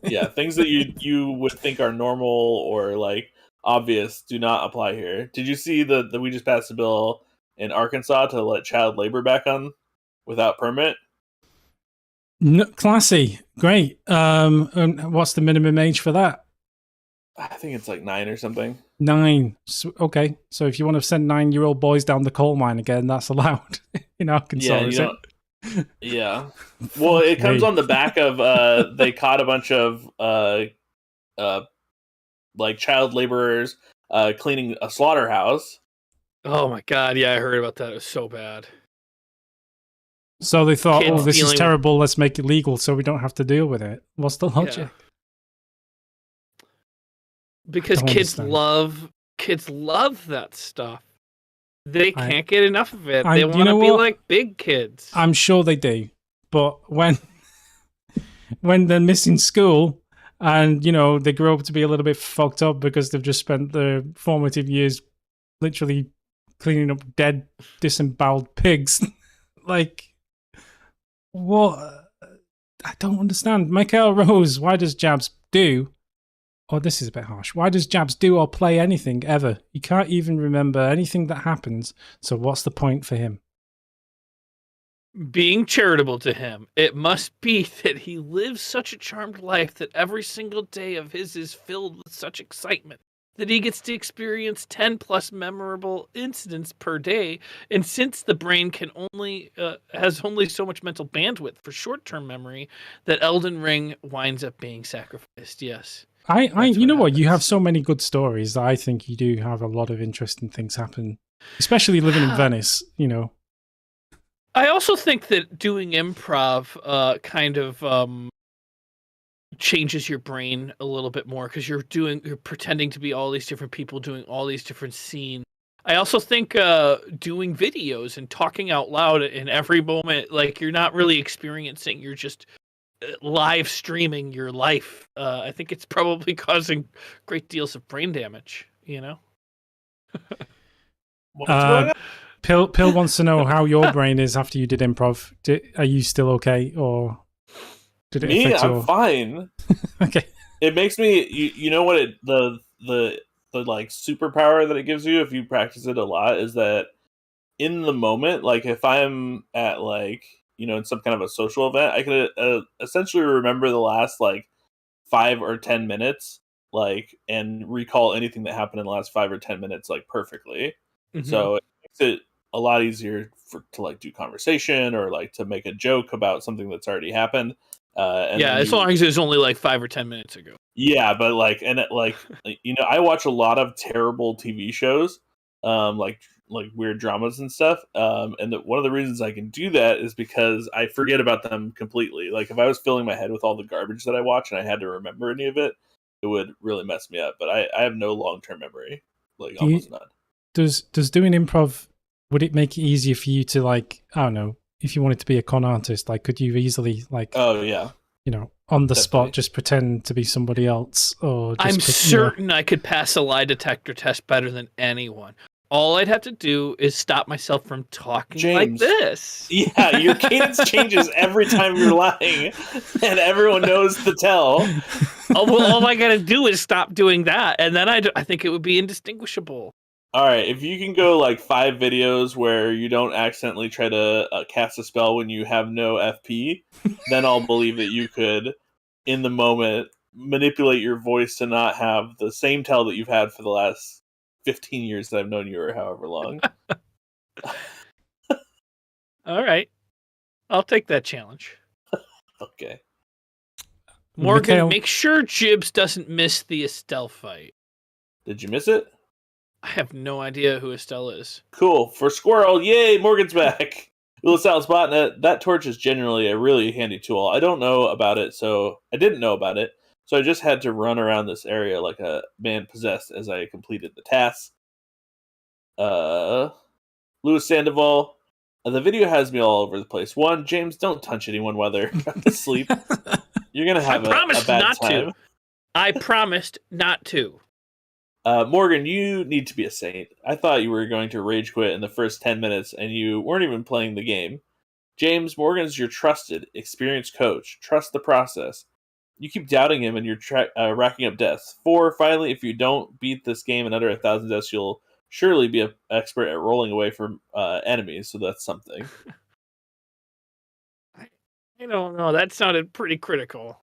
Yeah, things that you would think are normal or like obvious do not apply here. Did you see that we just passed a bill in Arkansas to let child labor back on without permit? No, classy, great. And what's the minimum age for that? I think it's like 9 or something. 9. So, okay, so if you want to send 9-year-old boys down the coal mine again, that's allowed in Arkansas, Yeah, is you it? don't- Yeah. Well, it comes me. on the back of they caught a bunch of like child laborers cleaning a slaughterhouse. Oh my god! Yeah, I heard about that. It was so bad. So they thought, Kids oh, this is dealing- terrible. Let's make it legal so we don't have to deal with it. What's the logic? Because Don't kids understand. love that stuff. They I- can't get enough of it. I- They you want to know be what? like big kids. I'm sure they do, but when they're missing school and they grow up to be a little bit fucked up because they've just spent their formative years literally cleaning up dead, disemboweled pigs, like what? I don't understand. Michael Rose, why does Jabs do? Oh, this is a bit harsh. Why does Jabs do or play anything ever? He can't even remember anything that happens. So what's the point for him? Being charitable to him, it must be that he lives such a charmed life that every single day of his is filled with such excitement that he gets to experience 10 plus memorable incidents per day. And since the brain can only has only so much mental bandwidth for short-term memory, that Elden Ring winds up being sacrificed. Yes. I That's you know what what? You have happens. so many good stories that I think you do have a lot of interesting things happen, especially living in Venice. I also think that doing improv kind of changes your brain a little bit more because you're pretending to be all these different people doing all these different scenes. I also think doing videos and talking out loud in every moment, like you're not really experiencing, you're just live streaming your life. I think it's probably causing great deals of brain damage, What's going on? Pill wants to know how your brain is after you did improv. Are you still okay, or did it Me, affect I'm your? fine. Okay. It makes me you know what the like superpower that it gives you if you practice it a lot is that in the moment, like if I'm at like in some kind of a social event, I can essentially remember the last like 5 or 10 minutes, like, and recall anything that happened in the last 5 or 10 minutes like perfectly. Mhm. So it makes it a lot easier to like do conversation or like to make a joke about something that's already happened. And yeah, then as long as it was only like 5 or 10 minutes ago. yeah, but like, and it, like, I watch a lot of terrible TV shows, like weird dramas and stuff. And one of the reasons I can do that is because I forget about them completely. Like, if I was filling my head with all the garbage that I watch and I had to remember any of it, it would really mess me up. But I have no long term memory, like almost none. Does doing improv, would it make it easier for you to, like, I don't know, if you wanted to be a con artist, like, could you easily, like, Oh yeah, on the spot Definitely. just pretend to be somebody else, or just I'm pick- certain I could pass a lie detector test better than anyone. All I'd have to do is stop myself from talking like James. this. yeah. Your cadence changes every time you're lying, and everyone knows to tell. Oh, well, all I gotta do is stop doing that, and then I think it would be indistinguishable. All right, if you can go like 5 videos where you don't accidentally try to cast a spell when you have no FP, then I'll believe that you could, in the moment, manipulate your voice to not have the same tell that you've had for the last 15 years that I've known you, or however long. All right, I'll take that challenge. Okay. Morgan, Mikhail- make sure Jibs doesn't miss the Estelle fight. Did you miss it? I have no idea who Estelle is. Cool. For Squirrel, yay, Morgan's back. Ulasals botnet, that torch is generally a really handy tool. I didn't know about it, so I just had to run around this area like a man possessed as I completed the task. Louis Sandoval, the video has me all over the place. One, James, don't touch anyone while they're asleep. You're gonna have a bad time. I promised not to. Morgan, you need to be a saint. I thought you were going to rage quit in the first 10 minutes, and you weren't even playing the game. James, Morgan's your trusted, experienced coach. Trust the process. You keep doubting him, and you're racking up deaths. 4, finally, if you don't beat this game in under 1,000 deaths, you'll surely be an expert at rolling away from enemies, so that's something. I don't know. That sounded pretty critical.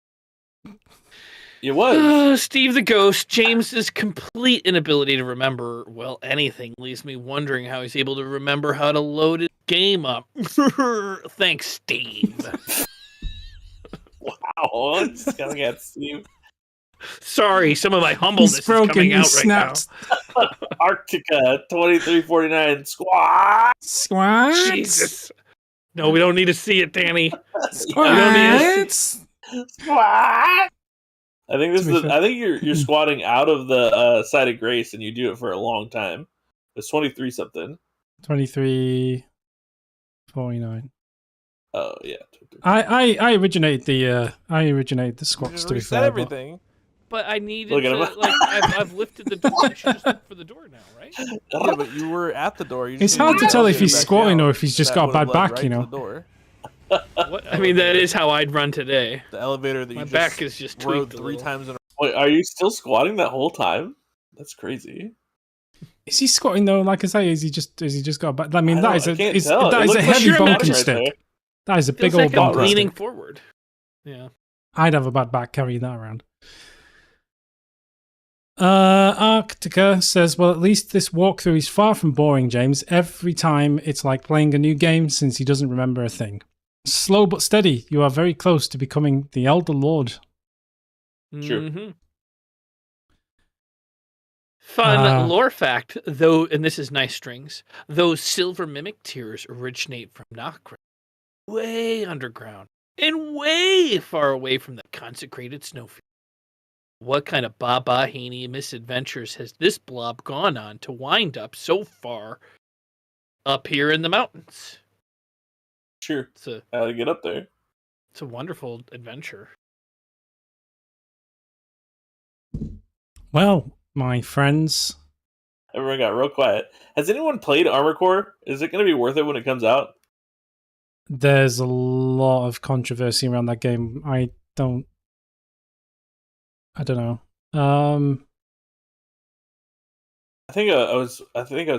It was. Steve the Ghost. James's complete inability to remember, well, anything leaves me wondering how he's able to remember how to load his game up. Thanks, Steve. Wow. Just coming at Steve. Sorry, some of my humbleness is coming out right now. Arctica 2349 squat. Squat. Jesus. No, we don't need to see it, Danny. Squat. Squat. I think you're squatting out of the side of grace, and you do it for a long time. It's 23 something. 23:49. Oh yeah. I originated the squats. You To be reset fair, everything. But I needed Look at to, him. like, I've lifted the door. I should just look for the door now, right? Yeah, but you were at the door. You It's just hard needed to tell if get he's back squatting down. or if he's just That got a would've bad led back, right you to know. the door. What? I mean, that is how I'd run today. The elevator that My you just back is just rode tweaked a 3 little. times in a Wait, are you still squatting that whole time? That's crazy. Is he squatting though? Like I say, is he just got a back? I mean, I that is can't a tell. that It is a looks like heavy you're bonking imagining right stick. there. That is a big Feels old like I'm bonking leaning stick. forward. Yeah. I'd have a bad back carrying that around. Arctica says, well, at least this walkthrough is far from boring, James. Every time it's like playing a new game since he doesn't remember a thing. Slow but steady. You are very close to becoming the Elder Lord. Sure. Mhm. Fun lore fact, though, and this is nice strings, those silver mimic tears originate from Nokra, way underground and way far away from the consecrated snowfield. What kind of Baba Haney misadventures has this blob gone on to wind up so far up here in the mountains? Sure. It's a How to get up there? wonderful adventure. Well, my friends, Everyone got real quiet. Has anyone played Armor Core? Is it going to be worth it when it comes out? there's a lot of controversy around that game. I don't know. I think I was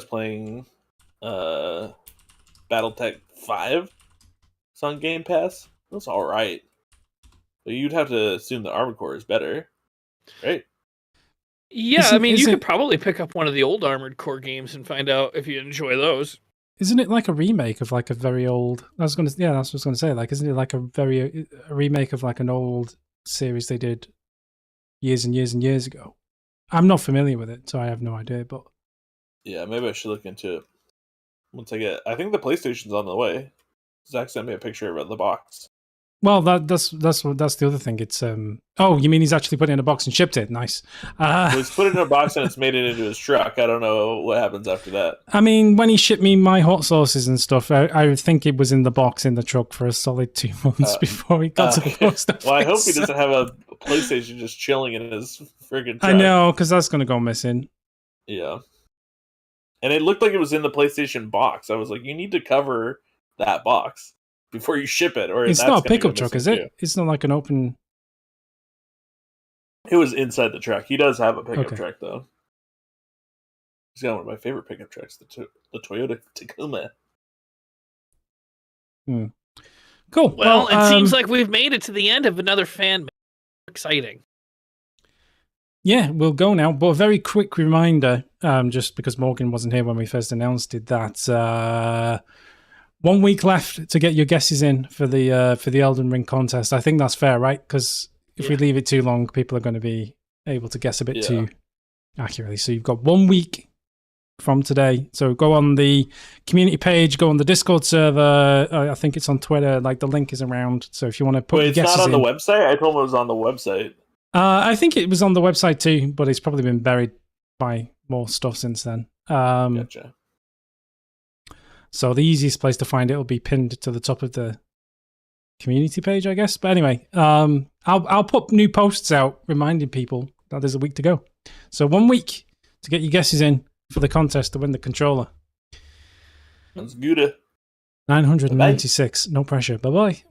playing BattleTech 5. It's on Game Pass. It was all right, but you'd have to assume the Armored Core is better, right? Yeah, I mean, you could probably pick up one of the old Armored Core games and find out if you enjoy those. Isn't it like a remake of like a very old? That's what I was going to say. Like, isn't it like a remake of like an old series they did years and years and years ago? I'm not familiar with it, so I have no idea. But Yeah, maybe I should look into it once I get. I think the PlayStation's on the way. Zach sent me a picture of the box. well, that's the other thing. It's oh, you mean he's actually put it in a box and shipped it? Nice. He's put it in a box and it's made it into his truck. I don't know what happens after that. I mean, when he shipped me my hot sauces and stuff, I think it was in the box in the truck for a solid 2 months before he got to the post office. Well, I hope he doesn't have a PlayStation just chilling in his friggin' truck. I know, because that's going to go missing. Yeah. And it looked like it was in the PlayStation box. I was like, you need to cover that box before you ship it, or It's that's not a gonna pickup go truck, missing is it? too. It's not like an open. It was inside the truck. He does have a pickup Okay. truck, though. He's got one of my favorite pickup trucks, the Toyota Tacoma. Cool. Well, it seems like we've made it to the end of another fan. Exciting. Yeah, we'll go now. But a very quick reminder, just because Morgan wasn't here when we first announced it, that 1 week left to get your guesses in for the Elden Ring contest. I think that's fair, right? Because if we leave it too long, people are going to be able to guess a bit too accurately. So you've got 1 week from today. So go on the community page, go on the Discord server. I think it's on Twitter. Like the link is around. So if you want to put Wait, your it's guesses not on the in. website? I told him it was on the website. I think it was on the website too, but it's probably been buried by more stuff since then. Gotcha. So the easiest place to find it will be pinned to the top of the community page, I guess. But anyway, I'll put new posts out reminding people that there's a week to go. So 1 week to get your guesses in for the contest to win the controller. That's good. 996. No pressure. Bye bye.